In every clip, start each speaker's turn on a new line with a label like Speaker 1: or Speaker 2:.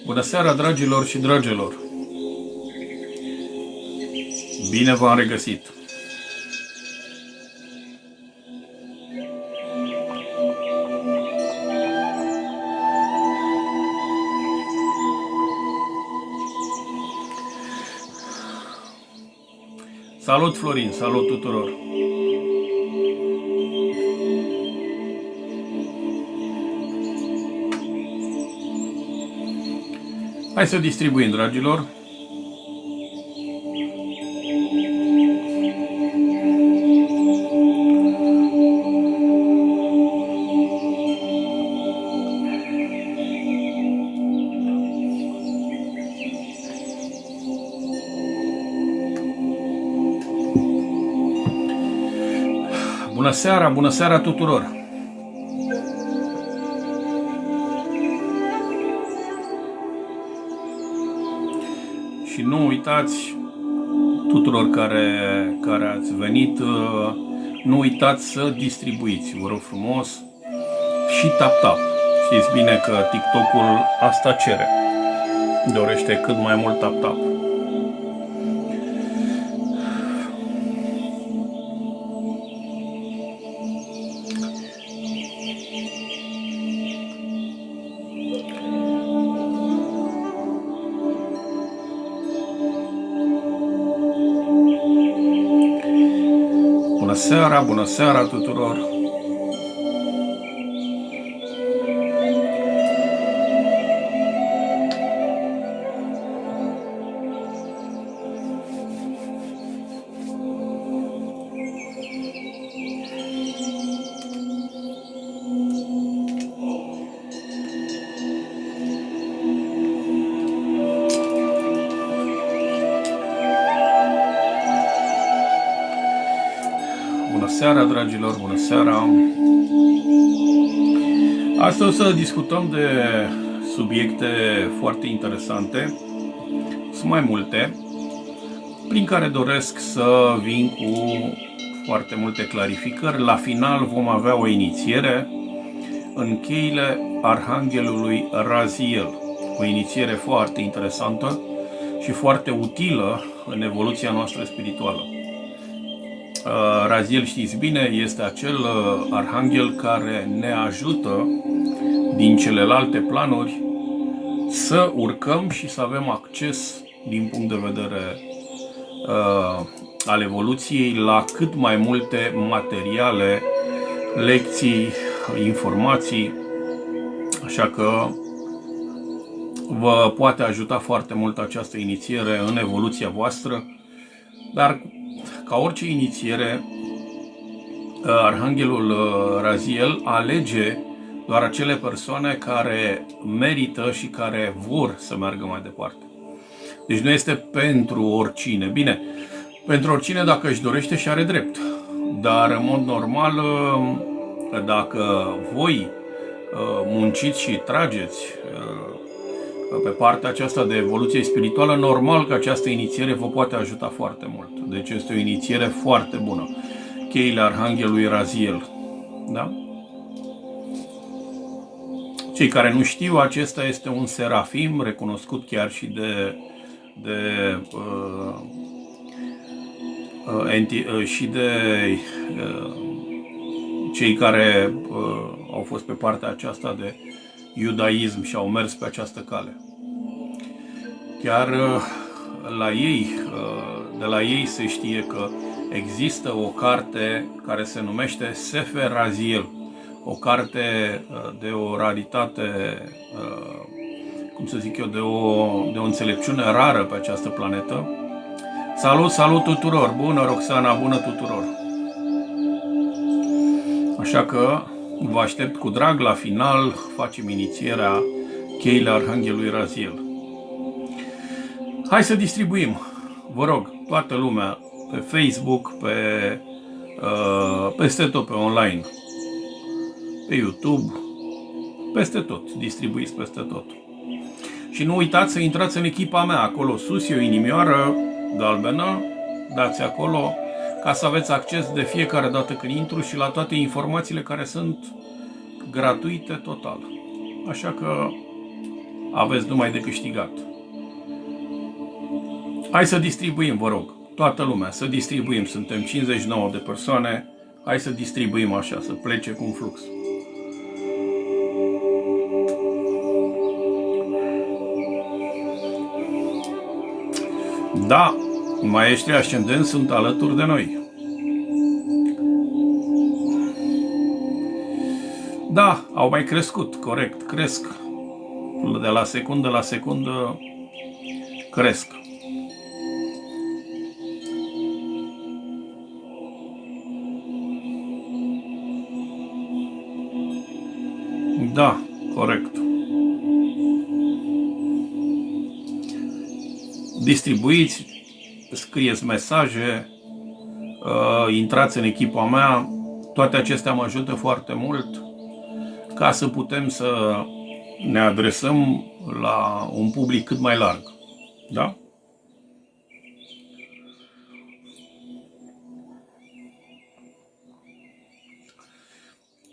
Speaker 1: Bună seara, dragilor și dragilor! Bine v-am regăsit! Salut, Florin! Salut tuturor! Hai să distribuim, dragilor! Bună seara tuturor! Și nu uitați, tuturor care ați venit, nu uitați să distribuiți, vă rog frumos, și tap-tap. Știți bine că TikTok-ul asta cere, dorește cât mai mult tap-tap. Bună seara tuturor! Bună seara, dragilor, bună seara! Astăzi o să discutăm de subiecte foarte interesante, sunt mai multe, prin care doresc să vin cu foarte multe clarificări. La final vom avea o inițiere în cheile Arhanghelului Raziel, o inițiere foarte interesantă și foarte utilă în evoluția noastră spirituală. Raziel, știți bine, este acel arhanghel care ne ajută din celelalte planuri să urcăm și să avem acces din punct de vedere al evoluției la cât mai multe materiale, lecții, informații, așa că vă poate ajuta foarte mult această inițiere în evoluția voastră, dar ca orice inițiere, Arhanghelul Raziel alege doar acele persoane care merită și care vor să meargă mai departe. Deci nu este pentru oricine. Bine, pentru oricine dacă își dorește și are drept. Dar în mod normal, dacă voi munciți și trageți pe partea aceasta de evoluție spirituală, normal că această inițiere vă poate ajuta foarte mult. Deci este o inițiere foarte bună. Cheile Arhanghelului Raziel. Da? Cei care nu știu, acesta este un serafim recunoscut chiar și de cei care au fost pe partea aceasta de iudaism și au mers pe această cale. Chiar de la ei se știe că există o carte care se numește Sefer Raziel, o carte de o raritate, cum să zic eu, de o înțelepciune rară pe această planetă. Salut tuturor! Bună, Roxana, bună tuturor! Așa că vă aștept cu drag, la final facem inițierea cheile Arhanghelului Raziel. Hai să distribuim, vă rog, toată lumea, pe Facebook, peste tot pe online, pe YouTube, peste tot, distribuiți peste tot. Și nu uitați să intrați în echipa mea, acolo sus e o inimioară galbenă, dați acolo ca să aveți acces de fiecare dată când intru și la toate informațiile care sunt gratuite total. Așa că aveți numai de câștigat. Hai să distribuim, vă rog, toată lumea, să distribuim. Suntem 59 de persoane, hai să distribuim așa, să plece cu un flux. Da, maestrii ascendenți sunt alături de noi. Da, au mai crescut, corect, cresc. De la secundă la secundă cresc. Da, corect. Distribuiți, scrieți mesaje, intrați în echipa mea, toate acestea mă ajută foarte mult ca să putem să ne adresăm la un public cât mai larg. Da?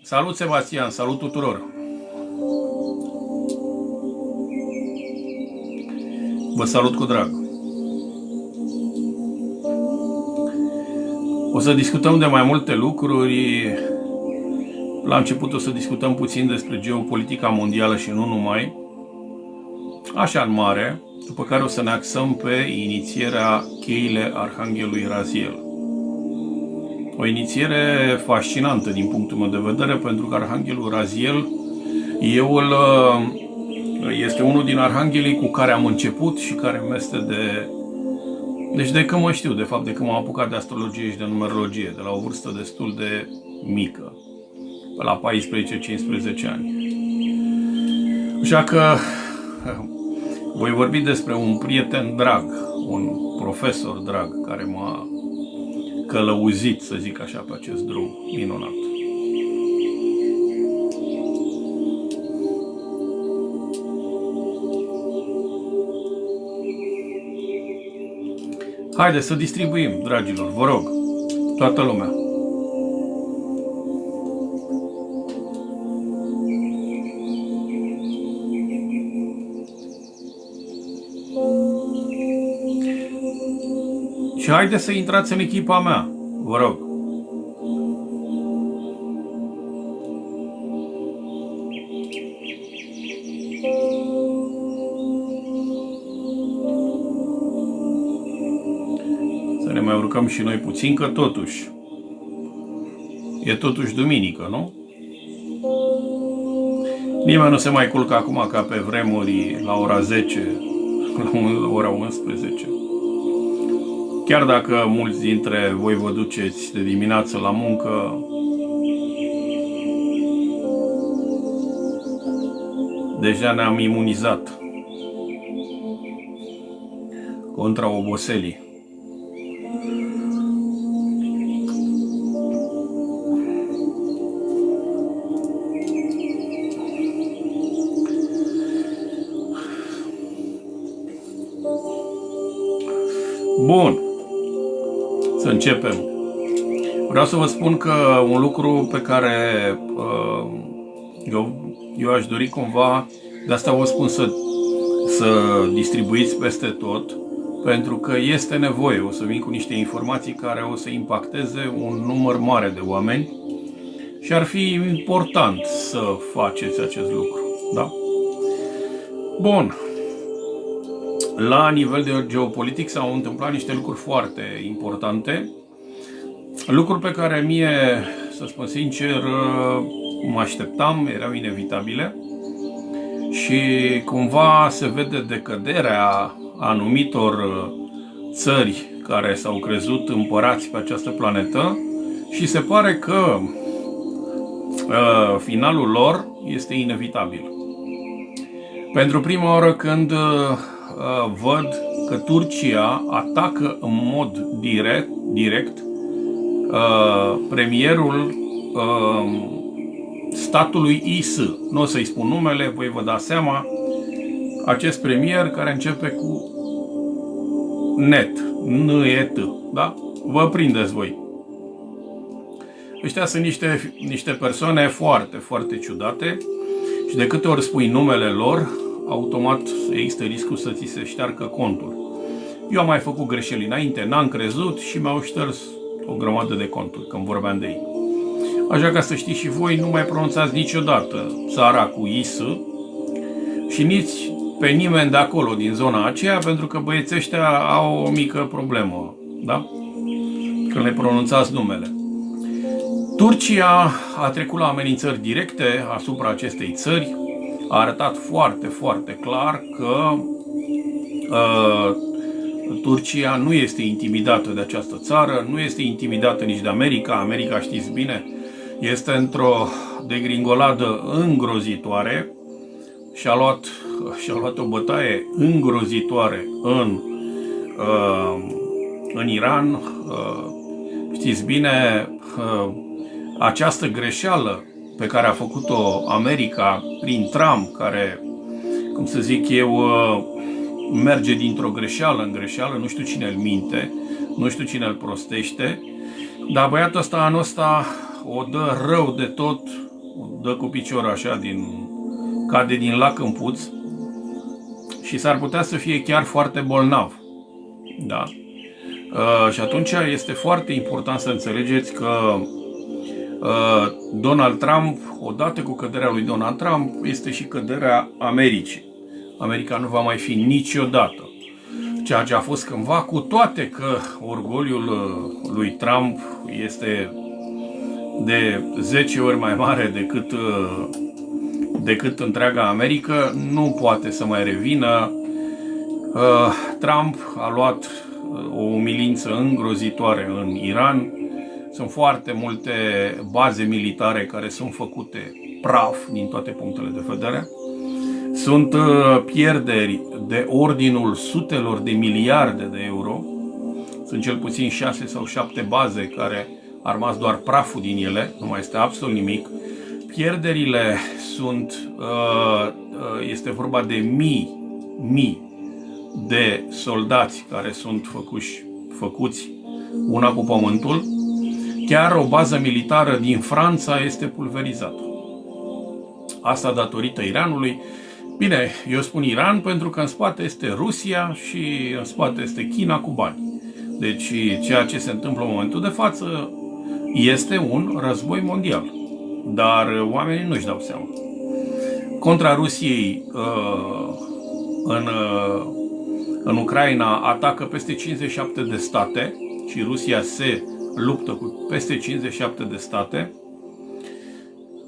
Speaker 1: Salut, Sebastian, salut tuturor! Vă salut cu drag! O să discutăm de mai multe lucruri. La început o să discutăm puțin despre geopolitica mondială și nu numai, așa în mare, după care o să ne axăm pe inițierea cheile Arhanghelului Raziel. O inițiere fascinantă din punctul meu de vedere, pentru că Arhanghelul Raziel este unul din arhanghelii cu care am început și care mi este deci de când mă știu, de fapt, de când m-am apucat de astrologie și de numerologie, de la o vârstă destul de mică, pe la 14-15 ani. Așa că voi vorbi despre un prieten drag, un profesor drag, care m-a călăuzit, să zic așa, pe acest drum minunat. Haideți să distribuim, dragilor, vă rog, toată lumea. Și haideți să intrați în echipa mea, vă rog. Să ne mai urcăm și noi puțin, că totuși e totuși duminică, nu? Nimeni nu se mai culcă acum ca pe vremuri la ora 10, la ora 11. Chiar dacă mulți dintre voi vă duceți de dimineață la muncă, deja ne-am imunizat contra oboselii. Bun. Să începem. Vreau să vă spun că un lucru pe care eu aș dori cumva, de asta vă spun să distribuiți peste tot, pentru că este nevoie. O să vin cu niște informații care o să impacteze un număr mare de oameni și ar fi important să faceți acest lucru. Da? Bun. La nivel de geopolitic s-au întâmplat niște lucruri foarte importante, lucruri pe care mie, să spun sincer, mă așteptam, erau inevitabile și cumva se vede decăderea anumitor țări care s-au crezut împărați pe această planetă și se pare că finalul lor este inevitabil. Pentru prima oară când văd că Turcia atacă în mod direct premierul statului IS. Nu o să-i spun numele, voi vă dați seama. Acest premier care începe cu net, N-E-T, da? Vă prindeți voi. Ăștia sunt niște persoane foarte, foarte ciudate și de câte ori spui numele lor, automat există riscul să ți se șteargă contul. Eu am mai făcut greșeli înainte, n-am crezut și mi-au șters o grămadă de conturi când vorbeam de ei. Așa ca să știți și voi, nu mai pronunțați niciodată țara cu IS și nici pe nimeni de acolo, din zona aceea, pentru că băieții ăștia au o mică problemă, da? Când le pronunțați numele. Turcia a trecut la amenințări directe asupra acestei țări, a arătat foarte, foarte clar că Turcia nu este intimidată de această țară, nu este intimidată nici de America. America, știți bine, este într-o degringoladă îngrozitoare și a luat o bătaie îngrozitoare în Iran. Știți bine, această greșeală pe care a făcut-o America prin Trump, care, cum să zic eu, merge dintr-o greșeală în greșeală, nu știu cine îl minte, nu știu cine îl prostește, dar băiatul ăsta anul ăsta o dă rău de tot, o dă cu piciorul așa, cade din lac în puț și s-ar putea să fie chiar foarte bolnav. Da? Și atunci este foarte important să înțelegeți că Donald Trump, odată cu căderea lui Donald Trump, este și căderea Americii. America nu va mai fi niciodată ceea ce a fost cândva, cu toate că orgoliul lui Trump este de 10 ori mai mare decât întreaga America, nu poate să mai revină. Trump a luat o umilință îngrozitoare în Iran. Sunt foarte multe baze militare care sunt făcute praf din toate punctele de vedere. Sunt pierderi de ordinul sutelor de miliarde de euro. Sunt cel puțin 6 sau 7 baze care a rămas doar praful din ele, nu mai este absolut nimic. Pierderile sunt, este vorba de mii de soldați care sunt făcuți una cu pământul. Chiar o bază militară din Franța este pulverizată. Asta datorită Iranului. Bine, eu spun Iran pentru că în spate este Rusia și în spate este China cu bani. Deci ceea ce se întâmplă în momentul de față este un război mondial. Dar oamenii nu-și dau seama. Contra Rusiei în Ucraina atacă peste 57 de state și Rusia se luptă cu peste 57 de state.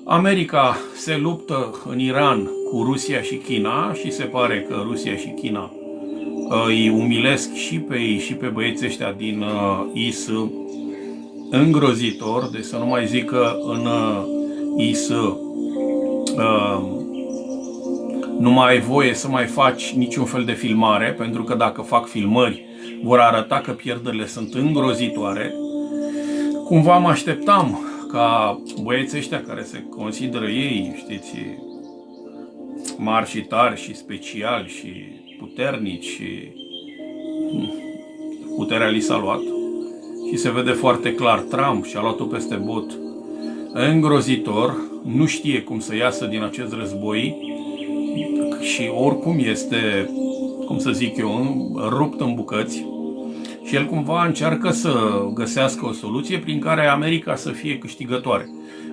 Speaker 1: America se luptă în Iran cu Rusia și China și se pare că Rusia și China îi umilesc și pe ei și pe băieții ăștia din IS îngrozitor, deci să nu mai zic că în IS nu mai ai voie să mai faci niciun fel de filmare, pentru că dacă fac filmări vor arăta că pierderile sunt îngrozitoare. Cumva mă așteptam ca băieții ăștia care se consideră ei, știți, mari și tari și speciali și puternici și puterea li s-a luat și se vede foarte clar Trump și-a luat-o peste bot îngrozitor, nu știe cum să iasă din acest război și oricum este, cum să zic eu, rupt în bucăți. Și el cumva încearcă să găsească o soluție prin care America să fie câștigătoare.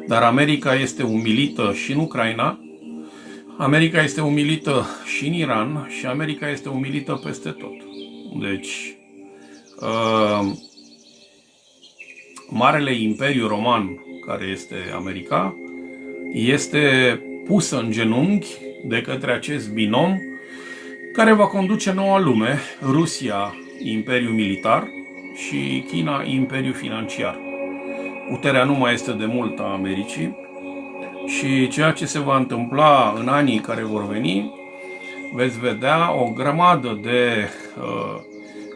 Speaker 1: Dar America este umilită și în Ucraina, America este umilită și în Iran și America este umilită peste tot. Deci, Marele Imperiu Roman, care este America, este pusă în genunchi de către acest binom care va conduce noua lume, Rusia, imperiu militar, și China, imperiu financiar. Puterea nu mai este de mult a Americii și ceea ce se va întâmpla în anii care vor veni, veți vedea o grămadă de,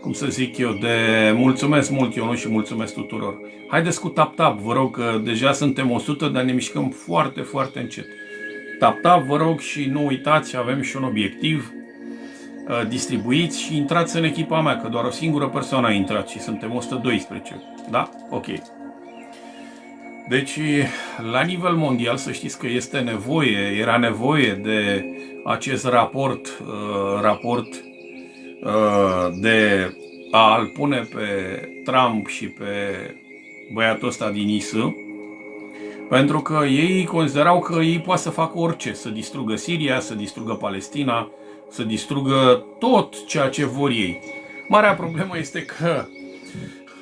Speaker 1: cum să zic eu, de mulțumesc mult Ionuț și mulțumesc tuturor. Haideți cu tap-tap, vă rog, că deja suntem 100, dar ne mișcăm foarte, foarte încet. Tap-tap, vă rog, și nu uitați, avem și un obiectiv. Distribuiți și intrați în echipa mea, că doar o singură persoană a intrat și suntem 112. Da? Ok. Deci, la nivel mondial, să știți că era nevoie de acest raport de a-l pune pe Trump și pe băiatul ăsta din ISU, pentru că ei considerau că ei pot să facă orice, să distrugă Siria, să distrugă Palestina, să distrugă tot ceea ce vor ei. Marea problemă este că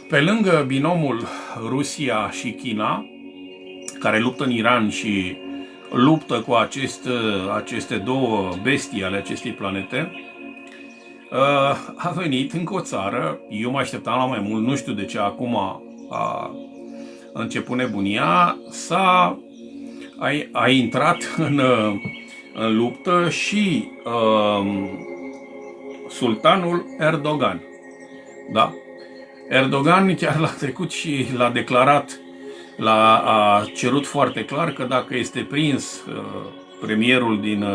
Speaker 1: pe lângă binomul Rusia și China, care luptă în Iran și luptă cu aceste două bestii ale acestei planete, a venit încă o țară, eu mă așteptam la mai mult, nu știu de ce acum a început nebunia, a intrat în luptă și sultanul Erdogan. Da? Erdogan chiar l-a trecut și l-a declarat, a cerut foarte clar că dacă este prins premierul din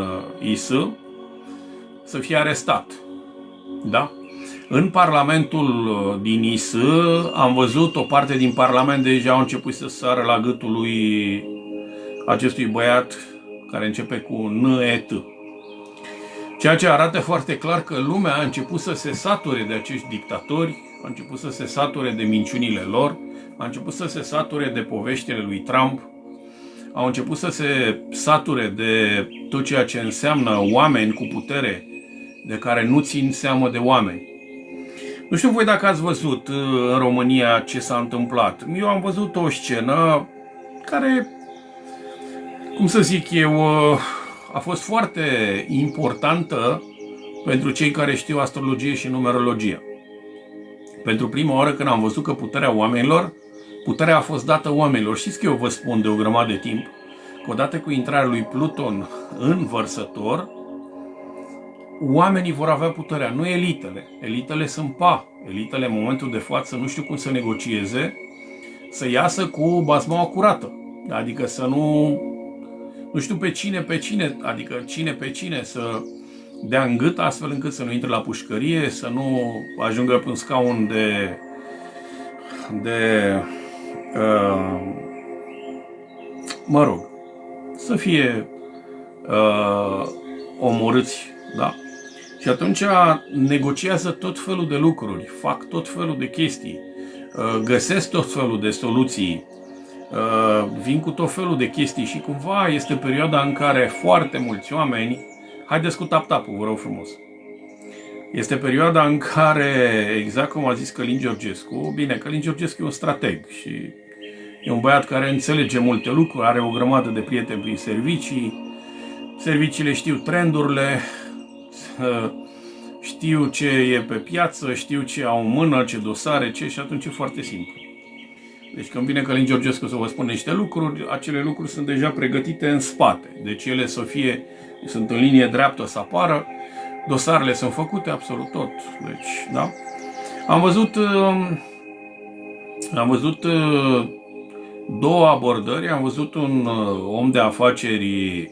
Speaker 1: ISU, să fie arestat. Da? În Parlamentul din ISU am văzut o parte din Parlament deja au început să sară la gâtul lui acestui băiat care începe cu N-E-T. Ceea ce arată foarte clar că lumea a început să se sature de acești dictatori, a început să se sature de minciunile lor, a început să se sature de poveștile lui Trump, au început să se sature de tot ceea ce înseamnă oameni cu putere, de care nu țin seamă de oameni. Nu știu voi dacă ați văzut în România ce s-a întâmplat. Eu am văzut o scenă care, cum să zic eu, a fost foarte importantă pentru cei care știu astrologie și numerologie. Pentru prima oară când am văzut că puterea a fost dată oamenilor. Știți că eu vă spun de o grămadă de timp că odată cu intrarea lui Pluton în Vărsător, oamenii vor avea puterea, nu elitele. Elitele sunt elitele în momentul de față nu știu cum să negocieze, să iasă cu basmaua curată. Adică să nu știu pe cine, adică cine pe cine să dea în gât astfel încât să nu intre la pușcărie, să nu ajungă pe un scaun să fie omorâți, da? Și atunci negociază tot felul de lucruri, fac tot felul de chestii, găsesc tot felul de soluții, vin cu tot felul de chestii și cumva este perioada în care foarte mulți oameni, haideți cu tap-tap-ul, vă rog frumos, este perioada în care, exact cum a zis Călin Georgescu, bine, Călin Georgescu e un strateg și e un băiat care înțelege multe lucruri, are o grămadă de prieteni prin serviciile știu trendurile, știu ce e pe piață, știu ce au în mână, ce dosare, și atunci e foarte simplu. Deci când vine Călin Georgescu să vă spune niște lucruri, acele lucruri sunt deja pregătite în spate. Deci ele sunt în linie dreaptă să apară, dosarele sunt făcute, absolut tot. Deci, da? Am văzut două abordări, am văzut un om de afaceri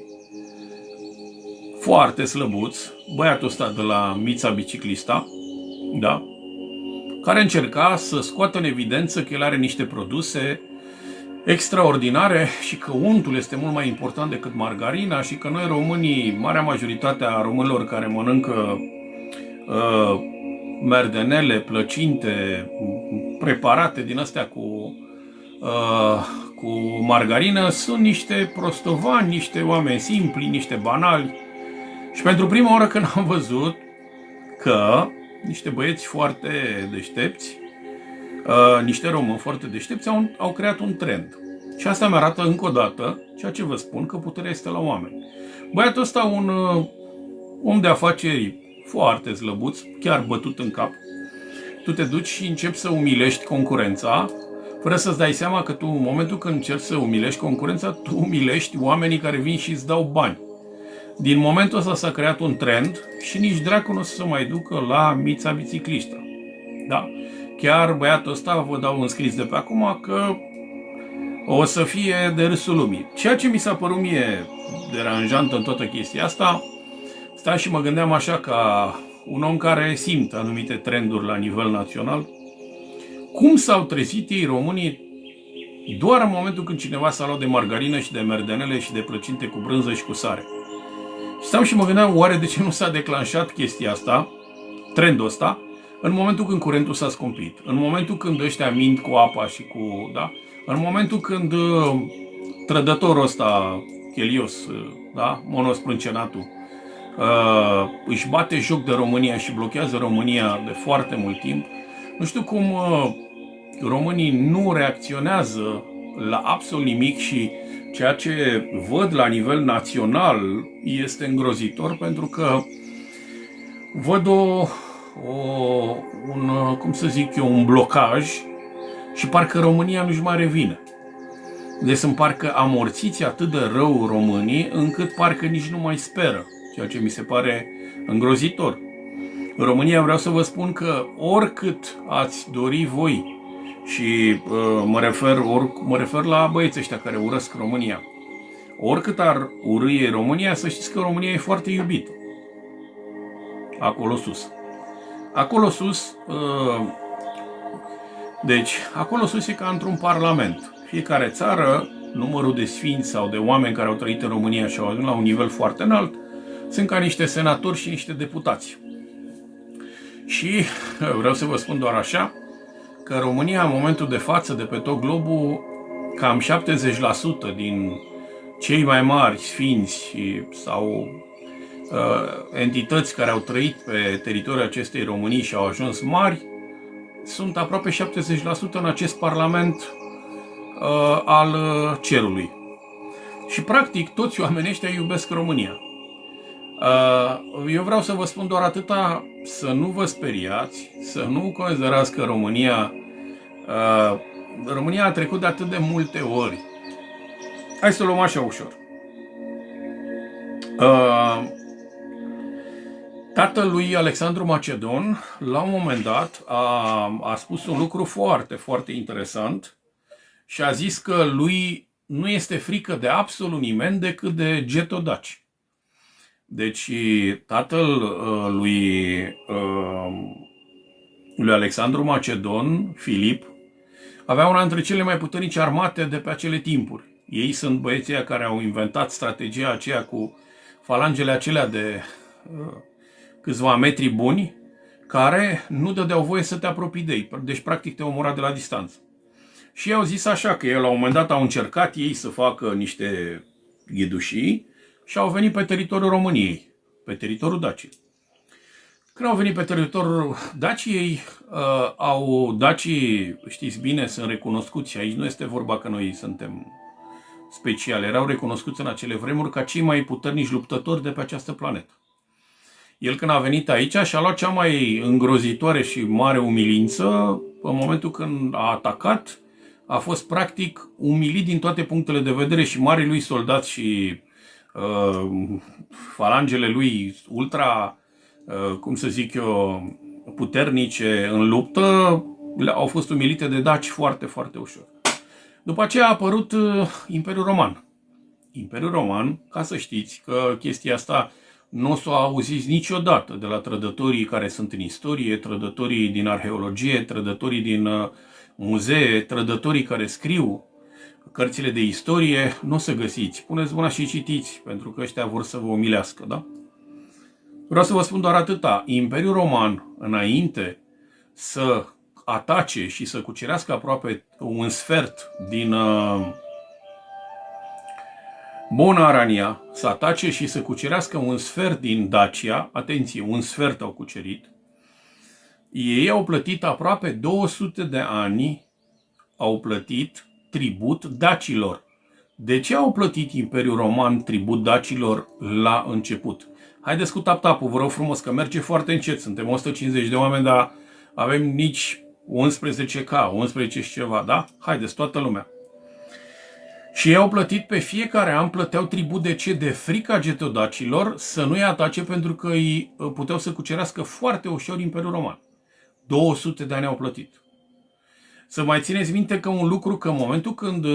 Speaker 1: foarte slăbuț, băiatul ăsta de la Mița Biciclista, da? Care încerca să scoată în evidență că el are niște produse extraordinare și că untul este mult mai important decât margarina și că noi românii, marea majoritate a românilor care mănâncă merdenele, plăcinte, preparate din astea cu margarină, sunt niște prostovani, niște oameni simpli, niște banali. Și pentru prima oară când am văzut că niște băieți foarte deștepți, niște români foarte deștepți au creat un trend. Și asta mi arată încă o dată ceea ce vă spun, că puterea este la oameni. Băiatul ăsta, un om de afaceri foarte slăbuț, chiar bătut în cap, tu te duci și începi să umilești concurența, fără să-ți dai seama că tu, în momentul când încerci să umilești concurența, tu umilești oamenii care vin și îți dau bani. Din momentul ăsta s-a creat un trend și nici dracu nu o să se mai ducă la Mița Biciclista. Da? Chiar băiatul ăsta, vă dau un scris de pe acum, că o să fie de râsul lumii. Ceea ce mi s-a părut mie deranjant în toată chestia asta, stai și mă gândeam așa ca un om care simte anumite trenduri la nivel național, cum s-au trezit ei românii Doar în momentul când cineva s-a luat de margarină și de merdenele și de plăcinte cu brânză și cu sare. Și stau și mă gândeam, oare de ce nu s-a declanșat chestia asta, trendul ăsta, în momentul când curentul s-a scumpit, în momentul când ăștia mint cu apa și cu, da, în momentul când trădătorul ăsta, Chelios, da, monosprâncenatul, își bate joc de România și blochează România de foarte mult timp. Nu știu cum românii nu reacționează la absolut nimic și ceea ce văd la nivel național este îngrozitor, pentru că văd un blocaj și parcă România nu-și mai revine. Deci sunt parcă amorțiți atât de rău românii, încât parcă nici nu mai speră, ceea ce mi se pare îngrozitor. În România vreau să vă spun că oricât ați dori voi, și mă refer la băieții ăștia care urăsc România, oricât ar urâie România, să știți că România e foarte iubită. Acolo sus. Acolo sus, deci, acolo sus e ca într-un parlament. Fiecare țară, numărul de sfinți sau de oameni care au trăit în România și au ajuns la un nivel foarte înalt, sunt ca niște senatori și niște deputați. Și vreau să vă spun doar așa, că România, în momentul de față, de pe tot globul, cam 70% din cei mai mari sfinți sau entități care au trăit pe teritoriul acestei Românii și au ajuns mari, sunt aproape 70% în acest parlament al cerului. Și practic toți oamenii ăștia iubesc România. Eu vreau să vă spun doar atâta, să nu vă speriați, să nu considerați că România a trecut de atât de multe ori. Hai să o luăm așa ușor. Tatăl lui Alexandru Macedon, la un moment dat, a spus un lucru foarte, foarte interesant și a zis că lui nu este frică de absolut nimeni decât de getodaci. Deci tatăl lui Alexandru Macedon, Filip, avea una dintre cele mai puternice armate de pe acele timpuri. Ei sunt băieții care au inventat strategia aceea cu falangele acelea de câțiva metri buni, care nu dădeau voie să te apropii de ei. Deci practic te omora de la distanță. Și ei au zis așa, că la un moment dat au încercat ei să facă niște ghidușii și au venit pe teritoriul României, pe teritoriul Daciei. Când au venit pe teritoriul Daciei, dacii, știți bine, sunt recunoscuți, aici nu este vorba că noi suntem speciali, erau recunoscuți în acele vremuri ca cei mai puternici luptători de pe această planetă. El când a venit aici și-a luat cea mai îngrozitoare și mare umilință, în momentul când a atacat, a fost practic umilit din toate punctele de vedere și marii lui soldați și falangele lui ultra, puternice în luptă, au fost umilite de daci foarte, foarte ușor. După aceea a apărut Imperiul Roman. Imperiul Roman, ca să știți că chestia asta nu o să o auziți niciodată de la trădătorii care sunt în istorie, trădătorii din arheologie, trădătorii din muzee, trădătorii care scriu cărțile de istorie, nu o să găsiți. Puneți mâna și citiți, pentru că ăștia vor să vă umilească, da? Vreau să vă spun doar atâta. Imperiul Roman, înainte să atace și să cucerească aproape un sfert din Bona Arania, să atace și să cucerească un sfert din Dacia, atenție, un sfert au cucerit, ei au plătit aproape 200 de ani, au plătit tribut dacilor. De ce au plătit Imperiul Roman tribut dacilor la început? Haideți cu tap-tap-ul, vă rog frumos, că merge foarte încet. Suntem 150 de oameni, dar avem nici 11K, 11 și ceva, da? Haideți, toată lumea. Și ei au plătit pe fiecare an, plăteau tribut. De ce? De frica getodacilor să nu-i atace, pentru că îi puteau să cucerească foarte ușor Imperiul Roman. 200 de ani au plătit. Să mai țineți minte că un lucru, că în momentul când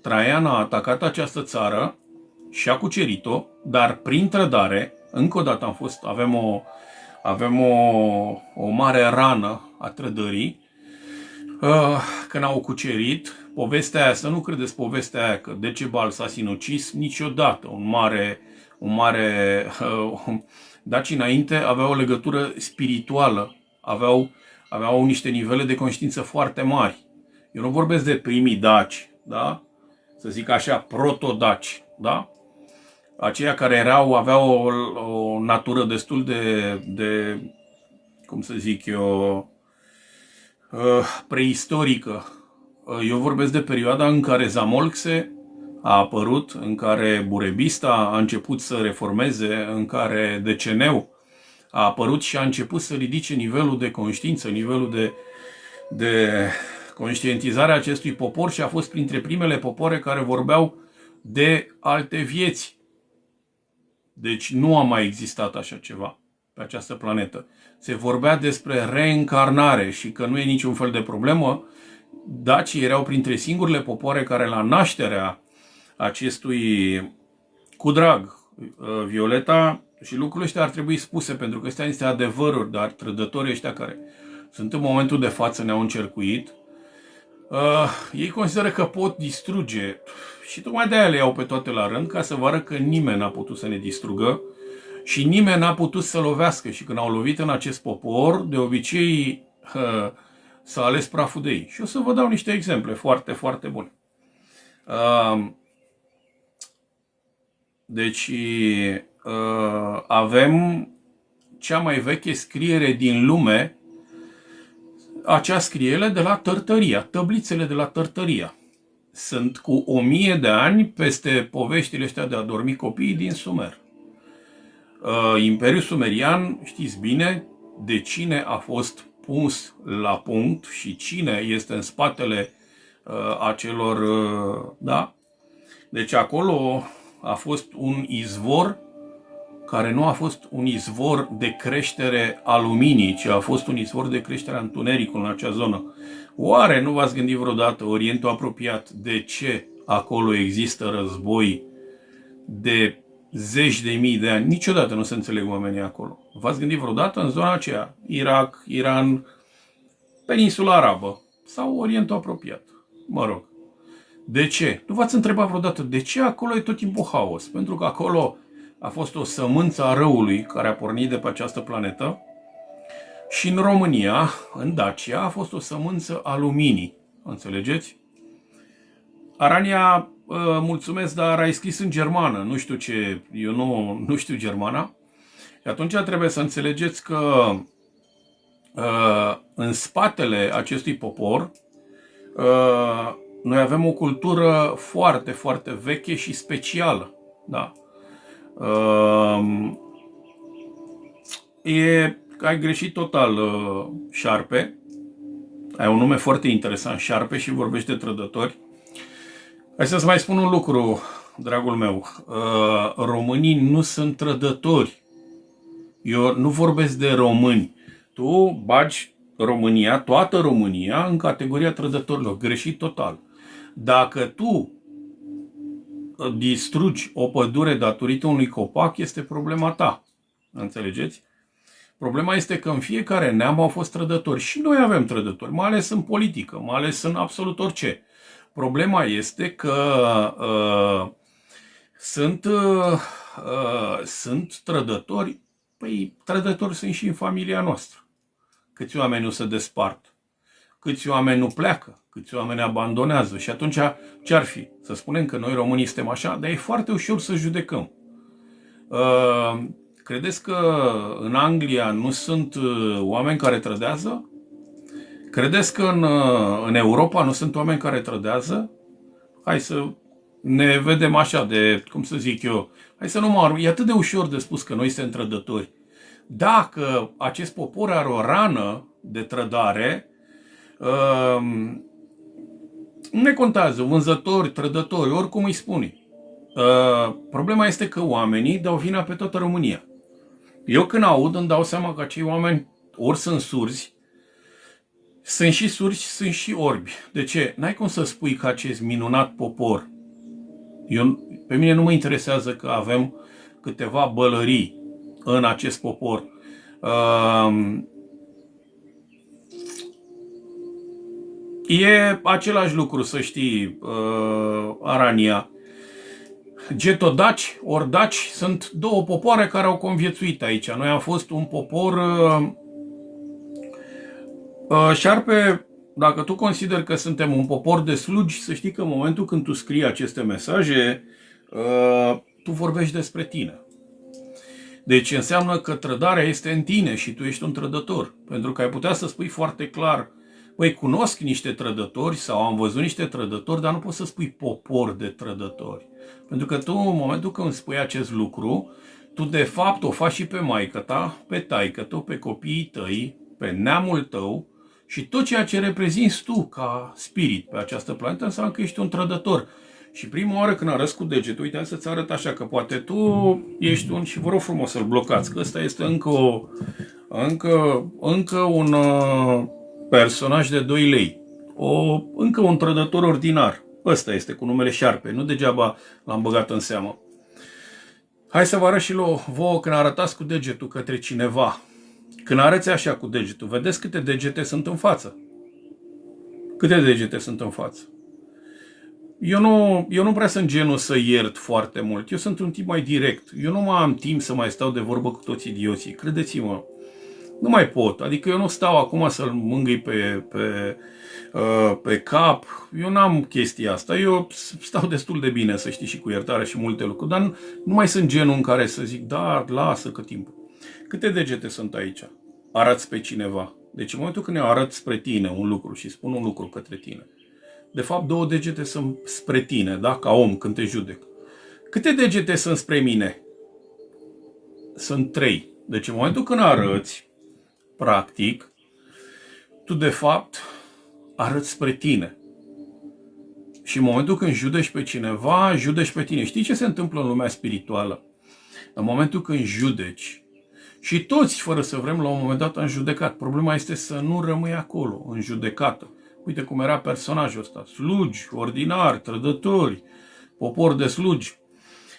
Speaker 1: Traian a atacat această țară și a cucerit-o, dar prin trădare, încă o dată avem o mare rană a trădării, când au cucerit, povestea aia, să nu credeți povestea aia că Decebal s-a sinucis niciodată. Un mare daci înainte aveau o legătură spirituală, aveau niște nivele de conștiință foarte mari. Eu nu vorbesc de primii daci, da? Să zic așa, proto-daci, da? Aceia care aveau o natură destul de cum să zic eu, preistorică. Eu vorbesc de perioada în care Zamolxe a apărut, în care Burebista a început să reformeze, în care Deceneu a apărut și a început să ridice nivelul de conștiință, nivelul de conștientizare a acestui popor și a fost printre primele popoare care vorbeau de alte vieți. Deci nu a mai existat așa ceva pe această planetă. Se vorbea despre reîncarnare și că nu e niciun fel de problemă. Dacii erau printre singurele popoare care la nașterea acestui Cudrag, Violeta, și lucrurile astea ar trebui spuse pentru că astea niște adevăruri, dar trădătorii ăștia care sunt în momentul de față ne-au încercuit, ei consideră că pot distruge și tocmai de-aia le iau pe toate la rând ca să vă arăt că nimeni n-a putut să ne distrugă și nimeni n-a putut să lovească și când au lovit în acest popor, de obicei s-a ales praful de ei. Și o să vă dau niște exemple foarte, foarte bune. Deci avem cea mai veche scriere din lume, acea scriere de la Tărtăria, tablițele de la Tărtăria. Sunt cu 1000 de ani peste poveștile astea de a dormi copiii din Sumer. Imperiul Sumerian, știți bine, de cine a fost pus la punct și cine este în spatele acelor, da? Deci acolo a fost un izvor care nu a fost un izvor de creștere a luminii, ci a fost un izvor de creștere a întunericului în acea zonă. Oare nu v-ați gândit vreodată, Orientul apropiat, de ce acolo există război de zeci de mii de ani? Niciodată nu se înțeleg oamenii acolo. V-ați gândit vreodată în zona aceea? Irak, Iran, Peninsula Arabă sau Orientul apropiat? Mă rog. De ce? Nu v-ați întrebat vreodată de ce acolo e tot timpul haos? Pentru că acolo a fost o sămânță a răului care a pornit de pe această planetă și în România, în Dacia, a fost o sămânță a luminii. Înțelegeți? Arania, mulțumesc, dar ai scris în germană. Nu știu ce, eu nu știu germana. Și atunci trebuie să înțelegeți că în spatele acestui popor noi avem o cultură foarte, foarte veche și specială. Da. Ai greșit total, Șarpe. Ai un nume foarte interesant, Șarpe, și vorbești de trădători. Hai să-ți mai spun un lucru, dragul meu. Românii nu sunt trădători. Eu nu vorbesc de români. Tu bagi România, toată România, în categoria trădătorilor. Greșit total. Dacă tu distrugi o pădure datorită unui copac, este problema ta. Înțelegeți? Problema este că în fiecare neam au fost trădători. Și noi avem trădători, mai ales în politică, mai ales în absolut orice. Problema este că sunt trădători. Păi trădători sunt și în familia noastră. Câți oameni nu se despart? Câți oameni nu pleacă? Câți oameni abandonează? Și atunci ce ar fi? Să spunem că noi românii suntem așa, dar e foarte ușor să judecăm. Credeți că în Anglia nu sunt oameni care trădează? Credeți că în Europa nu sunt oameni care trădează? Hai să ne vedem așa de, cum să zic eu, hai să nu mă arunc. E atât de ușor de spus că noi suntem trădători. Dacă acest popor are o rană de trădare, nu ne contează, vânzători, trădători, oricum îi spune. Problema este că oamenii dau vina pe toată România. Eu când aud îmi dau seama că acei oameni ori sunt surzi, sunt și surzi, sunt și orbi. De ce? N-ai cum să spui că acest minunat popor, pe mine nu mă interesează că avem câteva bălării în acest popor. E același lucru, să știi, Arania. Getodaci, ordaci sunt două popoare care au conviețuit aici. Noi am fost un popor șarpe. Dacă tu consideri că suntem un popor de slugi, să știi că în momentul când tu scrii aceste mesaje, tu vorbești despre tine. Deci înseamnă că trădarea este în tine și tu ești un trădător. Pentru că ai putea să spui foarte clar, băi, cunosc niște trădători sau am văzut niște trădători, dar nu poți să spui popor de trădători. Pentru că tu, în momentul când spui acest lucru, tu de fapt o faci și pe maică ta, pe taică tu, pe copiii tăi, pe neamul tău și tot ceea ce reprezinți tu ca spirit pe această planetă înseamnă că ești un trădător. Și prima oară când arăți cu degetul, uite, să-ți arăt așa, că poate tu ești un, și vă rog frumos să-l blocați, că ăsta este încă un personaj de 2 lei. Încă un trădător ordinar. Ăsta este cu numele Șarpe, nu degeaba l-am băgat în seamă. Hai să vă arăt și vouă când arătați cu degetul către cineva. Când arăți așa cu degetul, vedeți câte degete sunt în față? Câte degete sunt în față? Eu nu prea sunt genul să iert foarte mult. Eu sunt un tip mai direct. Eu nu mai am timp să mai stau de vorbă cu toți idioții. Credeți-mă, nu mai pot. Adică eu nu stau acum să-l mângâi pe cap. Eu n-am chestia asta. Eu stau destul de bine, să știi, și cu iertare și multe lucruri. Dar nu mai sunt genul în care să zic, da, lasă că timp. Câte degete sunt aici? Arăți pe cineva. Deci în momentul când eu arăt spre tine un lucru și spun un lucru către tine, de fapt 2 degete sunt spre tine, da? Ca om, când te judec. Câte degete sunt spre mine? Sunt 3. Deci în momentul când arăți, practic, tu de fapt arăți spre tine. Și în momentul când judeci pe cineva, judeci pe tine. Știi ce se întâmplă în lumea spirituală? În momentul când judeci, și toți, fără să vrem, la un moment dat am judecat. Problema este să nu rămâi acolo, în judecată. Uite cum era personajul ăsta. Slugi, ordinari, trădători, popor de slugi.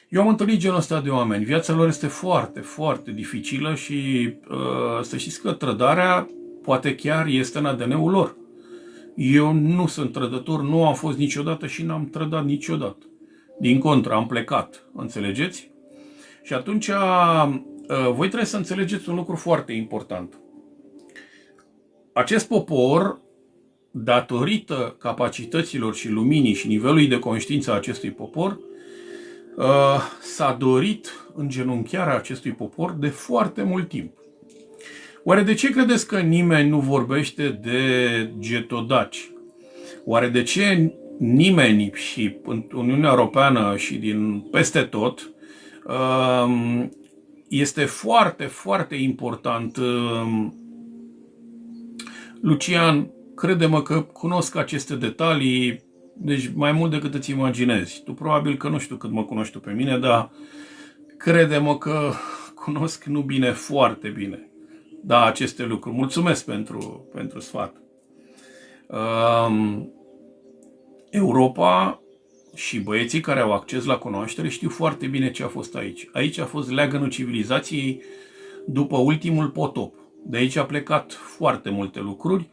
Speaker 1: Eu am întâlnit genul ăsta de oameni. Viața lor este foarte, foarte dificilă și să știți că trădarea poate chiar este în ADN-ul lor. Eu nu sunt trădător, nu am fost niciodată și n-am trădat niciodată. Din contră, am plecat. Înțelegeți? Și atunci voi trebuie să înțelegeți un lucru foarte important. Acest popor, datorită capacităților și luminii și nivelului de conștiință a acestui popor, s-a dorit îngenunchiarea acestui popor de foarte mult timp. Oare de ce credeți că nimeni nu vorbește de getodaci? Oare de ce nimeni și în Uniunea Europeană și din peste tot este foarte, foarte important? Lucian, crede-mă că cunosc aceste detalii, deci mai mult decât îți imaginezi. Tu probabil că nu știu cât mă cunoști tu pe mine, dar crede-mă că cunosc nu bine, foarte bine. Da, aceste lucruri. Mulțumesc pentru sfat. Europa și băieții care au acces la cunoaștere știu foarte bine ce a fost aici. Aici a fost leagănul civilizației după ultimul potop. De aici a plecat foarte multe lucruri,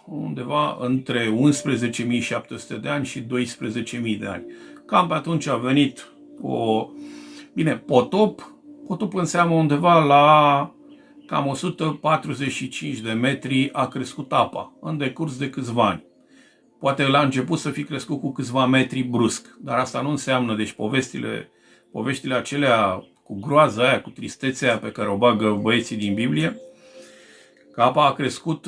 Speaker 1: undeva între 11.700 de ani și 12.000 de ani. Cam pe atunci a venit potop. Potop înseamnă undeva la cam 145 de metri a crescut apa în decurs de câțiva ani. Poate la început să fi crescut cu câțiva metri brusc, dar asta nu înseamnă, deci poveștile acelea cu groaza aia, cu tristețea aia pe care o bagă băieții din Biblie, că apa a crescut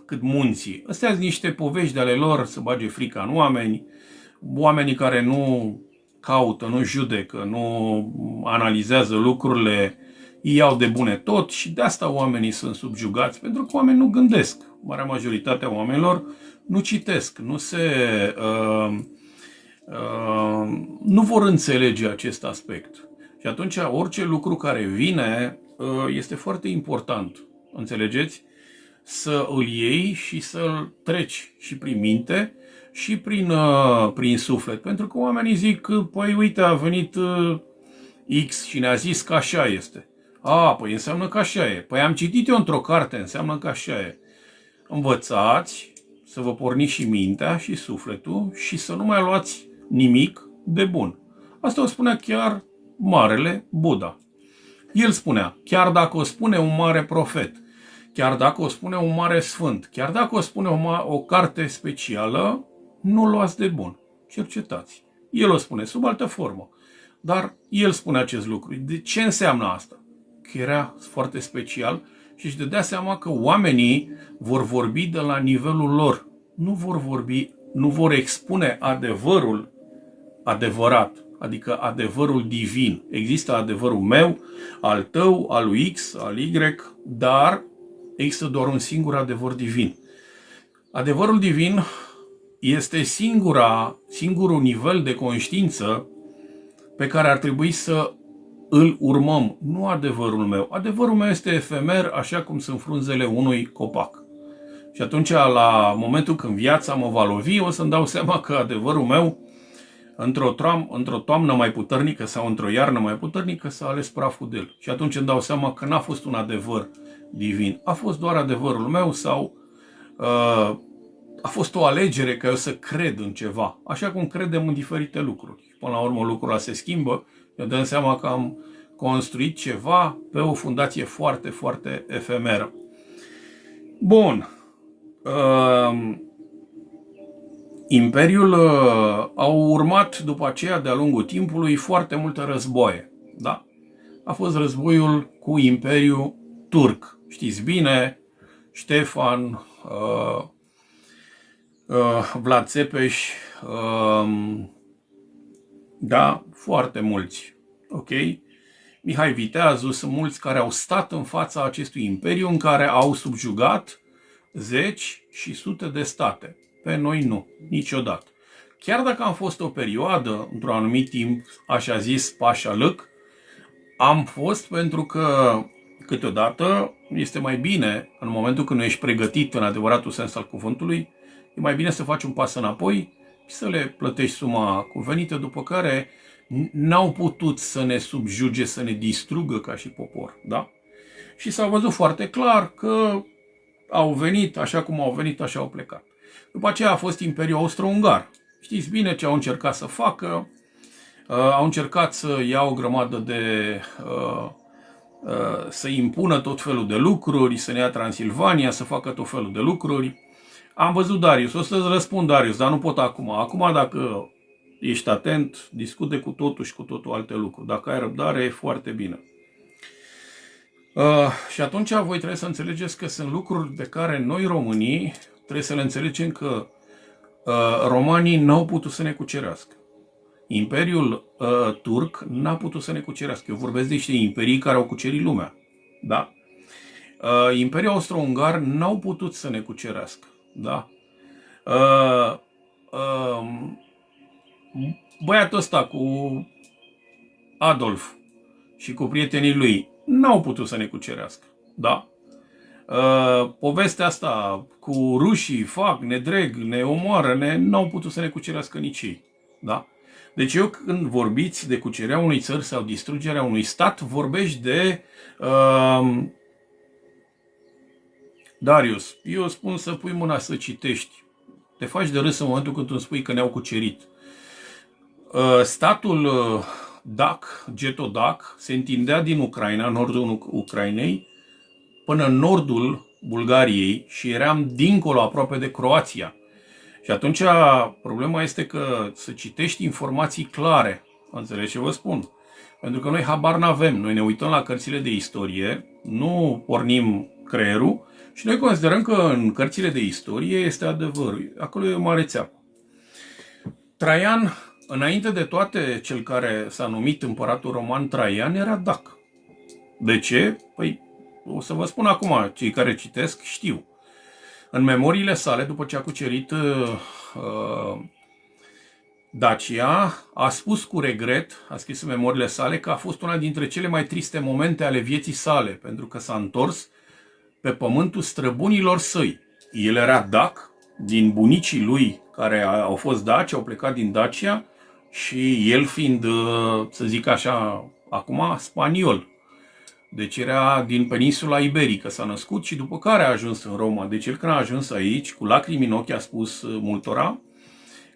Speaker 1: cât munții. Astea sunt niște povești de ale lor să bage frica în oameni, oamenii care nu caută, nu judecă, nu analizează lucrurile, îi iau de bune tot și de asta oamenii sunt subjugați, pentru că oamenii nu gândesc. Marea majoritate a oamenilor nu citesc, nu vor înțelege acest aspect. Și atunci orice lucru care vine este foarte important, înțelegeți? Să îl iei și să-l treci și prin minte și prin suflet. Pentru că oamenii zic, păi uite, a venit X și ne-a zis că așa este. Păi înseamnă că așa e. Păi am citit eu într-o carte, înseamnă că așa e. Învățați să vă porniți și mintea și sufletul și să nu mai luați nimic de bun. Asta o spunea chiar marele Buddha. El spunea, chiar dacă o spune un mare profet, chiar dacă o spune un mare sfânt, chiar dacă o spune o carte specială, nu o luați de bun. Cercetați. El o spune sub altă formă. Dar el spune acest lucru. De ce înseamnă asta? Că era foarte special și își dădea seama că oamenii vor vorbi de la nivelul lor. Nu vor expune adevărul adevărat, adică adevărul divin. Există adevărul meu, al tău, al lui X, al Y, dar există doar un singur adevăr divin. Adevărul divin este singurul nivel de conștiință pe care ar trebui să îl urmăm, nu adevărul meu. Adevărul meu este efemer, așa cum sunt frunzele unui copac. Și atunci, la momentul când viața mă va lovi, o să-mi dau seama că adevărul meu, într-o toamnă mai puternică sau într-o iarnă mai puternică, s-a ales praful de el. Și atunci îmi dau seama că n-a fost un adevăr divin. A fost doar adevărul meu sau a fost o alegere ca eu să cred în ceva. Așa cum credem în diferite lucruri. Până la urmă lucrurile se schimbă. Eu dăm seama că am construit ceva pe o fundație foarte, foarte efemeră. Bun. Imperiul au urmat după aceea de-a lungul timpului foarte multe războaie. Da? A fost războiul cu Imperiul Turc. Știți bine, Ștefan, Vlad Țepeș, da, foarte mulți. Ok? Mihai Viteazu, sunt mulți care au stat în fața acestui imperiu în care au subjugat zeci și sute de state. Pe noi nu, niciodată. Chiar dacă am fost o perioadă, într-un anumit timp, așa zis, pașalâc, am fost pentru că câteodată este mai bine, în momentul când nu ești pregătit în adevăratul sens al cuvântului, e mai bine să faci un pas înapoi și să le plătești suma cuvenită, după care n-au putut să ne subjuge, să ne distrugă ca și popor. Da? Și s-a văzut foarte clar că au venit, așa cum au venit, așa au plecat. După aceea a fost Imperiul Austro-Ungar. Știți bine ce au încercat să facă. Au încercat să ia o grămadă să impună tot felul de lucruri, să ne ia Transilvania, să facă tot felul de lucruri. Am văzut Darius, o să-ți răspund Darius, dar nu pot acum. Acum, dacă ești atent, discute cu totul și cu totul alte lucruri. Dacă ai răbdare, e foarte bine. Și atunci voi trebuie să înțelegeți că sunt lucruri de care noi românii trebuie să le înțelegem că romanii n-au putut să ne cucerească. Imperiul turc n-a putut să ne cucerească. Eu vorbesc de niște imperii care au cucerit lumea. Da? Imperiul Austro-Ungar n-au putut să ne cucerească. Da? Băiatul ăsta cu Adolf și cu prietenii lui n-au putut să ne cucerească. Da? Povestea asta cu rușii fac, ne dreg, ne omoară, n-au putut să ne cucerească nici ei. Da? Deci eu când vorbiți de cucerea unui țări sau distrugerea unui stat, vorbești de Darius, eu spun să pui mâna să citești. Te faci de râs în momentul când îmi spui că ne-au cucerit. Statul Dac, Getodac, se întindea din Ucraina, nordul Ucrainei, până în nordul Bulgariei și eram dincolo, aproape de Croația. Și atunci problema este că să citești informații clare. Înțelegi ce vă spun? Pentru că noi habar n-avem. Noi ne uităm la cărțile de istorie, nu pornim creierul și noi considerăm că în cărțile de istorie este adevărul. Acolo e o mare țeapă. Traian, înainte de toate, cel care s-a numit împăratul roman Traian era dac. De ce? Păi, o să vă spun acum, cei care citesc știu. În memoriile sale, după ce a cucerit Dacia, a spus cu regret, a scris în memoriile sale, că a fost una dintre cele mai triste momente ale vieții sale, pentru că s-a întors pe pământul străbunilor săi. El era dac, din bunicii lui care au fost daci, au plecat din Dacia și el fiind, să zic așa, acum spaniol. Deci era din peninsula iberică, s-a născut și după care a ajuns în Roma. Deci el când a ajuns aici, cu lacrimi în ochi, a spus multora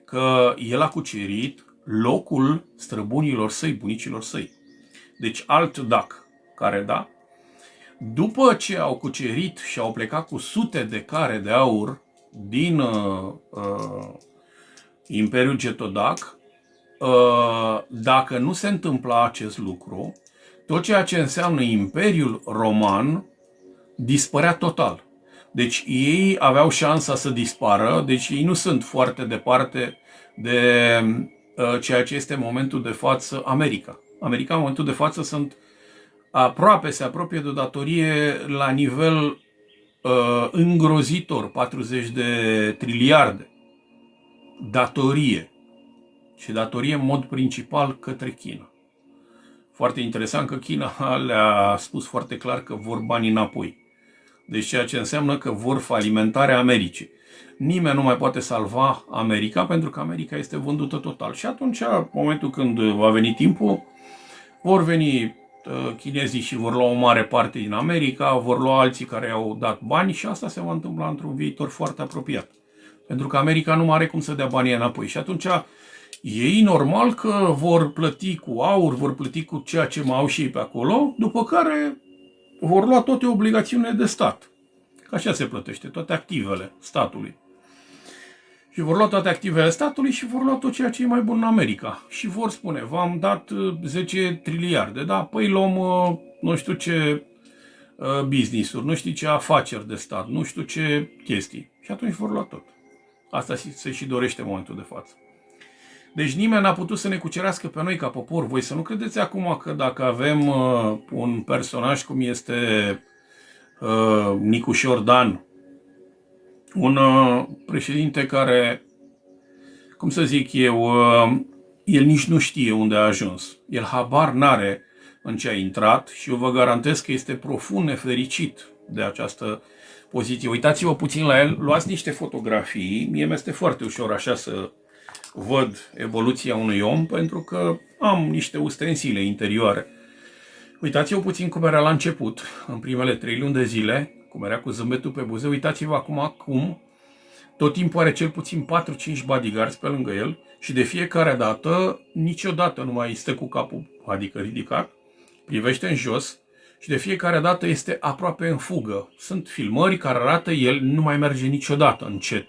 Speaker 1: că el a cucerit locul străbunilor săi, bunicilor săi. Deci alt dac, care da. După ce au cucerit și au plecat cu sute de care de aur din Imperiul Getodac, dacă nu se întâmpla acest lucru, tot ceea ce înseamnă Imperiul Roman dispărea total. Deci ei aveau șansa să dispară, deci ei nu sunt foarte departe de ceea ce este în momentul de față America. America în momentul de față se apropie de o datorie la nivel îngrozitor, 40 de triliarde. Datorie. Și datorie în mod principal către China. Foarte interesant că China le-a spus foarte clar că vor bani înapoi. Deci ceea ce înseamnă că vor falimentarea Americii. Nimeni nu mai poate salva America pentru că America este vândută total. Și atunci, în momentul când va veni timpul, vor veni chinezii și vor lua o mare parte din America, vor lua alții care au dat bani și asta se va întâmpla într-un viitor foarte apropiat. Pentru că America nu mai are cum să dea banii înapoi. Și atunci ei normal că vor plăti cu aur, vor plăti cu ceea ce mai au și ei pe acolo, după care vor lua toate obligațiunile de stat. Că așa se plătește, toate activele statului. Și vor lua toate activele statului și vor lua tot ceea ce e mai bun în America. Și vor spune, v-am dat 10 triliarde, da? Păi luăm nu știu ce business-uri, nu știu ce afaceri de stat, nu știu ce chestii. Și atunci vor lua tot. Asta se și dorește în momentul de față. Deci nimeni n-a putut să ne cucerească pe noi ca popor. Voi să nu credeți acum că dacă avem un personaj cum este Nicușor Dan, un președinte care, cum să zic eu, el nici nu știe unde a ajuns. El habar n-are în ce a intrat și eu vă garantez că este profund nefericit de această poziție. Uitați-vă puțin la el, luați niște fotografii, mie mi-este foarte ușor așa să văd evoluția unui om, pentru că am niște ustensile interioare. Uitați-vă puțin cum era la început, în primele 3 luni de zile, cum era cu zâmbetul pe buze. Uitați-vă acum cum tot timpul are cel puțin 4-5 bodyguards pe lângă el și de fiecare dată, niciodată nu mai stă cu capul, adică ridicat, privește în jos și de fiecare dată este aproape în fugă. Sunt filmări care arată el nu mai merge niciodată încet.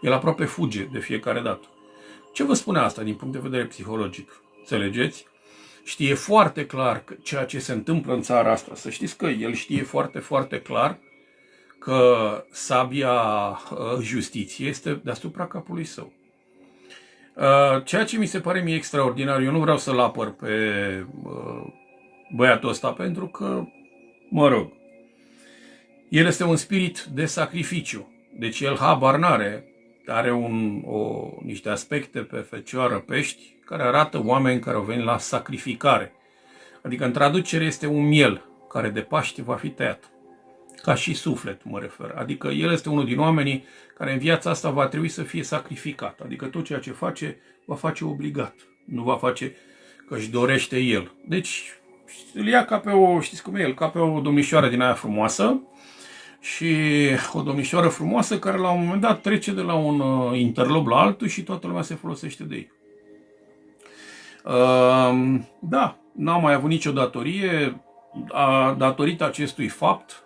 Speaker 1: El aproape fuge de fiecare dată. Ce vă spune asta din punct de vedere psihologic? Înțelegeți? Știe foarte clar ceea ce se întâmplă în țara asta. Să știți că el știe foarte, foarte clar că sabia justiției este deasupra capului său. Ceea ce mi se pare mie extraordinar, eu nu vreau să-l apăr pe băiatul ăsta pentru că, mă rog, el este un spirit de sacrificiu. Deci el habar n-are. Are niște aspecte pe Fecioară Pești care arată oameni care au venit la sacrificare. Adică în traducere este un miel care de Paște va fi tăiat. Ca și suflet mă refer. Adică el este unul din oamenii care în viața asta va trebui să fie sacrificat. Adică tot ceea ce face, va face obligat. Nu va face că își dorește el. Deci îl ia ca pe știți cum e el, ca pe o domnișoară din aia frumoasă. Și o domnișoară frumoasă care la un moment dat trece de la un interlob la altul și toată lumea se folosește de ei. Da, n-au mai avut nicio datorie. Datorită acestui fapt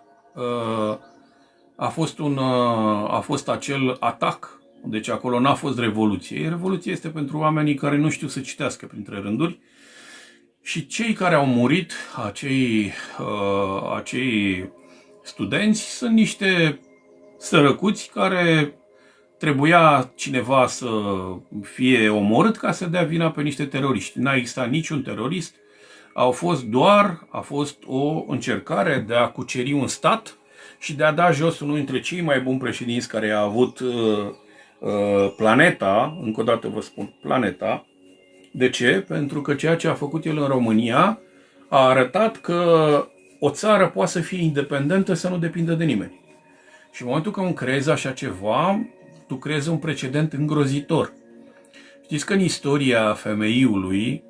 Speaker 1: a fost acel atac. Deci acolo n-a fost revoluție. Revoluția este pentru oamenii care nu știu să citească printre rânduri. Și cei care au murit, acei studenți, sunt niște sărăcuți care trebuia cineva să fie omorât ca să dea vina pe niște teroriști. N-a existat niciun terorist, a fost o încercare de a cuceri un stat și de a da jos unul dintre cei mai buni președinți care a avut planeta, încă o dată vă spun, planeta. De ce? Pentru că ceea ce a făcut el în România a arătat că o țară poate să fie independentă, să nu depindă de nimeni. Și în momentul când creezi așa ceva, tu creezi un precedent îngrozitor. Știți că în istoria femeiului,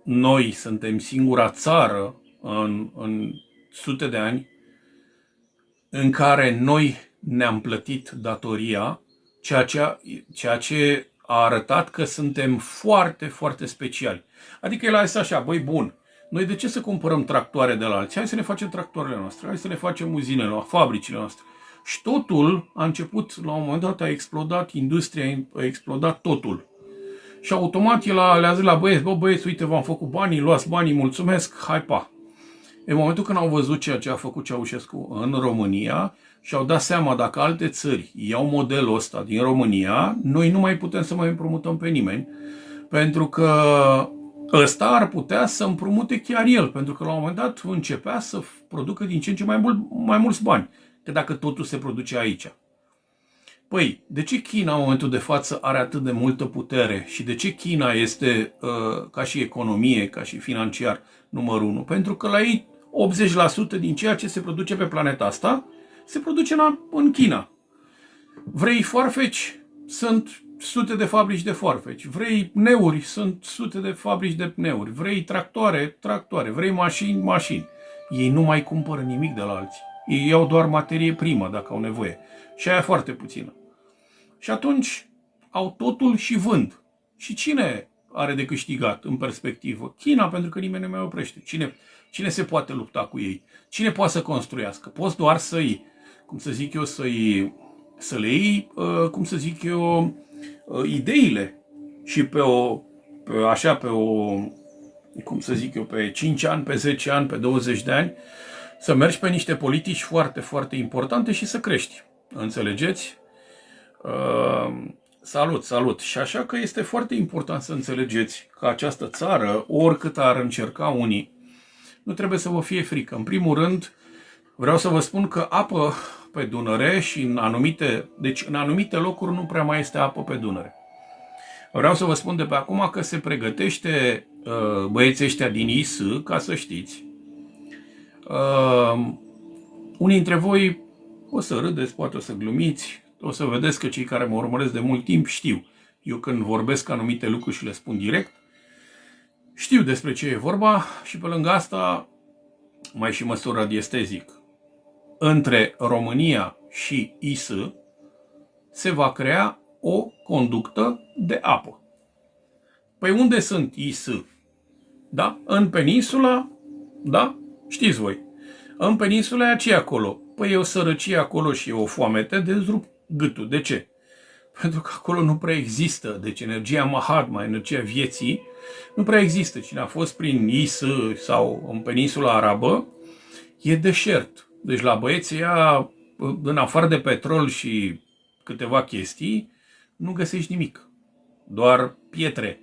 Speaker 1: noi suntem singura țară în sute de ani în care noi ne-am plătit datoria, ceea ce a arătat că suntem foarte, foarte speciali. Adică el a zis așa, băi, bun, noi de ce să cumpărăm tractoare de la alții? Hai să ne facem tractoarele noastre, hai să ne facem uzinele, fabricile noastre. Și totul a început, la un moment dat a explodat industria, a explodat totul. Și automat el le-a zis la băieți, bă băieți, uite, v-am făcut banii, luați banii, mulțumesc, hai pa. În momentul când au văzut ceea ce a făcut Ceaușescu în România și-au dat seama dacă alte țări iau modelul ăsta din România, noi nu mai putem să mai împrumutăm pe nimeni, pentru că ăsta ar putea să împrumute chiar el, pentru că la un moment dat începea să producă din ce în ce mai mulți bani, că dacă totul se produce aici. Păi, de ce China în momentul de față are atât de multă putere și de ce China este, ca și economie, ca și financiar, numărul 1? Pentru că la ei 80% din ceea ce se produce pe planeta asta se produce în China. Vrei foarfeci? Sunt sute de fabrici de foarfeci. Vrei neuri? Sunt sute de fabrici de neuri. Vrei tractoare? Tractoare. Vrei mașini? Mașini. Ei nu mai cumpără nimic de la alții. Ei iau doar materie primă dacă au nevoie. Și aia foarte puțină. Și atunci au totul și vând. Și cine are de câștigat în perspectivă? China, pentru că nimeni nu mai oprește. Cine se poate lupta cu ei? Cine poate să construiască? Poți doar să-i, să le iei, ideile și pe 5 ani, pe 10 ani, pe 20 de ani, să mergi pe niște politici foarte, foarte importante și să crești. Înțelegeți? Salut! Și așa că este foarte important să înțelegeți că această țară, oricât ar încerca unii, nu trebuie să vă fie frică. În primul rând, vreau să vă spun că apă pe Dunăre și în anumite locuri nu prea mai este apă pe Dunăre. Vreau să vă spun de pe acum că se pregătește băieții ăștia din IS, ca să știți. Unii dintre voi o să râdeți, poate o să glumiți, o să vedeți că cei care mă urmăresc de mult timp știu. Eu când vorbesc anumite lucruri și le spun direct, știu despre ce e vorba și pe lângă asta mai și măsur radiestezic. Între România și IS se va crea o conductă de apă. Păi unde sunt IS? Da? În peninsula, da? Știți voi. În peninsula e aceea acolo. Păi e o sărăcie acolo și e o foamete de rup gâtul. De ce? Pentru că acolo nu prea există. Deci energia Mahatma, energia vieții, nu prea există. Cine a fost prin IS sau în peninsula arabă, e deșert. Deci la băieții ăia, în afară de petrol și câteva chestii, nu găsești nimic. Doar pietre.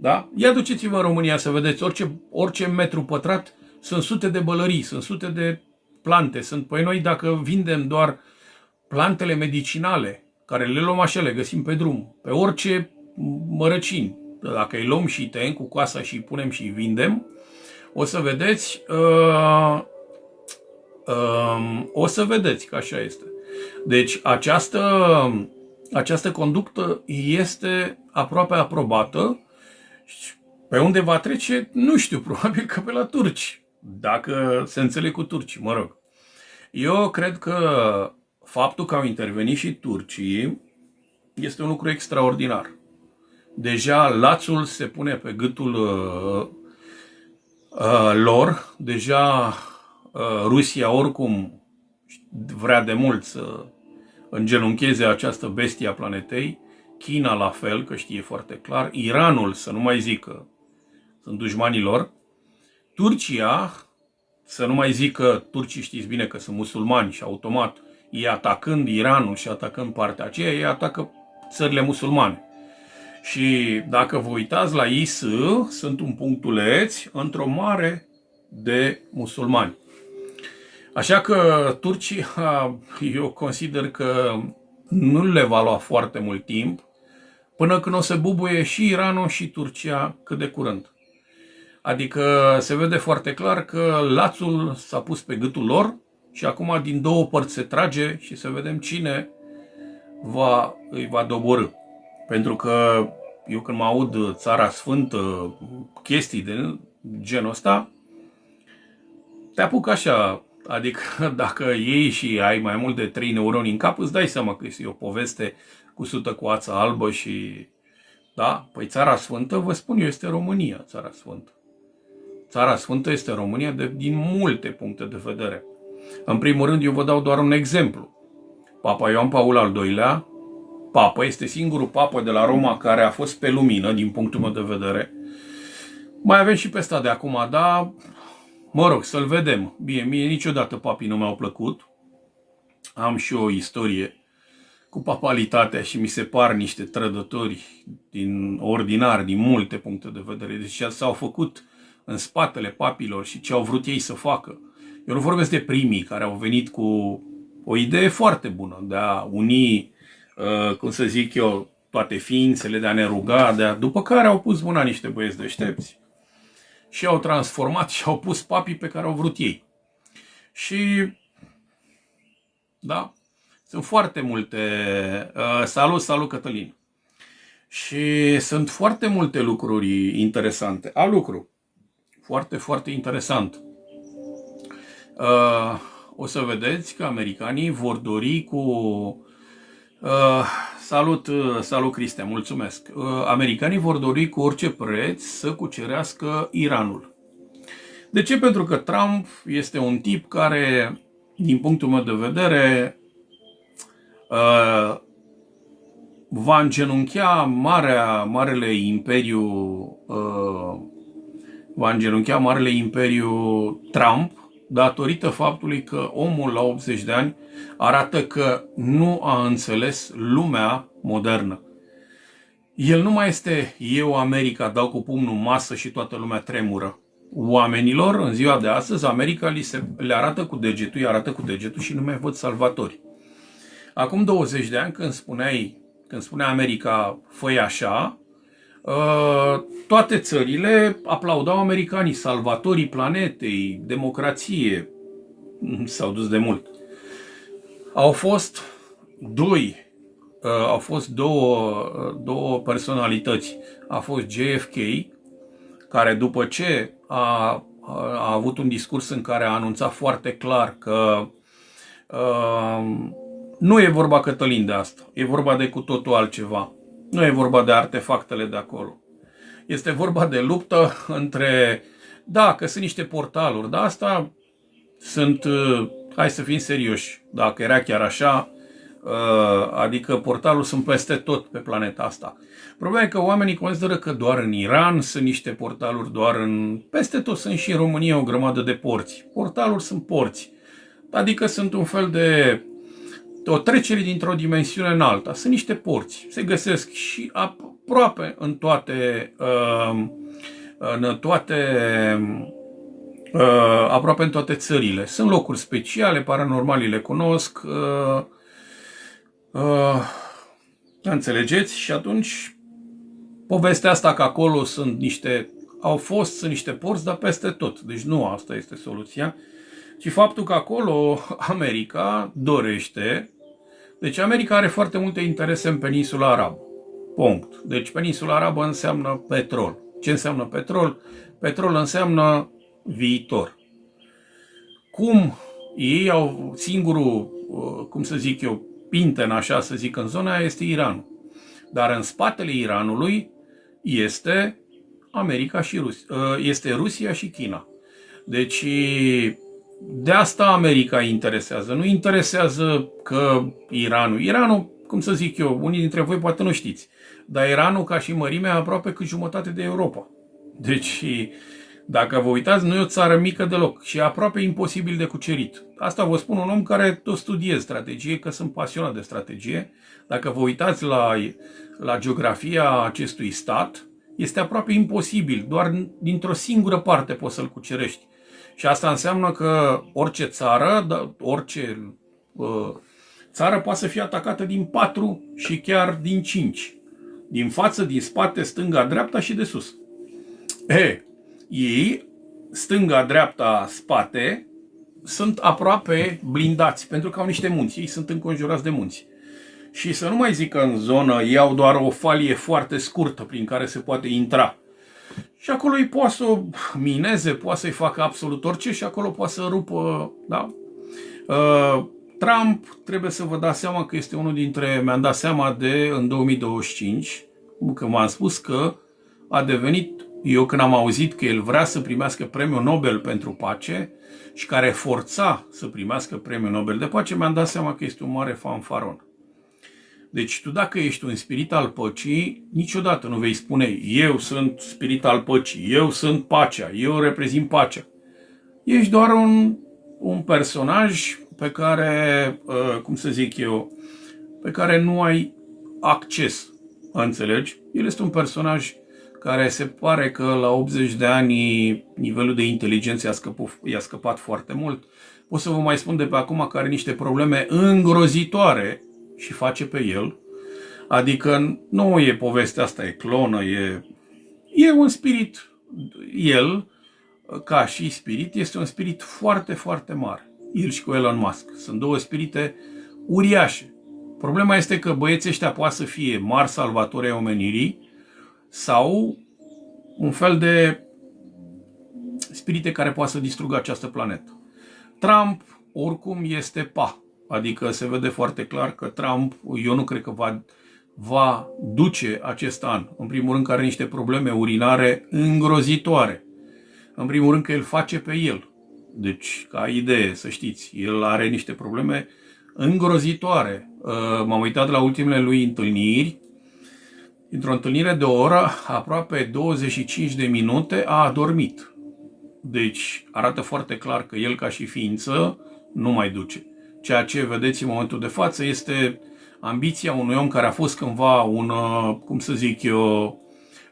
Speaker 1: Da? Ia duceți-vă în România să vedeți orice metru pătrat sunt sute de bălării, sunt sute de plante. Păi noi dacă vindem doar plantele medicinale, care le luăm așa, le găsim pe drum, pe orice mărăcini, dacă îi luăm și îi tăiem cu coasa și îi punem și îi vindem, o să vedeți că așa este. Deci această conductă este aproape aprobată. Pe unde va trece, nu știu, probabil că pe la turci, dacă se înțeleg cu turcii, mă rog. Eu cred că faptul că au intervenit și turcii este un lucru extraordinar. Deja lațul se pune pe gâtul lor, deja Rusia oricum vrea de mult să îngenuncheze această bestie a planetei, China la fel, că știe foarte clar, Iranul, să nu mai zic că sunt dușmanii lor, Turcia, să nu mai zic că turcii știți bine că sunt musulmani și automat ei atacând Iranul și atacând partea aceea, ei atacă țările musulmane. Și dacă vă uitați la IS, sunt un punctuleț într-o mare de musulmani. Așa că Turcia, eu consider că nu le va lua foarte mult timp până când o să bubuie și Iranul și Turcia cât de curând. Adică se vede foarte clar că lațul s-a pus pe gâtul lor și acum din două părți se trage și să vedem cine îi va doborî. Pentru că eu când mă aud Țara Sfântă, chestii de genul ăsta, te apucă așa, adică dacă iei și ai mai mult de 3 neuroni în cap, îți dai seama că este o poveste cusută cu ața albă și... Da? Păi Țara Sfântă, vă spun eu, este România, Țara Sfântă. Țara Sfântă este România din multe puncte de vedere. În primul rând, eu vă dau doar un exemplu. Papa Ioan Paul al II-lea, papă, este singurul papă de la Roma care a fost pe lumină, din punctul meu de vedere. Mai avem și pe ăsta de acum, dar, mă rog, să-l vedem. Bine, mie niciodată papii nu mi-au plăcut. Am și o istorie cu papalitatea și mi se par niște trădători ordinari, din multe puncte de vedere. Deci s-au făcut în spatele papilor și ce au vrut ei să facă. Eu nu vorbesc de primii care au venit cu o idee foarte bună de a uni, cum să zic eu, toate ființele, de a ne ruga, după care au pus mâna niște băieți deștepți și au transformat și au pus papii pe care au vrut ei. Și, da, sunt foarte multe... Salut Cătălin! Și sunt foarte multe lucruri interesante. Lucru foarte, foarte interesant. O să vedeți că americanii vor dori cu... Salut Cristian, mulțumesc. Americanii vor dori cu orice preț să cucerească Iranul. De ce? Pentru că Trump este un tip care, din punctul meu de vedere, va îngenunchea marele imperiu Trump, datorită faptului că omul la 80 de ani arată că nu a înțeles lumea modernă. El nu mai este eu, America, dau cu pumnul în masă și toată lumea tremură. Oamenilor, în ziua de astăzi, America le arată cu degetul, îi arată cu degetul și nu mai văd salvatori. Acum 20 de ani, când spunea America, fă-i așa, toate țările aplaudau americanii, salvatorii planetei, democrație. S-au dus de mult. Au fost două personalități. A fost JFK, care după ce a avut un discurs în care a anunțat foarte clar că nu e vorba, Cătălin, de asta. E vorba de cu totul altceva. Nu e vorba de artefactele de acolo. Este vorba de luptă între... Da, că sunt niște portaluri, dar asta sunt... Hai să fim serioși. Dacă era chiar așa, adică portaluri sunt peste tot pe planeta asta. Problema e că oamenii consideră că doar în Iran sunt niște portaluri, peste tot sunt și în România o grămadă de porți. Portaluri sunt porți. Adică sunt un fel de... o trecere dintr-o dimensiune în alta. Sunt niște porți. Se găsesc și aproape aproape în toate țările. Sunt locuri speciale, paranormalii le cunosc. Înțelegeți? Și atunci povestea asta că acolo sunt niște porți, dar peste tot. Deci nu asta este soluția. Ci faptul că acolo America dorește. Deci America are foarte multe interese în peninsula arabă. Punct. Deci peninsula arabă înseamnă petrol. Ce înseamnă petrol? Petrol înseamnă viitor. Cum ei au singurul, cum să zic eu, pinten așa să zic în zona aia este Iranul. Dar în spatele Iranului este America și este Rusia și China. Deci de asta America interesează. Nu interesează că Iranul, cum să zic eu, unii dintre voi poate nu știți, dar Iranul ca și mărime aproape cât jumătate de Europa. Deci, dacă vă uitați, nu e o țară mică deloc și e aproape imposibil de cucerit. Asta vă spun un om care tot studiez strategie, că sunt pasionat de strategie. Dacă vă uitați la geografia acestui stat, este aproape imposibil. Doar dintr-o singură parte poți să-l cucerești. Și asta înseamnă că orice țară poate să fie atacată din 4 și chiar din 5. Din față, din spate, stânga, dreapta și de sus. Ei, stânga, dreapta, spate, sunt aproape blindați, pentru că au niște munți. Ei sunt înconjurați de munți. Și să nu mai zic că în zonă iau doar o falie foarte scurtă prin care se poate intra. Și acolo îi poate să o mineze, poate să-i facă absolut orice și acolo poate să rupă, da? Trump, trebuie să vă dați seama că este unul dintre, mi-am dat seama în 2025, că m-am spus că a devenit, eu când am auzit că el vrea să primească premiul Nobel pentru pace și care forța să primească premiul Nobel de pace, mi-am dat seama că este un mare fanfaron. Deci tu dacă ești un spirit al păcii, niciodată nu vei spune eu sunt spirit al păcii, eu sunt pacea, eu reprezint pacea. Ești doar un personaj pe care, cum să zic eu, pe care nu ai acces, înțelegi? El este un personaj care se pare că la 80 de ani nivelul de inteligență i-a scăpat foarte mult. Pot să vă mai spun de pe acum că are niște probleme îngrozitoare și face pe el. Adică nu e povestea asta, e clonă, e un spirit, el, ca și spirit, este un spirit foarte, foarte mare. El și cu Elon Musk. Sunt două spirite uriașe. Problema este că băieții ăștia poate să fie mari salvatori ai omenirii sau un fel de spirite care poate să distrugă această planetă. Trump, oricum, este adică se vede foarte clar că Trump, eu nu cred că va duce acest an. În primul rând că are niște probleme urinare îngrozitoare. În primul rând că el face pe el. Deci, ca idee, să știți, el are niște probleme îngrozitoare. M-am uitat la ultimele lui întâlniri. Într-o întâlnire de o oră, aproape 25 de minute a adormit. Deci, arată foarte clar că el, ca și ființă, nu mai duce. Ceea ce vedeți în momentul de față este ambiția unui om care a fost cândva un, cum să zic eu,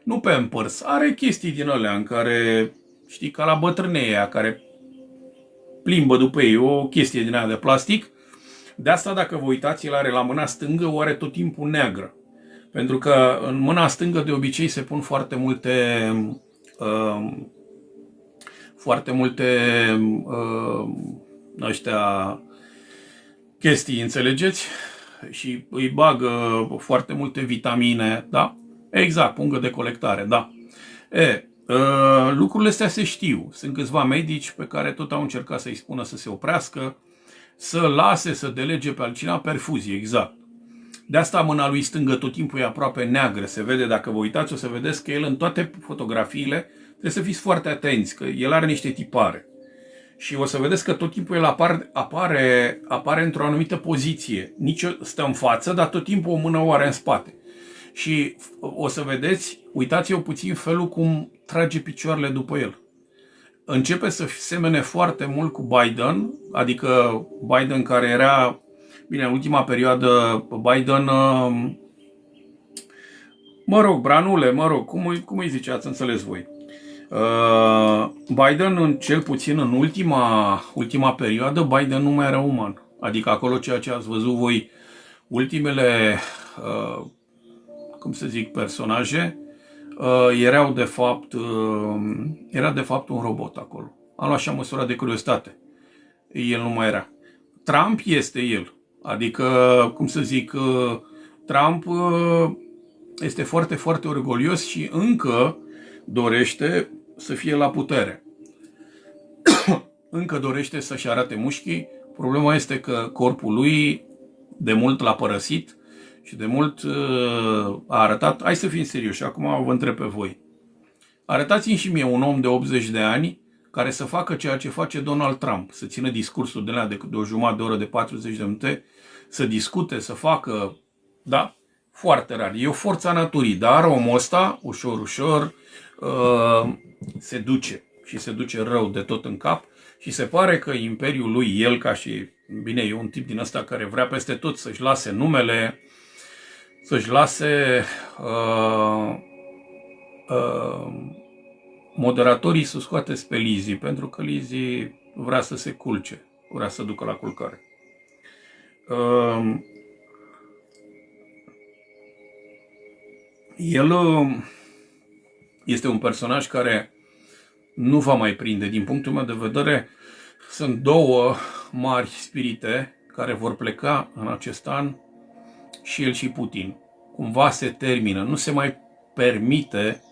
Speaker 1: nu pe împărs, are chestii din alea în care, știi, ca la bătrâneia care plimbă după ei o chestie din aia de plastic. De asta, dacă vă uitați, el are la mâna stângă, o are tot timpul neagră. Pentru că în mâna stângă de obicei se pun foarte multe ăștia chestii, înțelegeți? Și îi bagă foarte multe vitamine, da? Exact, pungă de colectare, da. Lucrurile astea se știu. Sunt câțiva medici pe care tot au încercat să-i spună să se oprească, să lase, să delege pe altcineva perfuzie, exact. De asta mâna lui stângă tot timpul e aproape neagră. Se vede, dacă vă uitați, o să vedeți că el în toate fotografiile, trebuie să fiți foarte atenți, că el are niște tipare. Și o să vedeți că tot timpul el apare într-o anumită poziție. Nici stă în față, dar tot timpul o mână o are în spate. Și o să vedeți, uitați-vă puțin felul cum trage picioarele după el. Începe să semene foarte mult cu Biden, adică Biden care era, bine, în ultima perioadă, Biden, branule, cum îi ziceați, înțeles voi. Biden, cel puțin în ultima perioadă, Biden nu mai era uman. Adică acolo ceea ce ați văzut voi, ultimele, cum să zic, personaje, era de fapt un robot acolo. Am luat așa măsura de curiozitate. El nu mai era. Trump este el. Adică, cum să zic, Trump este foarte, foarte orgolios și încă dorește să fie la putere. Încă dorește să-și arate mușchii. Problema este că corpul lui de mult l-a părăsit și de mult a arătat. Hai să fim serioși, acum vă întreb pe voi. Arătați-mi și mie un om de 80 de ani care să facă ceea ce face Donald Trump, să țină discursul de o jumătate de oră, de 40 de minute, să discute, să facă, da? Foarte rar. E o forță a naturii, dar omul ăsta, ușor, ușor, se duce și se duce rău de tot în cap și se pare că imperiul lui, el ca și, bine, e un tip din ăsta care vrea peste tot să-și lase numele, să-și lase moderatorii să scoateți pe Lizzy, pentru că Lizzy vrea să se culce, vrea să ducă la culcare. El este un personaj care nu va mai prinde. Din punctul meu de vedere, sunt două mari spirite care vor pleca în acest an, și el și Putin. Cumva se termină. Nu se mai permite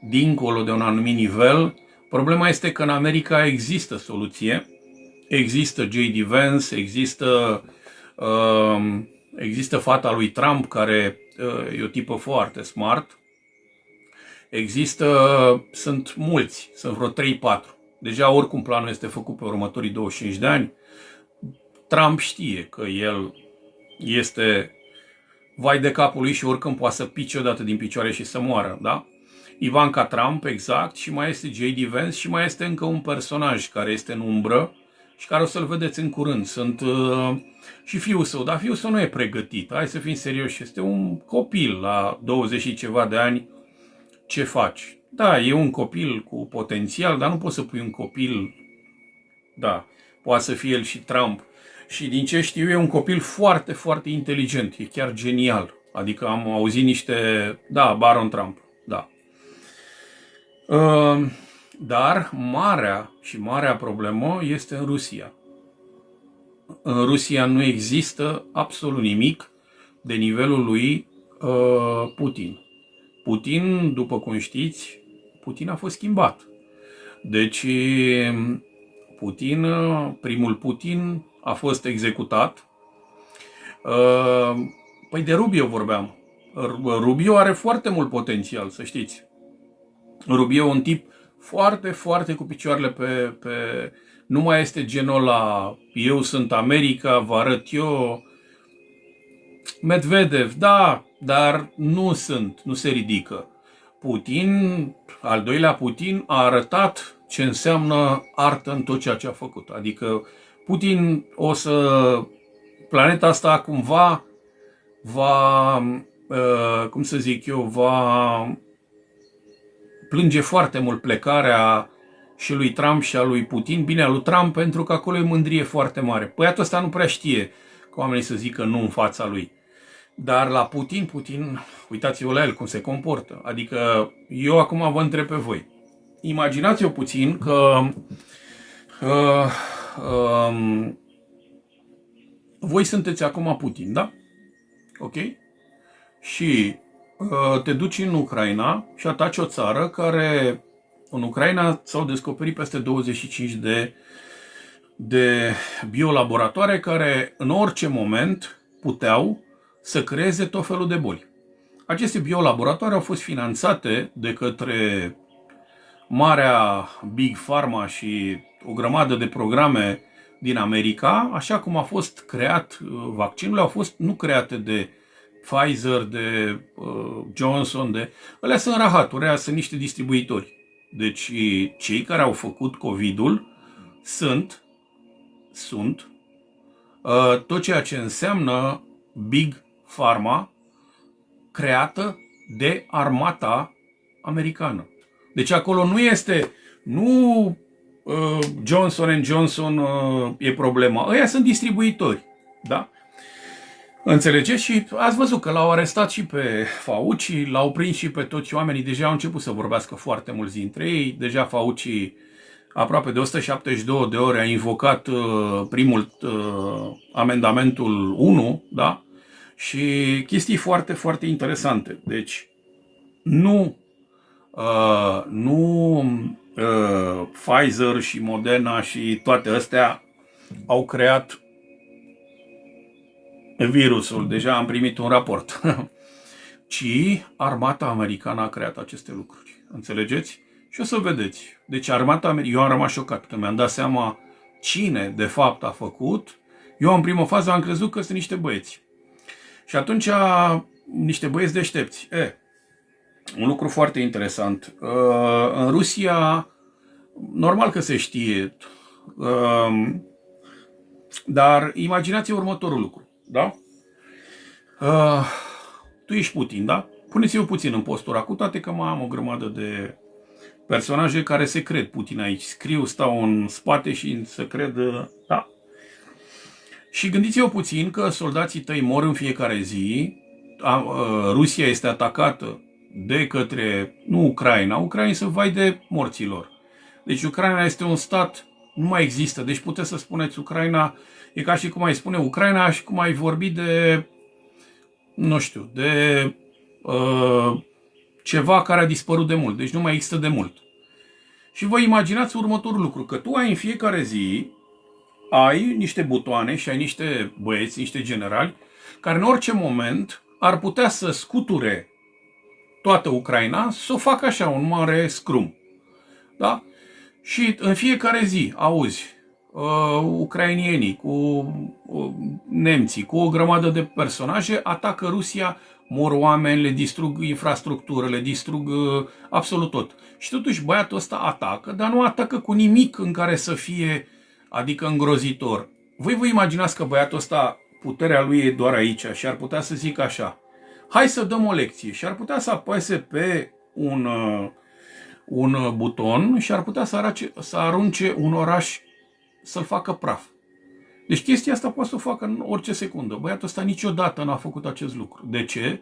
Speaker 1: dincolo de un anumit nivel. Problema este că în America există soluție, există J.D. Vance, există fata lui Trump, care e o tipă foarte smart, sunt mulți, sunt vreo 3-4. Deja oricum planul este făcut pe următorii 25 de ani. Trump știe că el este vai de capul lui și oricând poate să pice odată din picioare și să moară, da? Ivanka Trump, exact, și mai este J.D. Vance și mai este încă un personaj care este în umbră și care o să-l vedeți în curând. Sunt și fiul său, dar fiul său nu e pregătit, hai să fim serioși, este un copil la 20 și ceva de ani. Ce faci? Da, e un copil cu potențial, dar nu poți să pui un copil, da, poate să fie el și Trump. Și din ce știu eu, e un copil foarte, foarte inteligent, e chiar genial. Adică am auzit niște, da, Baron Trump, da. Dar marea problemă este în Rusia. În Rusia nu există absolut nimic de nivelul lui Putin. Putin, după cum știți, Putin a fost schimbat. Deci, primul Putin a fost executat. Păi de Rubio vorbeam. Rubio are foarte mult potențial, să știți. Rubio e un tip foarte, foarte cu picioarele pe... Nu mai este genul ăla, eu sunt America, vă arăt eu. Medvedev, da, dar nu se ridică. Putin, al doilea Putin, a arătat ce înseamnă artă în tot ceea ce a făcut. Adică Putin planeta asta cumva cum să zic eu, va plânge foarte mult plecarea și lui Trump și a lui Putin. Bine, a lui Trump pentru că acolo e mândrie foarte mare. Băiatul ăsta nu prea știe că oamenii să zică nu în fața lui. Dar la Putin, uitați-vă la el cum se comportă. Adică eu acum vă întreb pe voi. Imaginați-vă puțin că voi sunteți acum Putin, da? Ok? Și te duci în Ucraina și ataci o țară care, în Ucraina s-au descoperit peste 25 de biolaboratoare care în orice moment puteau să creeze tot felul de boli. Aceste biolaboratoare au fost finanțate de către marea Big Pharma și o grămadă de programe din America, așa cum a fost creat vaccinurile, au fost nu create de Pfizer, de Johnson, alea sunt rahaturi, alea sunt niște distribuitori. Deci cei care au făcut COVID-ul sunt tot ceea ce înseamnă Big Pharma creată de armata americană. Deci acolo nu Johnson & Johnson e problema. Ăia sunt distribuitori, da? Înțelegeți? Și ați văzut că l-au arestat și pe Fauci, l-au prins și pe toți oamenii. Deja au început să vorbească foarte mulți dintre ei. Deja Fauci aproape de 172 de ore a invocat primul amendamentul 1, da? Și chestii foarte, foarte interesante. Deci, nu Pfizer și Moderna și toate astea au creat virusul. Deja am primit un raport. Ci armata americană a creat aceste lucruri. Înțelegeți? Și o să vedeți. Deci armata americană, eu am rămas șocat că mi-am dat seama cine de fapt a făcut. Eu în primă fază am crezut că sunt niște băieți. Și atunci niște băieți deștepți. Un lucru foarte interesant. În Rusia, normal că se știe, dar imaginați-vă următorul lucru, da? Tu ești Putin, da? Puneți-vă puțin în postura, cu toate că mai am o grămadă de personaje care se cred Putin aici. Scriu, stau în spate și se cred, da? Și gândiți-vă puțin că soldații tăi mor în fiecare zi, Rusia este atacată de către, nu Ucraina, Ucraina se vai de morților. Deci Ucraina este un stat, nu mai există. Deci puteți să spuneți Ucraina, e ca și cum ai spune Ucraina și cum ai vorbi de, nu știu, de ceva care a dispărut de mult, deci nu mai există de mult. Și vă imaginați următorul lucru, că tu ai în fiecare zi, ai niște butoane și ai niște băieți, niște generali, care în orice moment ar putea să scuture toată Ucraina, să o facă așa, un mare scrum. Da? Și în fiecare zi auzi ucrainienii cu nemții, cu o grămadă de personaje, atacă Rusia, mor oameni, le distrug infrastructură, le distrug absolut tot. Și totuși băiatul ăsta atacă, dar nu atacă cu nimic în care să fie, adică îngrozitor. Voi vă imaginați că băiatul ăsta, puterea lui e doar aici și ar putea să zică așa: hai să dăm o lecție, și ar putea să apese pe un buton și ar putea să arunce un oraș, să-l facă praf. Deci chestia asta poate să o facă în orice secundă. Băiatul ăsta niciodată n-a făcut acest lucru. De ce?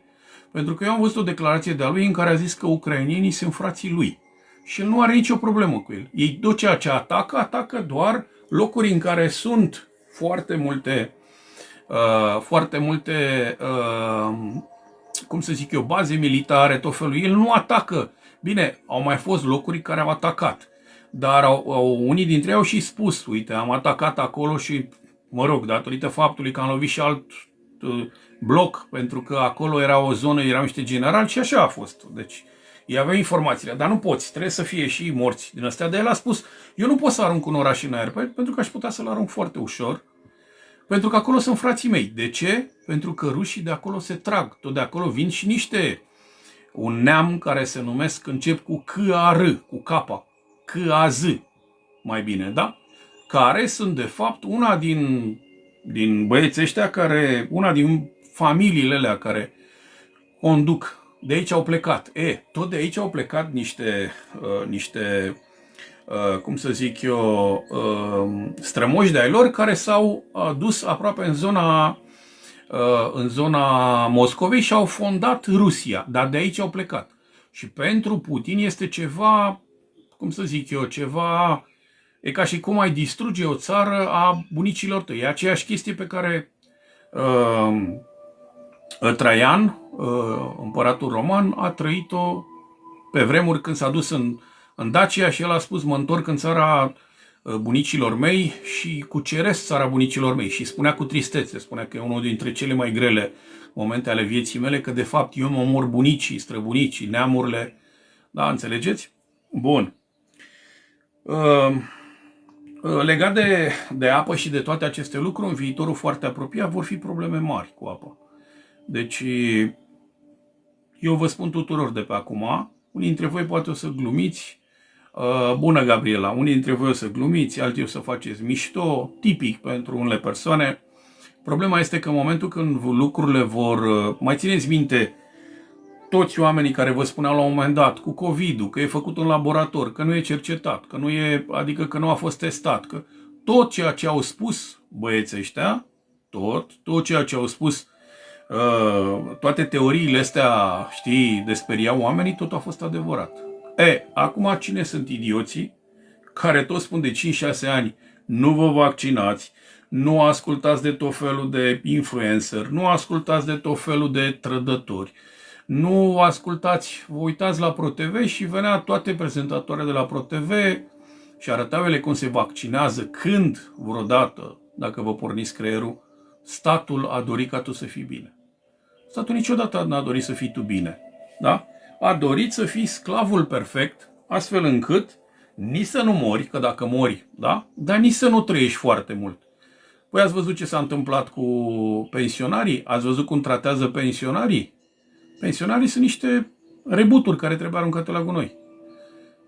Speaker 1: Pentru că eu am văzut o declarație de-a lui în care a zis că ucrainienii sunt frații lui. Și el nu are nicio problemă cu el. Ei tot ceea ce atacă doar locuri în care sunt foarte multe cum să zic eu, baze militare, tot felul. El nu atacă. Bine, au mai fost locuri care au atacat. Dar unii dintre ei au și spus: uite, am atacat acolo și, mă rog, datorită faptului că am lovit și alt bloc, pentru că acolo era o zonă, erau niște generali și așa a fost. Deci, ei aveau informațiile, dar nu poți, trebuie să fie și morți din astea. Dar el a spus: eu nu pot să arunc un oraș în aer, pentru că aș putea să-l arunc foarte ușor, pentru că acolo sunt frații mei. De ce? Pentru că rușii de acolo se trag, tot de acolo vin și un neam care se numesc, încep cu C-A-R, cu K, C-A-Z, mai bine, da? Care sunt de fapt una din băieții ăștia, una din familiile alea care conduc. De aici au plecat. Tot de aici au plecat niște cum să zic eu, strămoși de-ai lor, care s-au dus aproape în zona Moscovei și au fondat Rusia. Dar de aici au plecat. Și pentru Putin este ceva, cum să zic eu, ceva... E ca și cum ai distruge o țară a bunicilor tăi. E aceeași chestie pe care Traian, împăratul roman, a trăit-o pe vremuri când s-a dus în Dacia și el a spus: mă întorc în țara bunicilor mei și cuceresc țara bunicilor mei. Și spunea cu tristețe, spunea că e unul dintre cele mai grele momente ale vieții mele, că de fapt eu mă omor bunicii, străbunicii, neamurile. Da, înțelegeți? Bun. Legat de apă și de toate aceste lucruri, în viitorul foarte apropiat vor fi probleme mari cu apă. Deci, eu vă spun tuturor de pe acum, unii dintre voi poate o să glumiți, bună Gabriela, unii dintre voi o să glumiți, alții o să faceți mișto, tipic pentru unele persoane. Problema este că în momentul când lucrurile mai țineți minte, toți oamenii care vă spuneau la un moment dat cu COVID-ul, că e făcut în laborator, că nu e cercetat, adică că nu a fost testat, că tot ceea ce au spus băieții ăștia, tot ceea ce au spus, toate teoriile astea, știi, de speriau oamenii, tot a fost adevărat. Acum cine sunt idioții care tot spun de 5-6 ani: nu vă vaccinați, nu ascultați de tot felul de influencer, nu ascultați de tot felul de trădători, nu ascultați, vă uitați la ProTV și venea toate prezentatoarele de la ProTV și arătau ele cum se vaccinează, când vreodată, dacă vă porniți creierul, statul a dorit ca tu să fii bine. Statul niciodată n-a dorit să fii tu bine. Da? A dorit să fii sclavul perfect, astfel încât nici să nu mori, că dacă mori, da? Dar nici să nu trăiești foarte mult. Păi ați văzut ce s-a întâmplat cu pensionarii? Ați văzut cum tratează pensionarii? Pensionarii sunt niște rebuturi care trebuie aruncate la gunoi.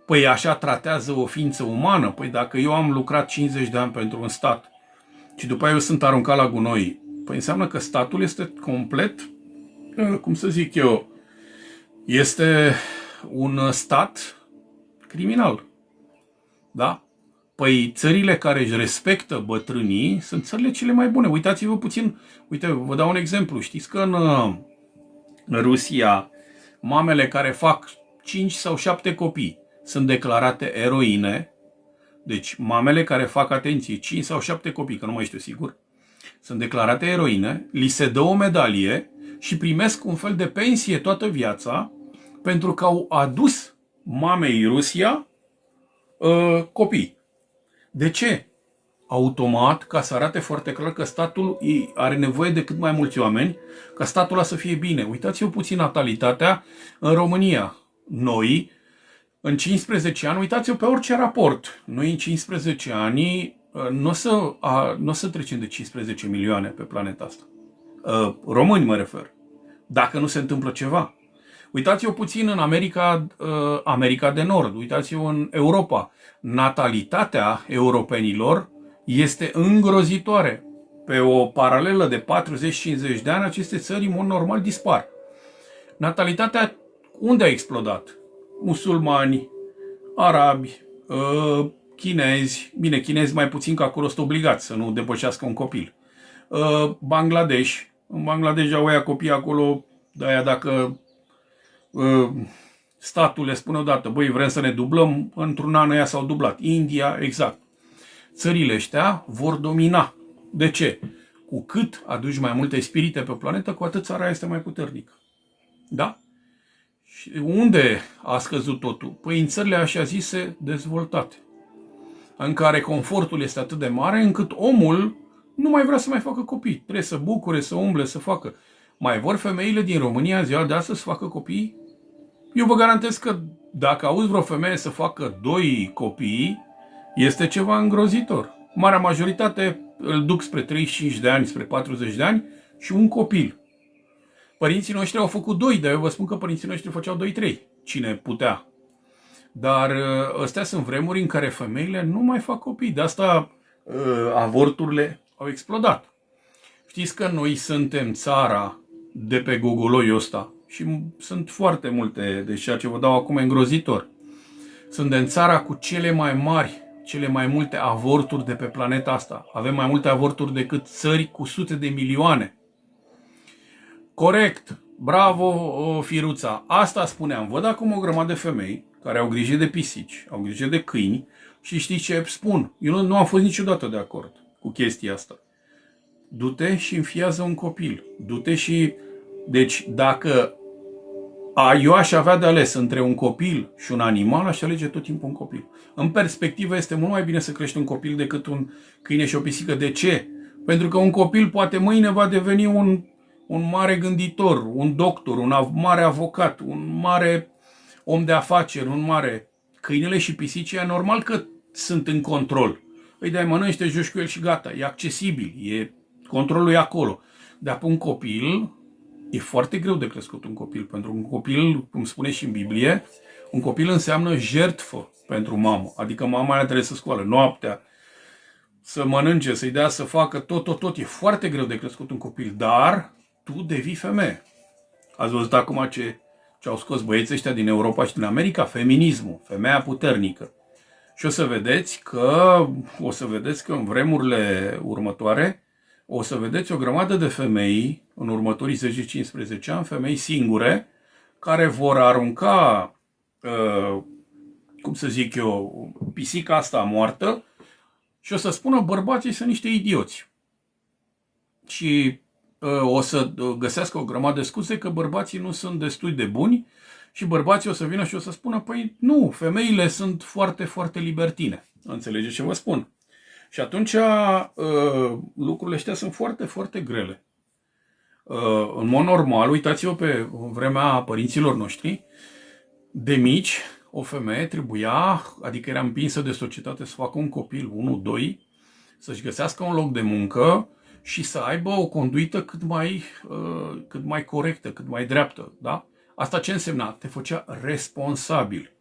Speaker 1: Păi așa tratează o ființă umană? Păi dacă eu am lucrat 50 de ani pentru un stat și după aia eu sunt aruncat la gunoi, păi înseamnă că statul este complet, cum să zic eu, este un stat criminal. Da? Păi țările care își respectă bătrânii sunt țările cele mai bune. Uitați-vă puțin, uite, vă dau un exemplu. Știți că în Rusia, mamele care fac 5 sau 7 copii sunt declarate eroine. Deci mamele care fac, atenție, 5 sau 7 copii, că nu mai știu sigur, sunt declarate eroine, li se dă o medalie și primesc un fel de pensie toată viața, pentru că au adus mamei Rusia copii. De ce? Automat, ca să arate foarte clar că statul are nevoie de cât mai mulți oameni, ca statul ăla să fie bine. Uitați-vă puțin natalitatea în România. Noi, în 15 ani, uitați-vă pe orice raport, noi în 15 ani nu o să trecem de 15 milioane pe planeta asta. Români mă refer. Dacă nu se întâmplă ceva. Uitați-vă puțin în America de Nord, uitați-vă în Europa. Natalitatea europenilor este îngrozitoare. Pe o paralelă de 40-50 de ani, aceste țări, în mod normal, dispar. Natalitatea unde a explodat? Musulmani, arabi, chinezi, bine, chinezi mai puțin, că acolo sunt obligați să nu depășească un copil. Bangladesh, în Bangladesh au aia copii acolo, de-aia dacă statul le spune odată, băi, vrem să ne dublăm, într-un an ăia s-au dublat. India, exact. Țările ăștia vor domina. De ce? Cu cât aduci mai multe spirite pe planetă, cu atât țara este mai puternică. Da? Și unde a scăzut totul? Păi în țările așa zise dezvoltate, în care confortul este atât de mare încât omul nu mai vrea să mai facă copii. Trebuie să bucure, să umble, să facă. Mai vor femeile din România în ziua de astăzi să facă copii? Eu vă garantez că dacă auzi vreo femeie să facă 2 copii, este ceva îngrozitor. Marea majoritate îl duc spre 35 de ani, spre 40 de ani și un copil. Părinții noștri au făcut 2, dar eu vă spun că părinții noștri făceau 2-3. Cine putea. Dar astea sunt vremuri în care femeile nu mai fac copii. De asta avorturile au explodat. Știți că noi suntem țara de pe gogoloiul ăsta și sunt foarte multe, deci ceea ce vă dau acum e îngrozitor. Suntem țara cu cele mai mari, cele mai multe avorturi de pe planeta asta. Avem mai multe avorturi decât țări cu sute de milioane. Corect, bravo, Firuța. Asta spuneam. Văd acum o grămadă de femei care au grijă de pisici, au grijă de câini și știți ce spun? Eu nu am fost niciodată de acord cu chestia asta. Du-te și înfiază un copil. Du-te și... Deci, dacă eu aș avea de ales între un copil și un animal, aș alege tot timpul un copil. În perspectivă, este mult mai bine să crești un copil decât un câine și o pisică. De ce? Pentru că un copil poate mâine va deveni un mare gânditor, un doctor, un mare avocat, un mare om de afaceri, un mare... Câinele și pisicii, e normal că sunt în control. Îi dai mănânci, te joci cu el și gata. E accesibil, controlul e acolo. Dar pe un copil, e foarte greu de crescut un copil. Pentru un copil, cum spune și în Biblie, un copil înseamnă jertfă pentru mamă. Adică mama aia trebuie să scoală noaptea, să mănânce, să-i dea să facă tot. E foarte greu de crescut un copil, dar tu devii femeie. Ați văzut acum ce au scos băieții ăștia din Europa și din America? Feminismul, femeia puternică. Și o să vedeți că în vremurile următoare o să vedeți o grămadă de femei, în următorii 10-15 ani, femei singure, care vor arunca, cum să zic eu, pisica asta moartă și o să spună bărbații sunt niște idioți. Și o să găsească o grămadă de scuze că bărbații nu sunt destul de buni și bărbații o să vină și o să spună, păi nu, femeile sunt foarte, foarte libertine. Înțelegeți ce vă spun? Și atunci lucrurile astea sunt foarte, foarte grele. În mod normal, uitați-vă pe vremea părinților noștri, de mici, o femeie trebuia, adică era împinsă de societate să facă un copil, 1, 2, să-și găsească un loc de muncă și să aibă o conduită cât mai corectă, cât mai dreaptă. Da? Asta ce însemna? Te făcea responsabil.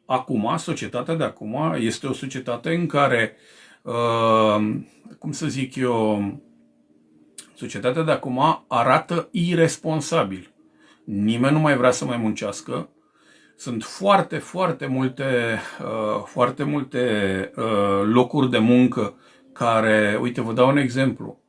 Speaker 1: Acum, societatea de acum este o societate în care, cum să zic eu, societatea de acum arată irresponsabil. Nimeni nu mai vrea să mai muncească. Sunt foarte, foarte multe locuri de muncă care, uite, vă dau un exemplu.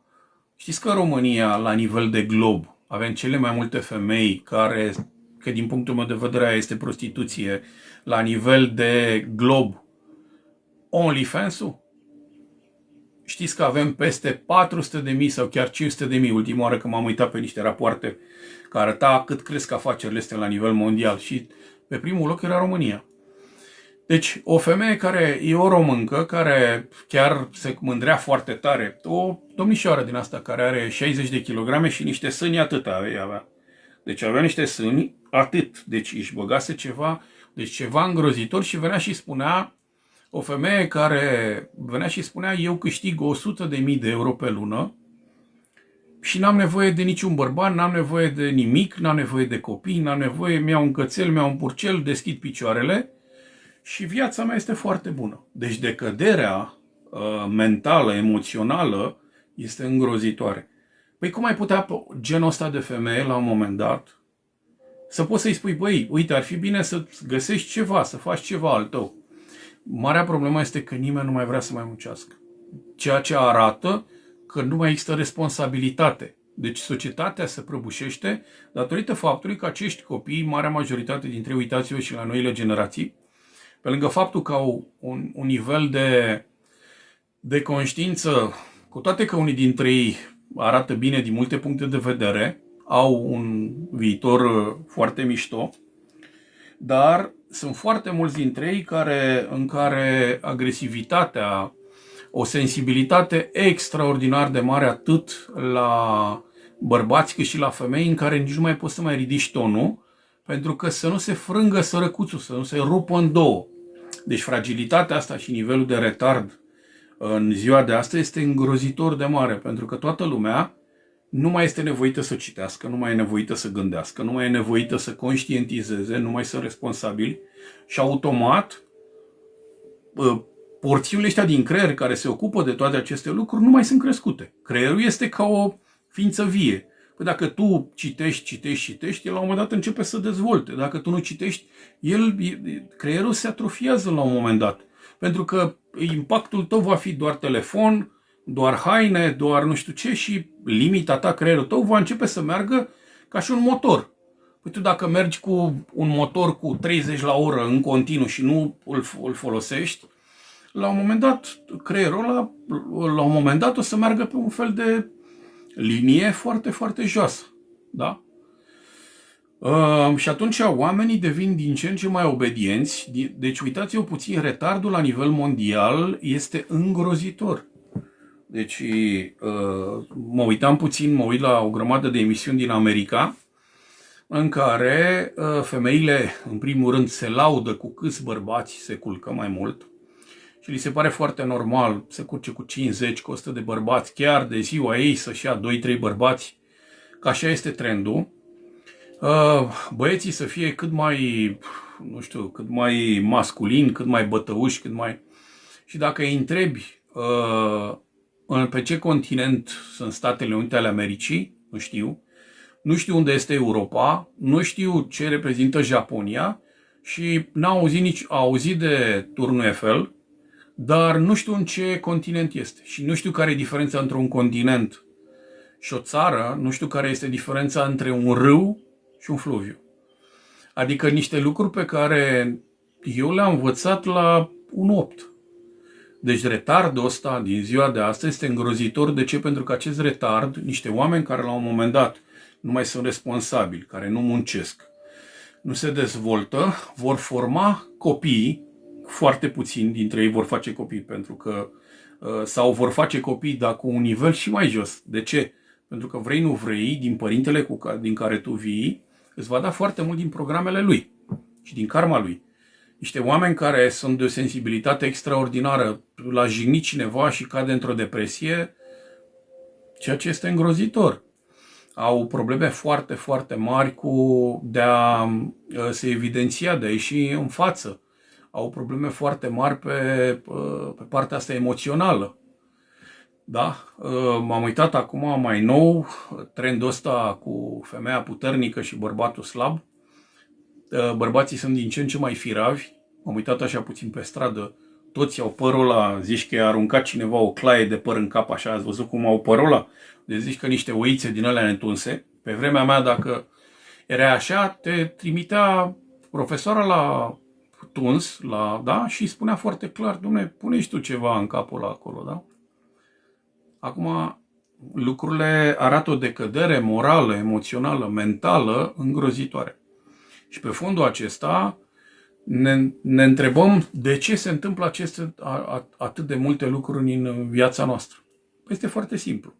Speaker 1: Știți că în România, la nivel de glob, avem cele mai multe femei care, că din punctul meu de vedere este prostituție, la nivel de glob, OnlyFans-ul? știți că avem peste 400.000 sau chiar 500.000, ultima oară că m-am uitat pe niște rapoarte care arăta cât cresc afacerile astea la nivel mondial și pe primul loc era România. Deci, o femeie care e o româncă, care chiar se mândrea foarte tare, o domnișoară din asta care are 60 de kilograme și niște sâni atât avea. Deci avea niște sâni atât, deci își băgase ceva, deci ceva îngrozitor și venea și spunea, o femeie care venea și spunea, eu câștig 100.000 de euro pe lună și n-am nevoie de niciun bărbat, n-am nevoie de nimic, n-am nevoie de copii, n-am nevoie, mi-au un cățel, mi-au un purcel, deschid picioarele și viața mea este foarte bună. Deci decăderea mentală, emoțională este îngrozitoare. Păi cum ai putea genul ăsta de femeie la un moment dat să poți să-i spui, băi, uite, ar fi bine să găsești ceva, să faci ceva al tău. Marea problemă este că nimeni nu mai vrea să mai muncească. Ceea ce arată că nu mai există responsabilitate. Deci societatea se prăbușește datorită faptului că acești copii, marea majoritate dintre ei, uitați-vă și la noile generații, pe lângă faptul că au un nivel de conștiință, cu toate că unii dintre ei arată bine din multe puncte de vedere, au un viitor foarte mișto, dar sunt foarte mulți dintre ei în care agresivitatea, o sensibilitate extraordinar de mare atât la bărbați cât și la femei, în care nici nu mai poți să mai ridici tonul, pentru că să nu se frângă sărăcuțul, să nu se rupă în două. Deci fragilitatea asta și nivelul de retard în ziua de astăzi este îngrozitor de mare, pentru că toată lumea nu mai este nevoită să citească, nu mai e nevoită să gândească, nu mai e nevoită să conștientizeze, nu mai sunt responsabili și automat porțiunile astea din creier care se ocupă de toate aceste lucruri nu mai sunt crescute. Creierul este ca o ființă vie. Păi dacă tu citești, el la un moment dat începe să dezvolte. Dacă tu nu citești, creierul se atrofiază la un moment dat. Pentru că impactul tău va fi doar telefon, doar haine, doar nu știu ce și limita ta, creierul tău, va începe să meargă ca și un motor. Păi tu dacă mergi cu un motor cu 30 la oră în continuu și nu îl folosești, la un moment dat, creierul la un moment dat o să meargă pe un fel de linie foarte, foarte joasă. Da? Și atunci oamenii devin din ce în ce mai obedienți. Deci uitați-vă puțin, retardul la nivel mondial este îngrozitor. Deci mă uit la o grămadă de emisiuni din America în care femeile, în primul rând, se laudă cu câți bărbați se culcă mai mult și li se pare foarte normal să curce cu 50, cu 100 de bărbați, chiar de ziua ei să-și ia 2-3 bărbați, că așa este trendul. Băieții să fie cât mai, nu știu, cât mai masculini, cât mai bătăuși, cât mai... Și dacă îi întrebi pe ce continent sunt Statele Unite ale Americii, nu știu. Nu știu unde este Europa, nu știu ce reprezintă Japonia și n-au auzit de Turnul Eiffel, dar nu știu în ce continent este. Și nu știu care e diferența între un continent și o țară, nu știu care este diferența între un râu și un fluviu. Adică niște lucruri pe care eu le-am învățat la 1.8. Deci retardul ăsta din ziua de astăzi este îngrozitor. De ce? Pentru că acest retard, niște oameni care la un moment dat nu mai sunt responsabili, care nu muncesc, nu se dezvoltă, vor forma copii, foarte puțini dintre ei vor face copii, pentru că sau vor face copii, dar cu un nivel și mai jos. De ce? Pentru că vrei, nu vrei, din părintele din care tu vii, îți va da foarte mult din programele lui și din karma lui. Niște oameni care sunt de o sensibilitate extraordinară, l-a jignit cineva și cade într-o depresie, ceea ce este îngrozitor. Au probleme foarte, foarte mari de a se evidenția, de a ieși în față. Au probleme foarte mari pe partea asta emoțională. Da? M-am uitat acum mai nou, trendul ăsta cu femeia puternică și bărbatul slab. Bărbații sunt din ce în ce mai firavi. M-am uitat așa puțin pe stradă. Toți au părul ăla, zici că i-a aruncat cineva o claie de păr în cap, așa, ați văzut cum au părul ăla? Deci zici că niște oițe din alea netunse. Pe vremea mea, dacă era așa, te trimitea profesoara la tuns, da? Și spunea foarte clar, dom'le, pune și tu ceva în capul ăla acolo, da? Acum lucrurile arată o decădere morală, emoțională, mentală îngrozitoare. Și pe fondul acesta ne întrebăm de ce se întâmplă atât de multe lucruri în viața noastră. Păi este foarte simplu.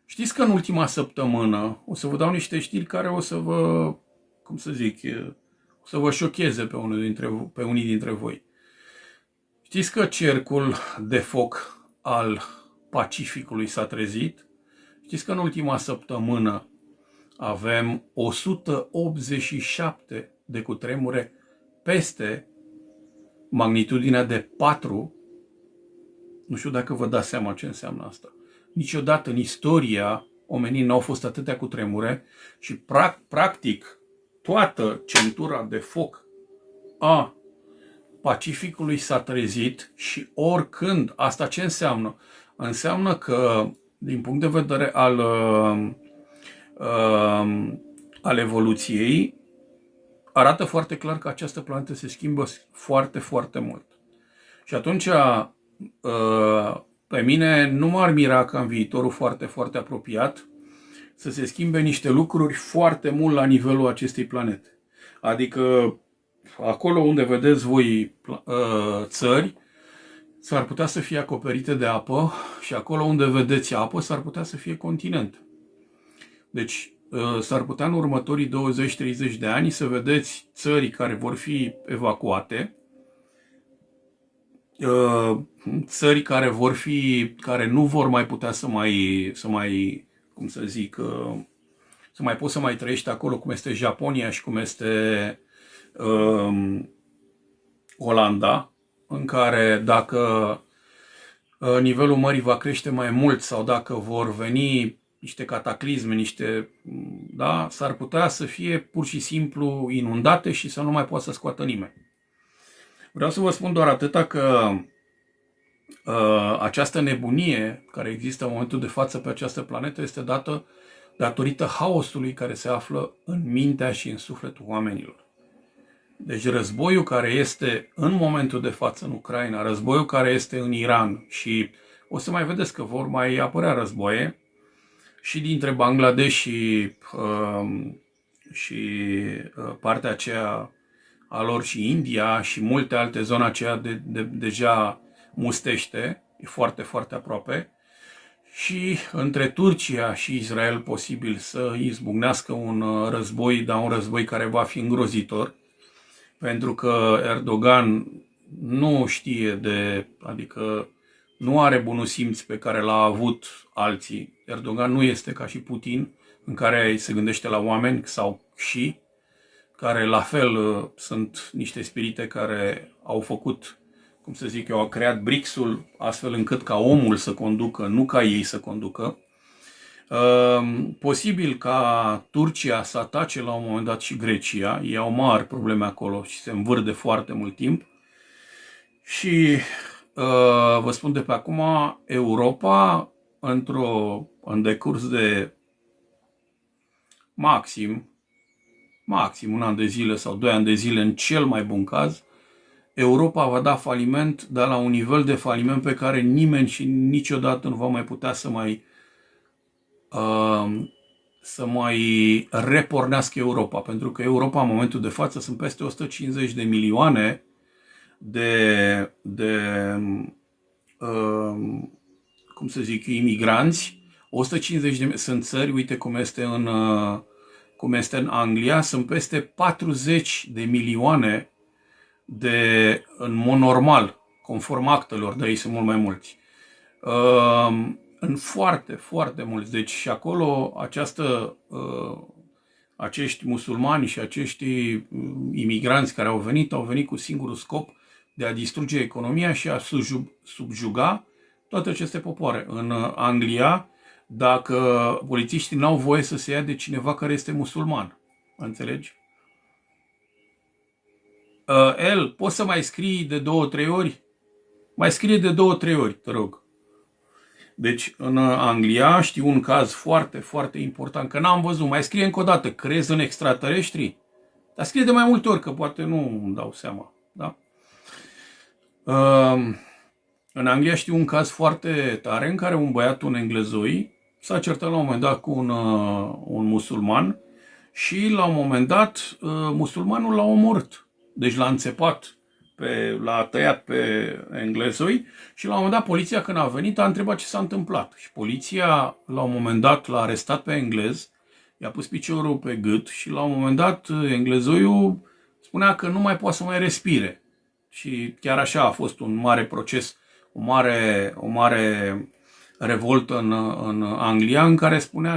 Speaker 1: Știți că în ultima săptămână o să vă dau niște știri care o să vă, cum să zic, o să vă șocheze pe unii dintre voi. Știți că cercul de foc al Pacificului s-a trezit? Știți că în ultima săptămână avem 187 de cutremure peste magnitudinea de 4. Nu știu dacă vă dați seama ce înseamnă asta. Niciodată în istoria omeniei n-au fost atâtea cutremure și practic toată centura de foc a Pacificului s-a trezit și oricând. Asta ce înseamnă? Înseamnă că din punct de vedere al evoluției arată foarte clar că această planetă se schimbă foarte, foarte mult. Și atunci pe mine nu m-ar mira ca în viitorul foarte, foarte apropiat să se schimbe niște lucruri foarte mult la nivelul acestei planete. Adică acolo unde vedeți voi țări, s-ar putea să fie acoperite de apă și acolo unde vedeți apă s-ar putea să fie continent. Deci s-ar putea în următorii 20-30 de ani să vedeți țări care vor fi evacuate, țări care nu vor mai putea să mai cum să zic, să mai poți să mai trăiești acolo, cum este Japonia și cum este Olanda, în care dacă nivelul mării va crește mai mult sau dacă vor veni niște cataclisme, da, s-ar putea să fie pur și simplu inundate și să nu mai poată să scoată nimeni. Vreau să vă spun doar atâta că această nebunie care există în momentul de față pe această planetă este dată datorită haosului care se află în mintea și în sufletul oamenilor. Deci războiul care este în momentul de față în Ucraina, războiul care este în Iran și o să mai vedeți că vor mai apărea războaie și dintre Bangladesh și partea aceea a lor și India și multe alte zone aceea deja mustește, e foarte, foarte aproape. Și între Turcia și Israel posibil să izbucnească un război, dar un război care va fi îngrozitor, pentru că Erdogan nu știe adică nu are bunul simț pe care l-a avut alții. Erdogan nu este ca și Putin, în care se gândește la oameni care la fel sunt niște spirite care au făcut, cum să zic eu, au creat BRICS-ul astfel încât ca omul să conducă, nu ca ei să conducă. Posibil ca Turcia să atace la un moment dat și Grecia, ei au mari probleme acolo și se învârt de foarte mult timp. Și vă spun de pe acum, Europa, în decurs de maxim un an de zile sau 2 ani de zile, în cel mai bun caz, Europa va da faliment, dar la un nivel de faliment pe care nimeni și niciodată nu va mai putea să mai repornească Europa. Pentru că Europa, în momentul de față, sunt peste 150 de milioane cum să zic, imigranți. 150 sunt țări, uite cum este în Anglia, sunt peste 40 de milioane în mod normal, conform actelor, de ei sunt mult mai mulți. În foarte, foarte mulți. Deci și acolo acești musulmani și acești imigranți care au venit cu singurul scop de a distruge economia și a subjuga toate aceste popoare. În Anglia, dacă polițiștii n-au voie să se ia de cineva care este musulman, înțelegi? Poți să mai scrii de 2-3 ori? Mai scrie de 2-3 ori, te rog. Deci, în Anglia știu un caz foarte, foarte important, că n-am văzut. Mai scrie încă o dată, crezi în extraterestri? Dar scrie de mai multe ori, că poate nu îmi dau seama. Da? În Anglia știu un caz foarte tare în care un băiat, un englezoi, s-a certat la un moment dat cu un musulman și la un moment dat musulmanul l-a omorât. Deci l-a înțepat, l-a tăiat pe englezoi și la un moment dat poliția când a venit a întrebat ce s-a întâmplat. Și poliția la un moment dat l-a arestat pe englez, i-a pus piciorul pe gât și la un moment dat englezoiul spunea că nu mai poate să mai respire. Și chiar așa a fost un mare proces, o mare revoltă în Anglia în care spunea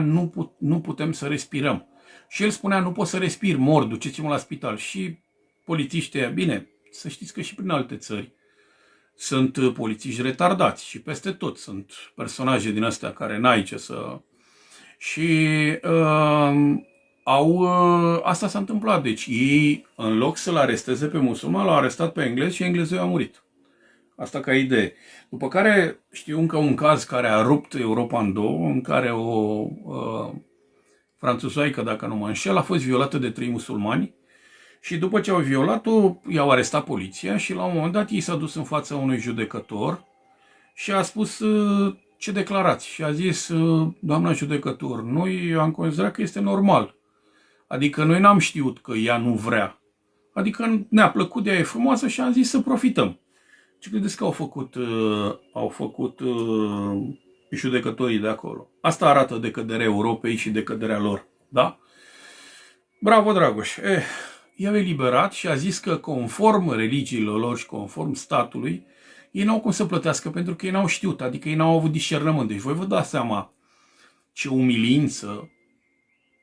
Speaker 1: nu putem să respirăm. Și el spunea nu pot să respir, mor, duceți-mă la spital. Și polițiștii, bine, să știți că și prin alte țări sunt polițiști retardați și peste tot sunt personaje din astea care n-ai ce să... Și asta s-a întâmplat. Deci ei, în loc să-l aresteze pe musulman, l-au arestat pe englez și englezul a murit. Asta ca idee. După care știu încă un caz care a rupt Europa în două, în care o franțuzoaică, dacă nu mă înșel, a fost violată de 3 musulmani și după ce au violat-o, i-au arestat poliția și la un moment dat ei s-a dus în fața unui judecător și a spus ce declarați. Și a zis, doamna judecător, noi am considerat că este normal. Adică noi n-am știut că ea nu vrea. Adică ne-a plăcut de ea, e frumoasă și am zis să profităm. Ce credeți că au făcut judecătorii de acolo? Asta arată decăderea Europei și decăderea lor. Da? Bravo, Dragoș! I-au eliberat și a zis că conform religiilor lor și conform statului, ei n-au cum să plătească pentru că ei n-au știut, adică ei n-au avut discernământ. Deci voi vă dați seama ce umilință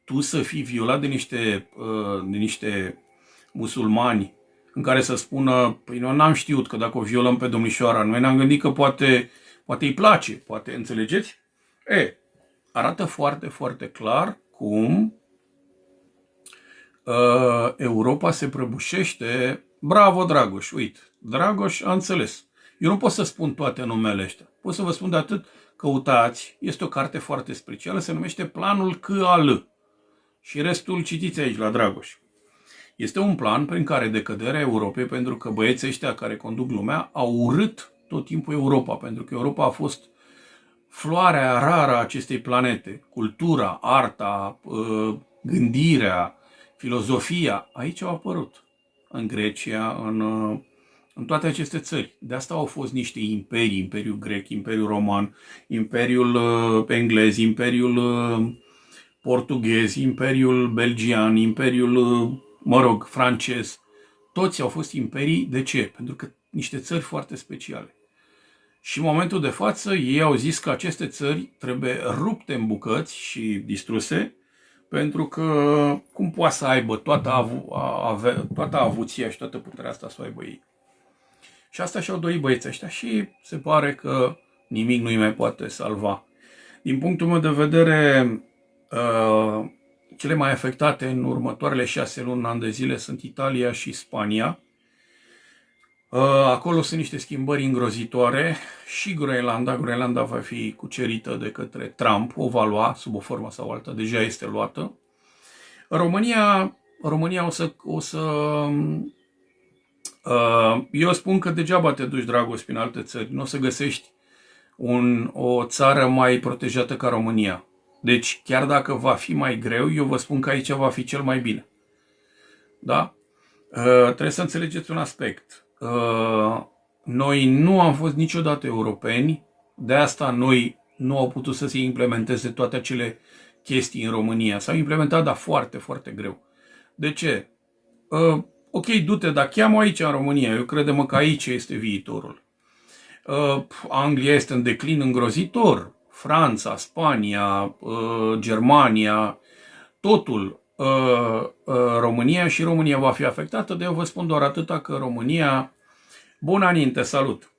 Speaker 1: tu să fii violat de niște musulmani în care să spună, păi noi n-am știut că dacă o violăm pe domnișoara, noi ne-am gândit că poate îi place, poate, înțelegeți? Arată foarte, foarte clar cum Europa se prăbușește. Bravo, Dragoș, uite, Dragoș a înțeles. Eu nu pot să spun toate numele ăștia, pot să vă spun de atât, căutați, este o carte foarte specială, se numește Planul CAL și restul citiți aici la Dragoș. Este un plan prin care decăderea Europei, pentru că băieții ăștia care conduc lumea au urât tot timpul Europa, pentru că Europa a fost floarea rară a acestei planete. Cultura, arta, gândirea, filozofia, aici au apărut. În Grecia, în toate aceste țări. De asta au fost niște imperii, Imperiul Grec, Imperiul Roman, Imperiul Englez, Imperiul Portughez, Imperiul Belgian, Imperiul francez, toți au fost imperii. De ce? Pentru că niște țări foarte speciale. Și în momentul de față ei au zis că aceste țări trebuie rupte în bucăți și distruse, pentru că cum poate să aibă toată avuția și toată puterea asta să o aibă ei. Și asta și-au dorit băieții ăștia și se pare că nimic nu îi mai poate salva. Din punctul meu de vedere, cele mai afectate în următoarele 6 luni, an de zile, sunt Italia și Spania. Acolo sunt niște schimbări îngrozitoare și Groenlanda va fi cucerită de către Trump, o va lua sub o formă sau alta, deja este luată. România eu spun că degeaba te duci, Dragoș, prin alte țări, nu o să găsești o țară mai protejată ca România. Deci, chiar dacă va fi mai greu, eu vă spun că aici va fi cel mai bine. Da? Trebuie să înțelegeți un aspect. Noi nu am fost niciodată europeni, de asta noi nu au putut să se implementeze toate acele chestii în România. S-au implementat, dar foarte, foarte greu. De ce? Ok, du-te, dar cheamă aici în România. Eu credem că aici este viitorul. Anglia este în declin îngrozitor. Franța, Spania, Germania, totul. România va fi afectată, de eu vă spun doar atâta că România, bun aninte, salut!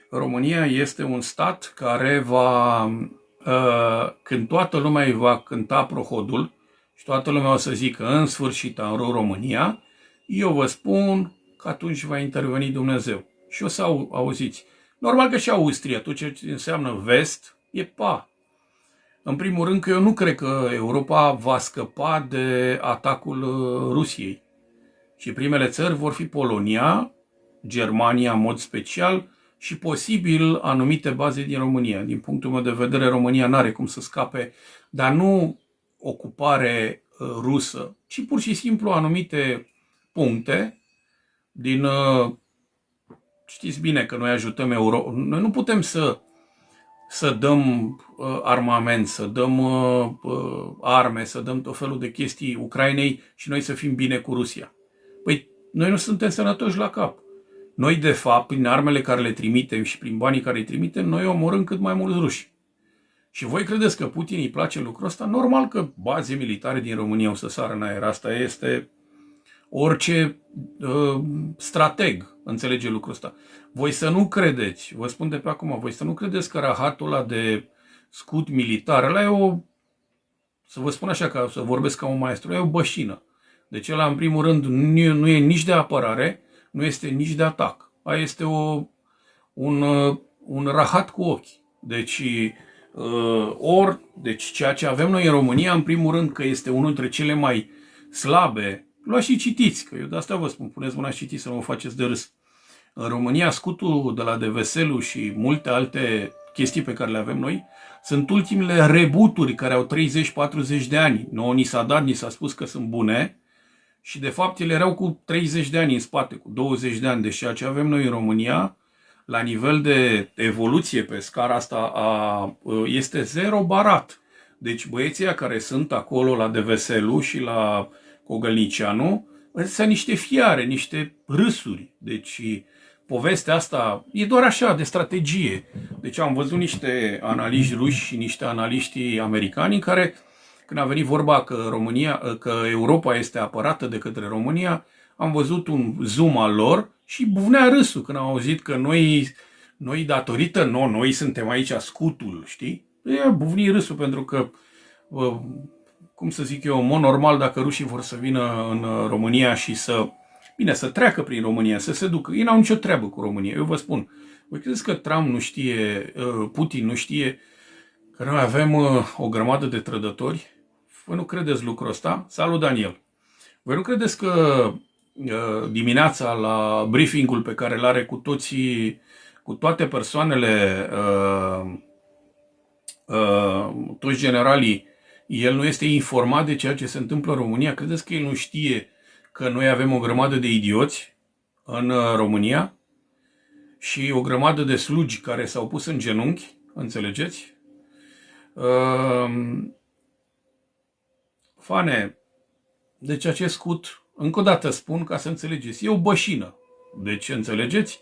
Speaker 1: România este un stat care când toată lumea îi va cânta prohodul și toată lumea o să zică în sfârșit am rupt România, eu vă spun că atunci va interveni Dumnezeu. Și o să auziți. Normal că și Austria, tot ce înseamnă vest, e pa. În primul rând că eu nu cred că Europa va scăpa de atacul Rusiei. Și primele țări vor fi Polonia, Germania în mod special și posibil anumite baze din România. Din punctul meu de vedere, România nu are cum să scape, dar nu ocupare rusă, ci pur și simplu anumite puncte din... Știți bine că noi ajutăm Europa. Noi nu putem să dăm armament, să dăm arme, să dăm tot felul de chestii Ucrainei și noi să fim bine cu Rusia. Păi, noi nu suntem sănătoși la cap. Noi, de fapt, prin armele care le trimitem și prin banii care îi trimitem, noi omorâm cât mai mulți ruși. Și voi credeți că Putin îi place lucrul ăsta? Normal că baze militare din România o să sară în aer. Asta este... Orice strateg înțelege lucrul ăsta. Voi să nu credeți, vă spun de pe acum, voi să nu credeți că rahatul ăla de scut militar, ăla e o, să vă spun așa, ca să vorbesc ca un maestru, e o bășină. Deci ăla, în primul rând, nu e nici de apărare, nu este nici de atac. Aia este un rahat cu ochi. Deci, deci ceea ce avem noi în România, în primul rând, că este unul dintre cele mai slabe. Luați și citiți, că eu de asta vă spun, puneți mâna și citiți să nu vă faceți de râs. În România, scutul de la Deveselu și multe alte chestii pe care le avem noi, sunt ultimele rebuturi care au 30-40 de ani. Nouă ni s-a dat, ni s-a spus că sunt bune și de fapt ele erau cu 30 de ani în spate, cu 20 de ani. Deci ceea ce avem noi în România, la nivel de evoluție pe scara asta, este zero barat. Deci băieții care sunt acolo la Deveselu și la Cogălnicianu, sunt niște fiare, niște râsuri. Deci povestea asta e doar așa, de strategie. Deci am văzut niște analiști ruși și niște analiști americani care, când a venit vorba că Europa este apărată de către România, am văzut un zoom al lor și buvnea râsul când am auzit că noi datorită noi suntem aici scutul, știi? Buvni râsul pentru că cum să zic eu, în mod normal, dacă rușii vor să vină în România și să treacă prin România, să se ducă, ei n-au nicio treabă cu România. Eu vă spun, voi credeți că Trump nu știe, Putin nu știe că noi avem o grămadă de trădători? Voi nu credeți lucrul ăsta? Salut, Daniel! Voi nu credeți că dimineața la briefingul pe care îl are cu toate persoanele, toți generalii, el nu este informat de ceea ce se întâmplă în România? Credeți că el nu știe că noi avem o grămadă de idioți în România și o grămadă de slugi care s-au pus în genunchi? Înțelegeți? Fane, deci acest scut, încă o dată spun ca să înțelegeți, e o bășină. Deci înțelegeți?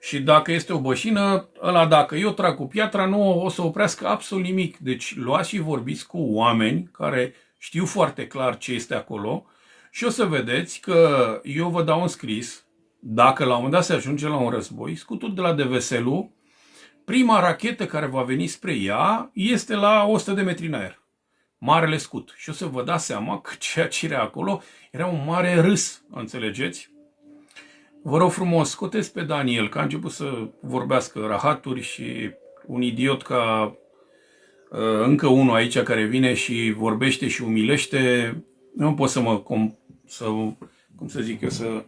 Speaker 1: Și dacă este o bășină, dacă eu trag cu piatra, nu o să oprească absolut nimic. Deci luați și vorbiți cu oameni care știu foarte clar ce este acolo și o să vedeți că eu vă dau un scris, dacă la un moment dat se ajunge la un război, scutul de la Deveselu, prima rachetă care va veni spre ea este la 100 de metri în aer. Marele scut. Și o să vă dați seama că ceea ce era acolo era un mare râs, înțelegeți? Vă rog frumos, scoteți pe Daniel, că a început să vorbească rahaturi și un idiot ca încă unul aici care vine și vorbește și umilește. Nu pot cum să zic eu, că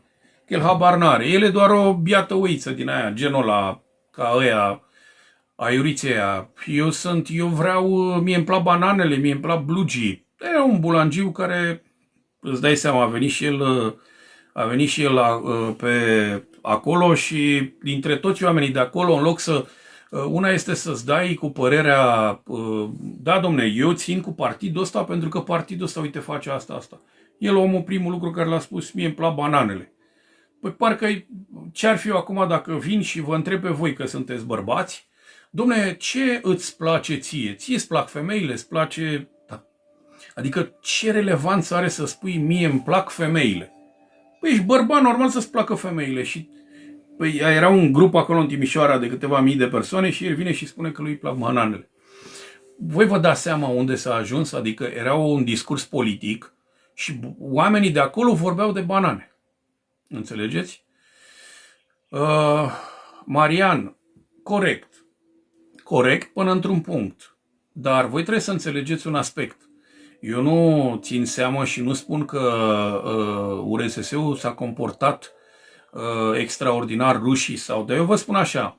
Speaker 1: el habar n-are. El e doar o biată uiță din aia, genul ăla, ca ăia, aiuriții aia. Mie îmi plac bananele, mie îmi plac blugii. E un bulangiu care, îți dai seama, a venit și el pe acolo și dintre toți oamenii de acolo, în loc să... Una este să-ți dai cu părerea, da, domne, eu țin cu partidul ăsta pentru că partidul ăsta, uite, face asta. El, omul, primul lucru care l-a spus, mie îmi plac bananele. Păi parcă ce-ar fi eu acum dacă vin și vă întreb pe voi că sunteți bărbați, domne, ce îți place ție? Ție îți plac femeile? Îți place... Da. Adică ce relevanță are să spui mie îmi plac femeile? Păi ești bărbat, normal să-ți placă femeile. Și păi, era un grup acolo în Timișoara de câteva mii de persoane și el vine și spune că lui îi plac bananele. Voi vă dați seama unde s-a ajuns? Adică era un discurs politic și oamenii de acolo vorbeau de banane. Înțelegeți? Marian, corect până într-un punct. Dar voi trebuie să înțelegeți un aspect. Eu nu țin seama și nu spun că URSS-ul s-a comportat extraordinar rușii sau... Dar eu vă spun așa,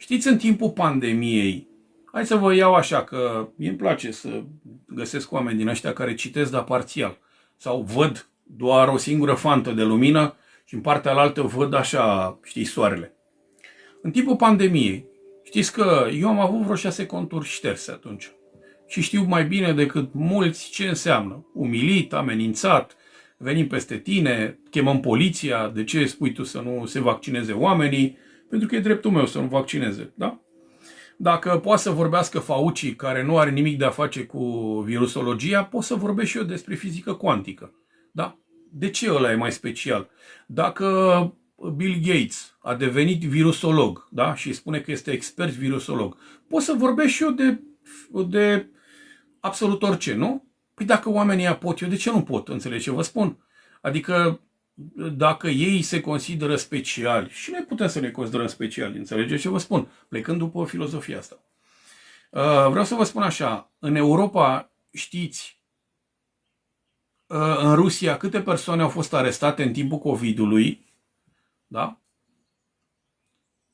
Speaker 1: Știți, în timpul pandemiei, hai să vă iau așa, că mie îmi place să găsesc oameni din ăștia care citesc, dar parțial. Sau văd doar o singură fantă de lumină și în partea alaltă văd așa, știi, soarele. În timpul pandemiei, știți că eu am avut vreo 6 conturi șterse atunci. Și știu mai bine decât mulți ce înseamnă. Umilit, amenințat, venim peste tine, chemăm poliția, de ce spui tu să nu se vaccineze oamenii? Pentru că e dreptul meu să nu vaccineze, da? Dacă poate să vorbească Fauci, care nu are nimic de a face cu virusologia, pot să vorbesc și eu despre fizică cuantică, da? De ce ăla e mai special? Dacă Bill Gates a devenit virusolog, da? Și spune că este expert virusolog, pot să vorbesc și eu de absolut orice, nu? Păi dacă oamenii ăia pot, eu de ce nu pot? Înțelegi ce vă spun? Adică dacă ei se consideră speciali și noi putem să ne considerăm speciali, înțelegeți ce vă spun? Plecând după filozofia asta. Vreau să vă spun așa, în Europa, știți, în Rusia, câte persoane au fost arestate în timpul COVID-ului, da?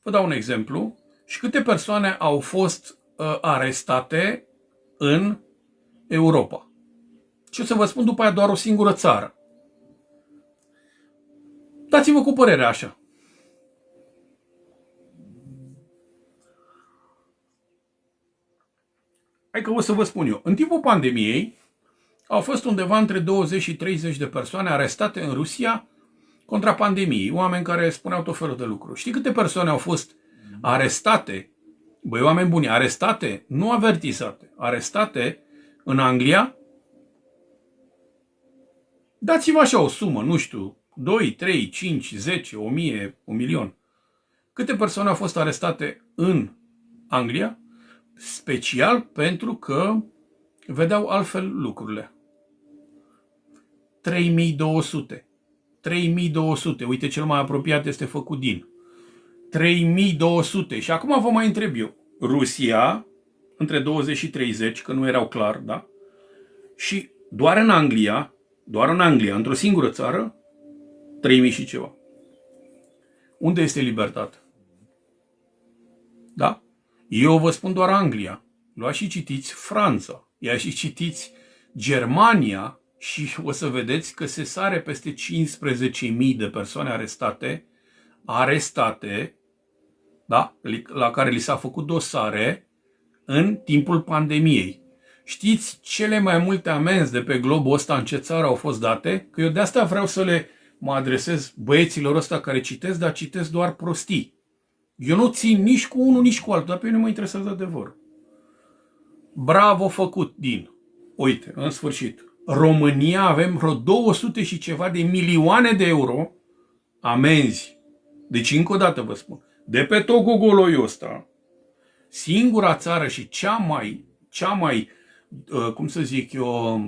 Speaker 1: Vă dau un exemplu. Și câte persoane au fost arestate în Europa. Și o să vă spun după aia doar o singură țară. Dați-vă cu părerea așa. Hai că o să vă spun eu. În timpul pandemiei au fost undeva între 20 și 30 de persoane arestate în Rusia contra pandemiei. Oameni care spuneau tot felul de lucruri. Știi câte persoane au fost arestate? Băi, oameni buni, arestate, nu avertizate, arestate în Anglia? Dați-vă așa o sumă, nu știu, 2, 3, 5, 10, 1000, 1.000.000. Câte persoane au fost arestate în Anglia? Special pentru că vedeau altfel lucrurile. 3200. 3200. Uite, cel mai apropiat este făcut din 3200. Și acum vă mai întreb eu. Rusia, între 20 și 30, că nu erau clar, da? Și doar în Anglia, într-o singură țară, 3000 și ceva. Unde este libertatea? Da? Eu vă spun doar Anglia. Luați și citiți Franța. Ia și citiți Germania și o să vedeți că se sare peste 15.000 de persoane arestate, da? La care li s-a făcut dosare în timpul pandemiei. Știți cele mai multe amenzi de pe globul ăsta în ce țară au fost date? Că eu de asta vreau să mă adresez băieților ăsta care citesc, dar citesc doar prostii. Eu nu țin nici cu unul, nici cu altul, dar pe mine nu mă interesează adevărul. Bravo făcut din. Uite, în sfârșit, România avem vreo 200 și ceva de milioane de euro amenzi. Deci încă o dată vă spun, de pe tot gogoloiul ăsta, singura țară și cea mai, cum să zic eu,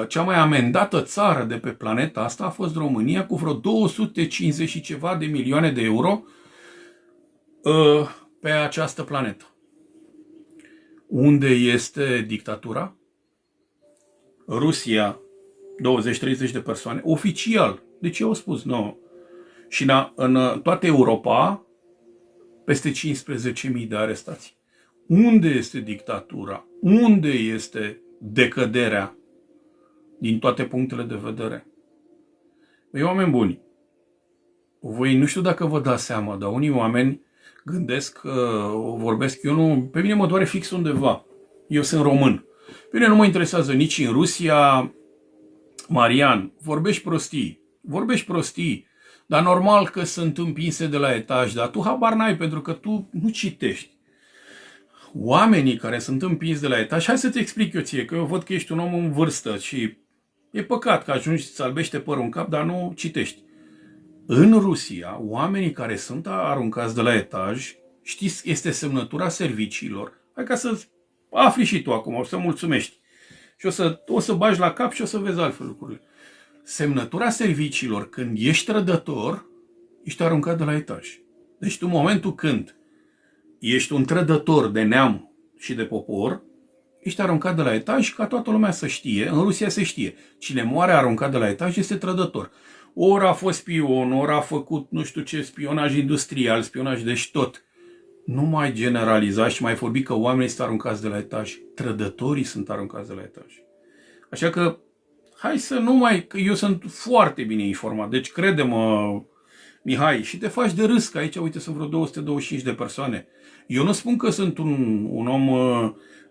Speaker 1: cea mai amendată țară de pe planeta asta a fost România cu vreo 250 și ceva de milioane de euro pe această planetă. Unde este dictatura? Rusia, 20-30 de persoane, oficial. Deci eu au spus, nu. Și în toată Europa, peste 15.000 de arestați. Unde este dictatura? Unde este decăderea din toate punctele de vedere? Ei, oameni buni, voi nu știu dacă vă dați seama, dar unii oameni gândesc, vorbesc, eu nu, pe mine mă doare fix undeva. Eu sunt român. Pe mine nu mă interesează nici în Rusia. Marian, vorbești prostii, dar normal că sunt împinse de la etaj, dar tu habar n-ai pentru că tu nu citești. Oamenii care sunt împinși de la etaj, hai să-ți explic eu ție, că eu văd că ești un om în vârstă și e păcat că ajungi să albește părul în cap, dar nu citești. În Rusia, oamenii care sunt aruncați de la etaj, știți, este semnătura serviciilor. Hai ca să afli și tu acum, o să mulțumești. Și o să bagi la cap și o să vezi altfel lucrurile. Semnătura serviciilor, când ești trădător, ești aruncat de la etaj. Deci tu, în momentul când ești un trădător de neam și de popor, ești aruncat de la etaj ca toată lumea să știe. În Rusia se știe. Cine moare aruncat de la etaj este trădător. Ori a fost spion, ori a făcut nu știu ce, spionaj industrial, spionaj, deci tot. Nu mai generaliza și mai vorbi că oamenii sunt aruncați de la etaj. Trădătorii sunt aruncați de la etaj. Așa că, hai să nu mai... Că eu sunt foarte bine informat. Deci, crede-mă, Mihai, și te faci de râs, că aici, uite, sunt vreo 225 de persoane. Eu nu spun că sunt un om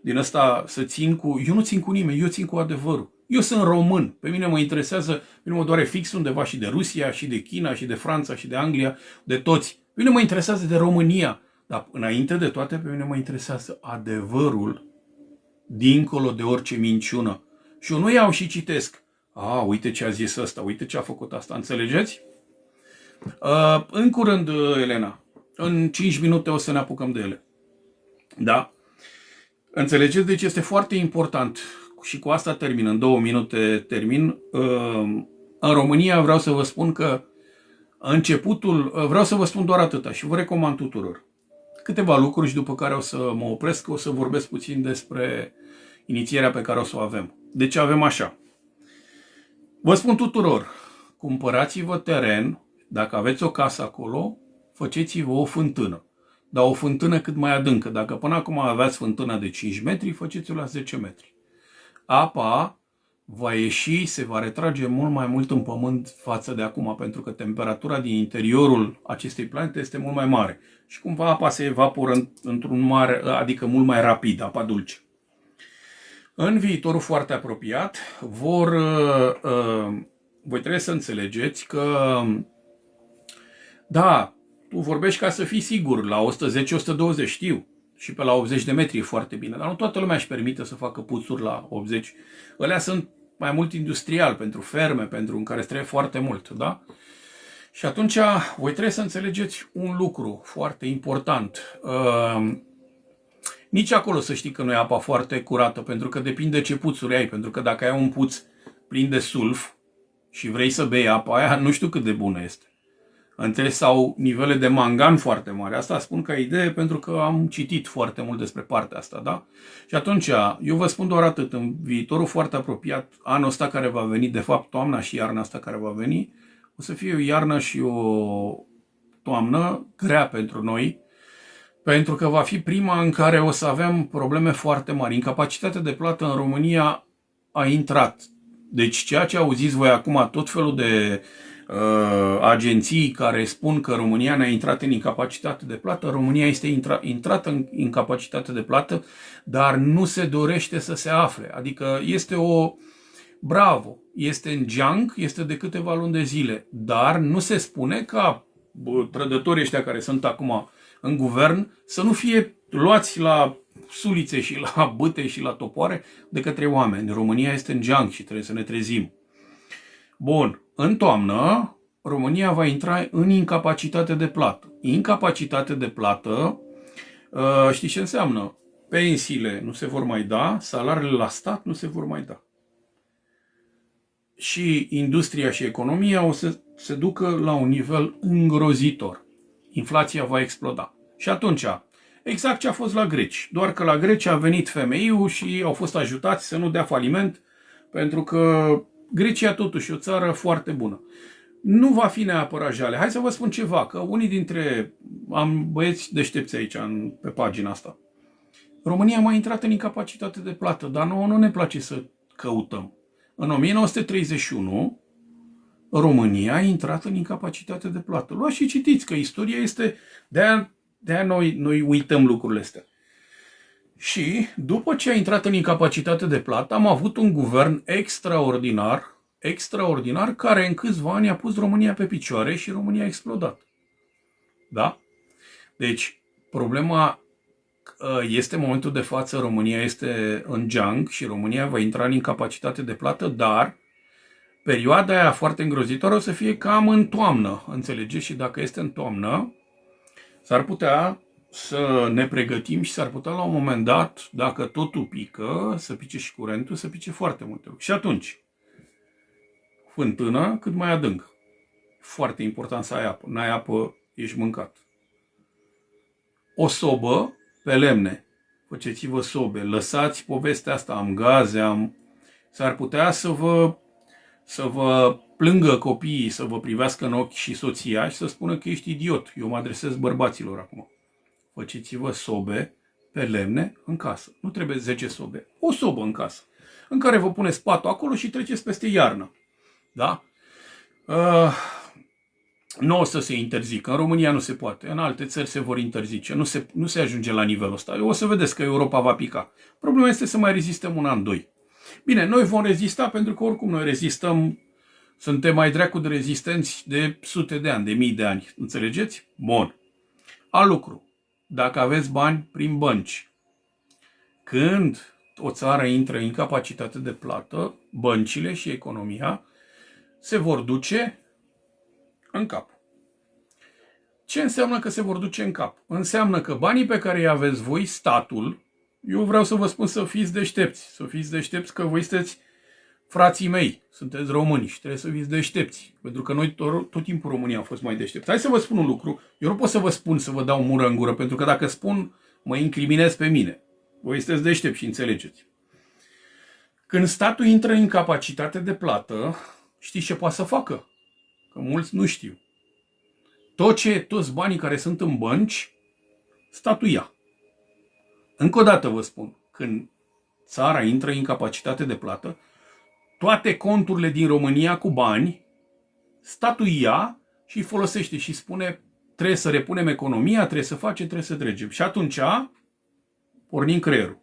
Speaker 1: din ăsta să țin cu... Eu nu țin cu nimeni, eu țin cu adevărul. Eu sunt român. Pe mine mă interesează, pe mine mă doare fix undeva și de Rusia, și de China, și de Franța, și de Anglia, de toți. Pe mine mă interesează de România. Dar înainte de toate, pe mine mă interesează adevărul dincolo de orice minciună. Și eu nu iau și citesc. Uite ce a zis ăsta, uite ce a făcut asta. Înțelegeți? În curând, Elena, în 5 minute o să ne apucăm de ele. Da? Înțelegeți? Deci este foarte important. Și cu asta termin, în 2 minute termin. În România vreau să vă spun că vreau să vă spun doar atâta și vă recomand tuturor câteva lucruri și după care o să mă opresc, o să vorbesc puțin despre inițierea pe care o să o avem. Deci avem așa. Vă spun tuturor, cumpărați-vă teren, dacă aveți o casă acolo, faceți-vă o fântână. Dar o fântână cât mai adâncă. Dacă până acum aveați fântâna de 5 metri, faceți-o la 10 metri. Apa va ieși, se va retrage mult mai mult în pământ față de acum, pentru că temperatura din interiorul acestei plante este mult mai mare. Și cumva apa se evaporă într-un mare, adică mult mai rapid, apa dulce. În viitorul foarte apropiat, voi trebuie să înțelegeți că, da, tu vorbești ca să fii sigur, la 110-120 știu, și pe la 80 de metri e foarte bine, dar nu toată lumea își permite să facă puțuri la 80. Alea sunt mai mult industrial, pentru ferme, pentru în care trebuie foarte mult, da? Și atunci voi trebuie să înțelegeți un lucru foarte important. Nici acolo să știi că nu e apa foarte curată, pentru că depinde ce puțuri ai, pentru că dacă ai un puț plin de sulf și vrei să bei apa aia, nu știu cât de bună este. Sau nivele de mangan foarte mari. Asta spun ca idee pentru că am citit foarte mult despre partea asta, da? Și atunci, eu vă spun doar atât, în viitorul foarte apropiat, anul ăsta care va veni, de fapt toamna și iarna asta care va veni, o să fie o iarnă și o toamnă grea pentru noi, pentru că va fi prima în care o să avem probleme foarte mari. Incapacitatea de plată în România a intrat. Deci ceea ce auziți voi acum, tot felul de agenții care spun că România ne-a intrat în incapacitate de plată, România este intrată în incapacitate de plată, dar nu se dorește să se afle. Adică este bravo, este în junk, este de câteva luni de zile, dar nu se spune ca trădătorii ăștia care sunt acum în guvern să nu fie luați la sulițe și la bâte și la topoare de către oameni. România este în junk și trebuie să ne trezim. Bun, în toamnă, România va intra în incapacitate de plată. Incapacitate de plată, știți ce înseamnă? Pensiile nu se vor mai da, salariile la stat nu se vor mai da. Și industria și economia o să se ducă la un nivel îngrozitor. Inflația va exploda. Și atunci, exact ce a fost la greci. Doar că la greci a venit FMI-ul și au fost ajutați să nu dea faliment, pentru că Grecia totuși e o țară foarte bună. Nu va fi neapărat jale. Hai să vă spun ceva, că unii dintre băieți deștepți aici, pe pagina asta. România a mai intrat în incapacitate de plată, dar nouă nu ne place să căutăm. În 1931, România a intrat în incapacitate de plată. Luați și citiți că istoria este... De-aia noi uităm lucrurile astea. Și după ce a intrat în incapacitate de plată, am avut un guvern extraordinar, care în câțiva ani a pus România pe picioare și România a explodat. Da? Deci, problema este în momentul de față, România este în junk și România va intra în incapacitate de plată, dar perioada aia foarte îngrozitoare o să fie cam în toamnă, înțelegeți? Și dacă este în toamnă, s-ar putea să ne pregătim și s-ar putea la un moment dat, dacă totul pică, să pice și curentul, să pice foarte multe lucruri. Și atunci, fântână cât mai adâncă. Foarte important să ai apă. N-ai apă, ești mâncat. O sobă pe lemne. Faceți-vă sobe. Lăsați povestea asta. Am gaze, S-ar putea să vă plângă copiii, să vă privească în ochi și soția și să spună că ești idiot. Eu mă adresez bărbaților acum. faceți-vă sobe pe lemne în casă. Nu trebuie 10 sobe, o sobă în casă, în care vă puneți patul acolo și treceți peste iarnă. Da? Nu o să se interzică. În România nu se poate. În alte țări se vor interzice. Nu se ajunge la nivelul ăsta. O să vedeți că Europa va pica. Problema este să mai rezistăm un an, doi. Bine, noi vom rezista pentru că oricum noi rezistăm. Suntem mai dracu de rezistenți de sute de ani, de mii de ani. Înțelegeți? Bun. Alt lucru. Dacă aveți bani prin bănci, când o țară intră în incapacitate de plată, băncile și economia se vor duce în cap. Ce înseamnă că se vor duce în cap? Înseamnă că banii pe care îi aveți voi, statul, eu vreau să vă spun să fiți deștepți. Să fiți deștepți că voi sunteți frații mei, sunteți români și trebuie să fiți deștepți. Pentru că noi tot timpul România am fost mai deștepți. Hai să vă spun un lucru. Eu nu pot să vă spun să vă dau mură în gură, pentru că dacă spun, mă incriminez pe mine. Voi sunteți deștepți și înțelegeți. Când statul intră în incapacitate de plată, știți ce poate să facă? Că mulți nu știu. Toți banii care sunt în bănci, statul ia. Încă o dată vă spun, când țara intră în incapacitate de plată, toate conturile din România cu bani, statul ia și îi folosește și spune trebuie să repunem economia, trebuie să facem, trebuie să trecem. Și atunci pornim creierul.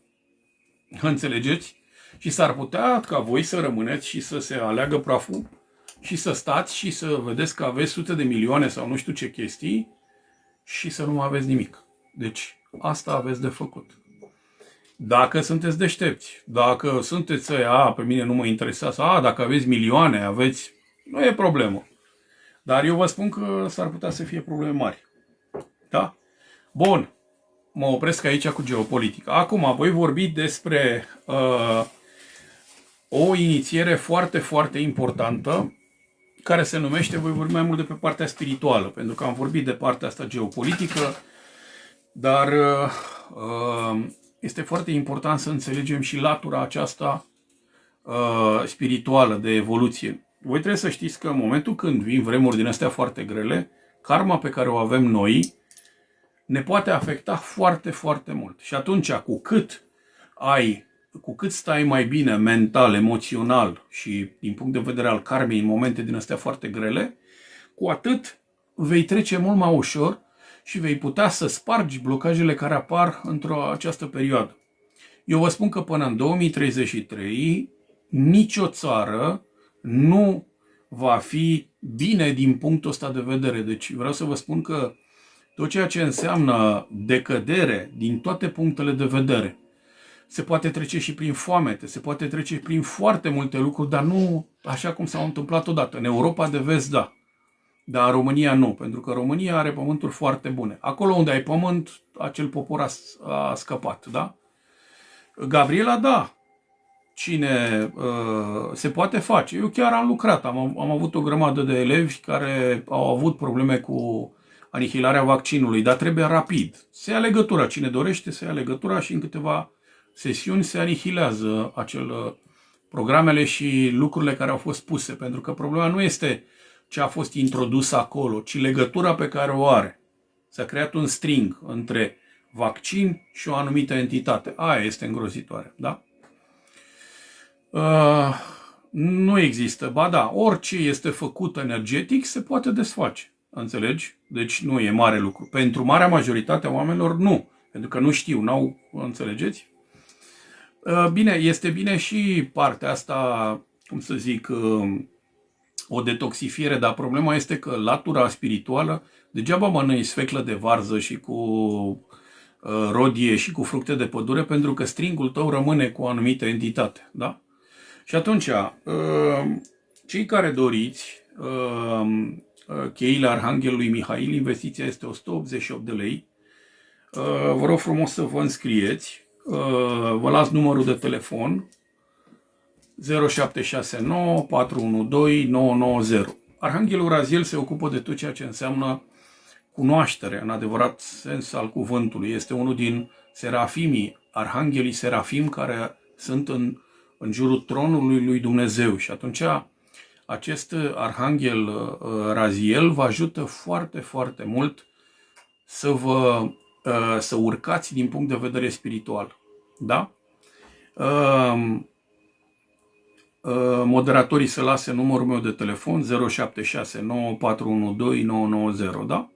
Speaker 1: Înțelegeți? Și s-ar putea ca voi să rămâneți și să se aleagă praful și să stați și să vedeți că aveți sute de milioane sau nu știu ce chestii și să nu mai aveți nimic. Deci asta aveți de făcut. Dacă sunteți deștepți, dacă sunteți ăia, pe mine nu mă interesează, dacă aveți milioane, aveți, nu e problemă. Dar eu vă spun că s-ar putea să fie probleme mari. Da? Bun. Mă opresc aici cu geopolitica. Acum voi vorbi despre o inițiere foarte, foarte importantă care se numește, voi vorbi mai mult de pe partea spirituală, pentru că am vorbit de partea asta geopolitică, dar este foarte important să înțelegem și latura aceasta spirituală de evoluție. Voi trebuie să știți că în momentul când vin vremuri din astea foarte grele, karma pe care o avem noi ne poate afecta foarte, foarte mult. Și atunci, cu cât stai mai bine mental, emoțional și din punct de vedere al karmei în momente din astea foarte grele, cu atât vei trece mult mai ușor și vei putea să spargi blocajele care apar această perioadă. Eu vă spun că până în 2033 nicio țară nu va fi bine din punctul ăsta de vedere. Deci vreau să vă spun că tot ceea ce înseamnă decădere din toate punctele de vedere, se poate trece și prin foamete, se poate trece prin foarte multe lucruri, dar nu așa cum s-au întâmplat odată. În Europa de vest, da. Dar în România nu, pentru că România are pământuri foarte bune. Acolo unde ai pământ, acel popor a scăpat, da? Gabriela, da. Se poate face. Eu chiar am lucrat, am avut o grămadă de elevi care au avut probleme cu anihilarea vaccinului, dar trebuie rapid. Se ia legătura, cine dorește se ia legătura și în câteva sesiuni se anihilează programele și lucrurile care au fost puse, pentru că problema nu este ce a fost introdus acolo, ci legătura pe care o are. S-a creat un string între vaccin și o anumită entitate. Aia este îngrozitoare, da? Nu există. Ba da, orice este făcut energetic se poate desface. Înțelegi? Deci nu e mare lucru. Pentru marea majoritate a oamenilor nu. Pentru că nu știu, înțelegeți? Bine, este bine și partea asta, cum să zic, o detoxifiere, dar problema este că latura spirituală, degeaba mănânci sfeclă de varză și cu rodie și cu fructe de pădure, pentru că stringul tău rămâne cu o anumită entitate, da? Și atunci, cei care doriți cheile Arhanghelului Mihail, investiția este 188 de lei. Vă rog frumos să vă înscrieți. Vă las numărul de telefon 0769 412 990. Arhanghelul Raziel se ocupă de tot ceea ce înseamnă cunoaștere, în adevărat sens al cuvântului. Este unul din serafimii, arhanghelii serafim care sunt în jurul tronului lui Dumnezeu. Și atunci acest arhanghel Raziel vă ajută foarte, foarte mult să vă să urcați din punct de vedere spiritual. Da? Moderatorii să lase numărul meu de telefon 0769 412 990, da?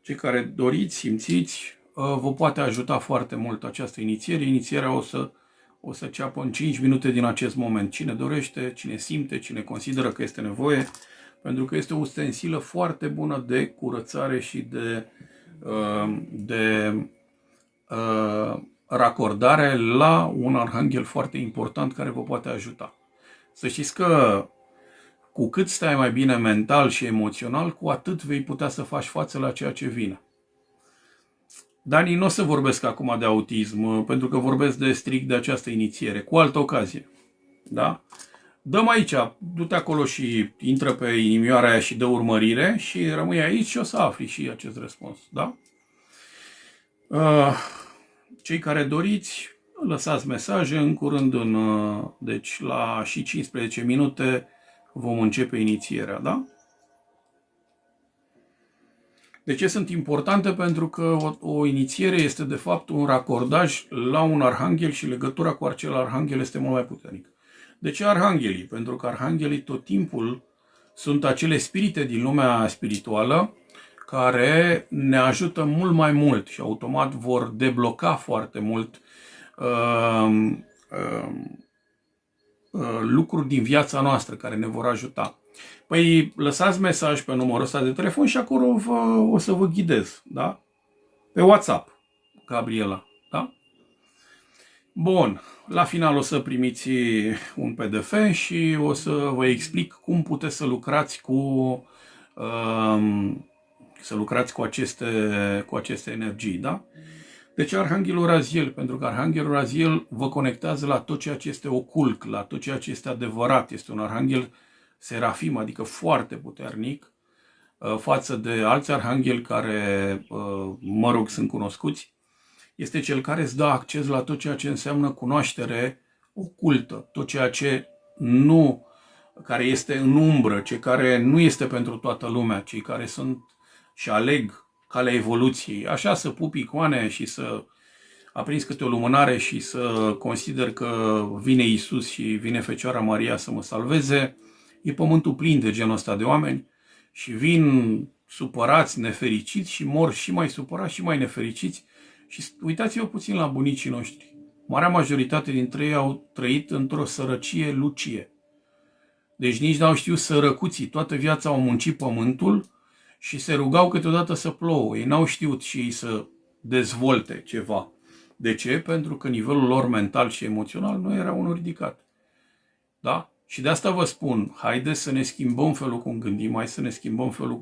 Speaker 1: Cei care doriți, simțiți, vă poate ajuta foarte mult această inițiere. Inițierea o să ceapă în 5 minute din acest moment. Cine dorește, cine simte, cine consideră că este nevoie, pentru că este o ustensilă foarte bună de curățare și de racordare la un arhanghel foarte important care vă poate ajuta. Să știți că cu cât stai mai bine mental și emoțional, cu atât vei putea să faci față la ceea ce vine. Dani, nu o să vorbesc acum de autism, pentru că vorbesc strict de această inițiere, cu altă ocazie. Da? Dăm aici, du-te acolo și intră pe inimioara aia și dă urmărire și rămâi aici și o să afli și acest răspuns. Da? Cei care doriți, lăsați mesaje în curând, deci la și 15 minute vom începe inițierea, da? De ce sunt importante? Pentru că o inițiere este de fapt un racordaj la un arhanghel și legătura cu acel arhanghel este mult mai puternică. De ce arhanghelii? Pentru că arhanghelii tot timpul sunt acele spirite din lumea spirituală care ne ajută mult mai mult și automat vor debloca foarte mult lucruri din viața noastră care ne vor ajuta. Păi lăsați mesaj pe numărul ăsta de telefon și acolo o să vă ghidez, da? Pe WhatsApp, Gabriela, da? Bun, la final o să primiți un PDF și o să vă explic cum puteți să lucrați cu aceste energii, da? Deci Arhanghelul Raziel, pentru că Arhanghelul Raziel vă conectează la tot ceea ce este ocult, la tot ceea ce este adevărat. Este un arhanghel serafim, adică foarte puternic, față de alți arhangheli care, mă rog, sunt cunoscuți. Este cel care îți dă acces la tot ceea ce înseamnă cunoaștere ocultă, tot ceea ce care este în umbră, ce care nu este pentru toată lumea, cei care sunt și aleg calea evoluției. Așa să pup icoane și să aprinzi câte o lumânare și să consider că vine Iisus și vine Fecioara Maria să mă salveze, e pământul plin de genul ăsta de oameni și vin supărați, nefericiți și mor și mai supărați și mai nefericiți. Și uitați-vă puțin la bunicii noștri. Marea majoritate dintre ei au trăit într-o sărăcie lucie. Deci nici n-au știut sărăcuții. Toată viața au muncit pământul și se rugau câteodată să plouă. Ei n-au știut și ei să dezvolte ceva. De ce? Pentru că nivelul lor mental și emoțional nu era unul ridicat. Da? Și de asta vă spun, haideți să ne schimbăm felul cum gândim, hai să ne schimbăm felul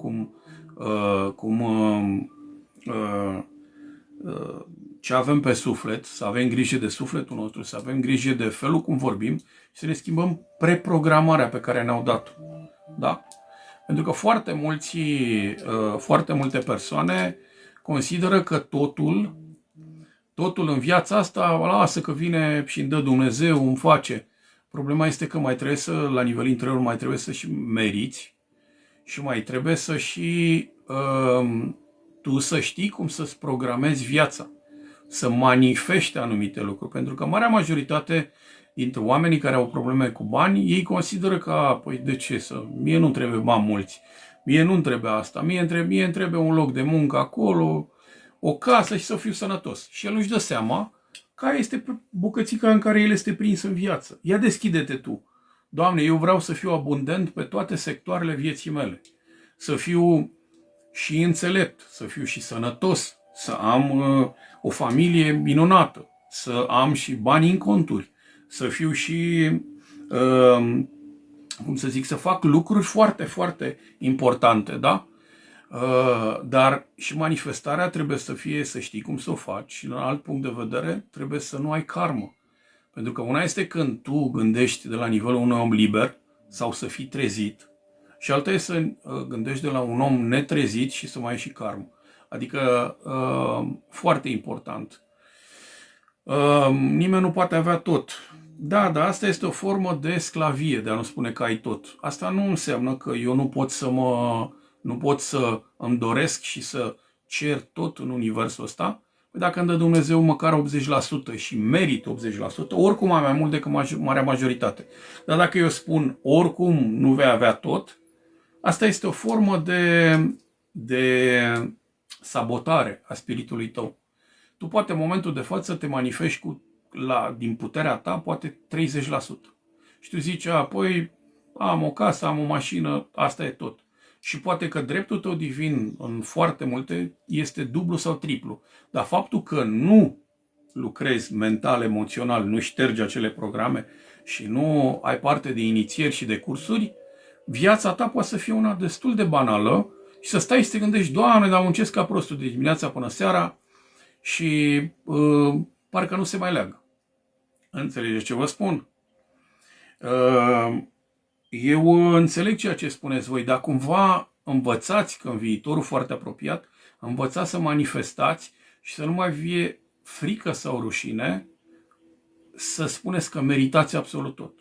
Speaker 1: ce avem pe suflet, să avem grijă de sufletul nostru, să avem grijă de felul cum vorbim și să ne schimbăm preprogramarea pe care ne-au dat-o. Da? Pentru că foarte multe persoane consideră că totul în viața asta, lasă că vine și îmi dă Dumnezeu, îmi face. Problema este că mai trebuie la nivel interior, mai trebuie să și meriți și mai trebuie să și tu să știi cum să-ți programezi viața, să manifeste anumite lucruri. Pentru că marea majoritate dintre oamenii care au probleme cu bani, ei consideră că, păi de ce mie nu trebuie bani mulți, mie nu trebuie asta, mie îmi trebuie un loc de muncă acolo, o casă și să fiu sănătos. Și el își dă seama care este bucățica în care el este prins în viață. Ia deschide-te tu. Doamne, eu vreau să fiu abundent pe toate sectoarele vieții mele. Să fiu și înțelept, să fiu și sănătos, să am o familie minunată, să am și bani în conturi, să fiu și, să fac lucruri foarte, foarte importante, da? Dar și manifestarea trebuie să fie, să știi cum să o faci și, în alt punct de vedere, trebuie să nu ai karmă. Pentru că una este când tu gândești de la nivelul unui om liber sau să fii trezit și alta este să gândești de la un om netrezit și să mai ai și karmă. Adică, foarte important. Nimeni nu poate avea tot. Da, dar asta este o formă de sclavie, de a nu spune că ai tot. Asta nu înseamnă că eu nu pot să îmi doresc și să cer tot în universul ăsta? Păi dacă îmi dă Dumnezeu măcar 80% și merit 80%, oricum am mai mult decât marea majoritate. Dar dacă eu spun oricum nu vei avea tot, asta este o formă de sabotare a spiritului tău. Tu poate în momentul de față te manifesti din puterea ta poate 30%. Și tu zici, apoi am o casă, am o mașină, asta e tot. Și poate că dreptul tău divin în foarte multe este dublu sau triplu. Dar faptul că nu lucrezi mental, emoțional, nu ștergi acele programe și nu ai parte de inițieri și de cursuri, viața ta poate să fie una destul de banală și să stai și te gândești, Doamne, dar muncesc ca prostul de dimineața până seara și parcă nu se mai leagă. Înțelegeți ce vă spun? Eu înțeleg ceea ce spuneți voi, dar cumva învățați că în viitorul foarte apropiat, învățați să manifestați și să nu mai fie frică sau rușine să spuneți că meritați absolut tot.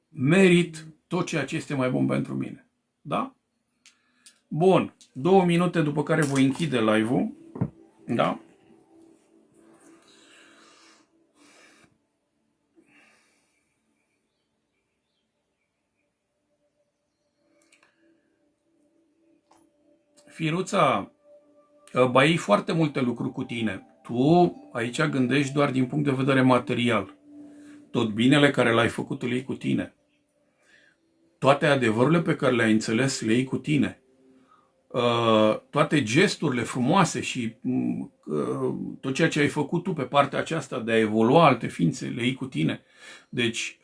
Speaker 1: Merit tot ceea ce este mai bun pentru mine. Da? Bun. 2 minute după care voi închide live-ul. Da? Firuța, bai foarte multe lucruri cu tine. Tu aici gândești doar din punct de vedere material. Tot binele care l-ai făcut îl iei cu tine. Toate adevărurile pe care le-ai înțeles le iei cu tine. Toate gesturile frumoase și tot ceea ce ai făcut tu pe partea aceasta de a evolua alte ființe le iei cu tine. Deci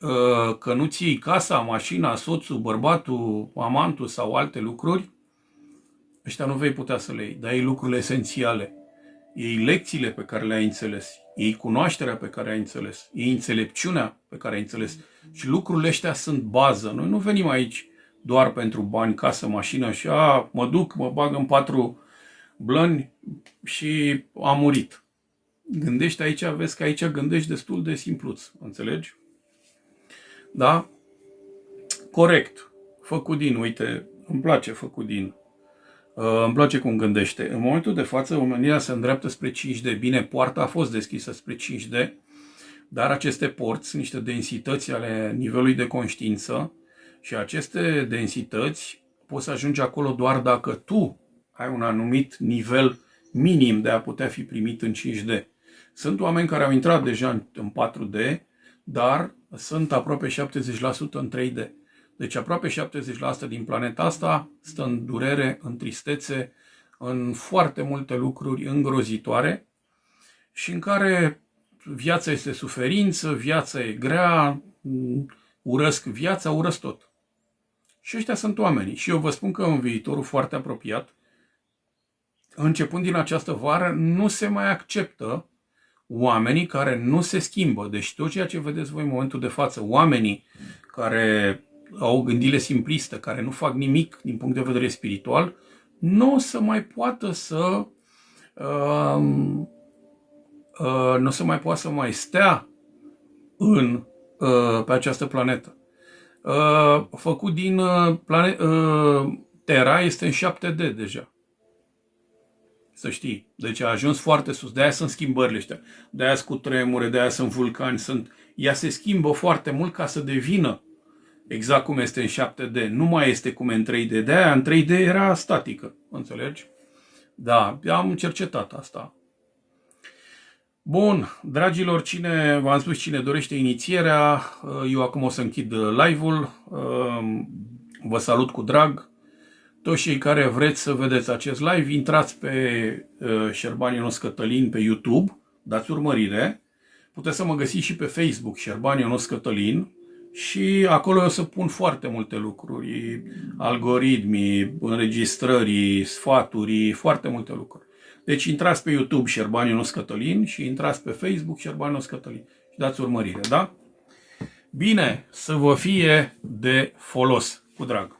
Speaker 1: că nu-ți iei casa, mașina, soțul, bărbatul, amantul sau alte lucruri, ăștia nu vei putea să le iei, dar iei lucrurile esențiale. Iei lecțiile pe care le-ai înțeles, iei cunoașterea pe care ai înțeles, iei înțelepciunea pe care ai înțeles. Și lucrurile ăștia sunt bază. Noi nu venim aici doar pentru bani, casă, mașină și mă duc, mă bag în 4 blăni și am murit. Gândești aici, vezi că aici gândești destul de simpluț, înțelegi? Da? Corect. Făcudin, uite, îmi place Făcudin. Îmi place cum gândește. În momentul de față, omenirea se îndreaptă spre 5D. Bine, poarta a fost deschisă spre 5D, dar aceste porți sunt niște densități ale nivelului de conștiință și aceste densități poți să ajungi acolo doar dacă tu ai un anumit nivel minim de a putea fi primit în 5D. Sunt oameni care au intrat deja în 4D, dar sunt aproape 70% în 3D. Deci aproape 70% din planeta asta stă în durere, în tristețe, în foarte multe lucruri îngrozitoare și în care viața este suferință, viața e grea, urăsc viața, urăsc tot. Și ăștia sunt oamenii. Și eu vă spun că în viitorul foarte apropiat, începând din această vară, nu se mai acceptă oamenii care nu se schimbă. Deci tot ceea ce vedeți voi în momentul de față, oamenii care au o gândire simplistă, care nu fac nimic din punct de vedere spiritual, nu o să mai poată să nu se mai poate să mai stea pe această planetă. Făcut din Terra este în 7D deja. Să știi. Deci a ajuns foarte sus. De-aia sunt schimbările ăștia. De-aia sunt cutremure, de-aia sunt vulcani. Ea se schimbă foarte mult ca să devină exact cum este în 7D. Nu mai este cum e în 3D. De-aia în 3D era statică. Înțelegi? Da, am cercetat asta. Bun, dragilor, v-am spus, cine dorește inițierea, eu acum o să închid live-ul. Vă salut cu drag. Toți cei care vreți să vedeți acest live, intrați pe Șerban Ionuț Cătălin pe YouTube, dați urmărire. Puteți să mă găsiți și pe Facebook, Șerban Ionuț Cătălin. Și acolo o să pun foarte multe lucruri, algoritmii, înregistrări, sfaturi, foarte multe lucruri. Deci intrați pe YouTube Șerban Ionuț Cătălin și intrați pe Facebook Șerban Ionuț Cătălin și dați urmărire, da? Bine, să vă fie de folos, cu drag!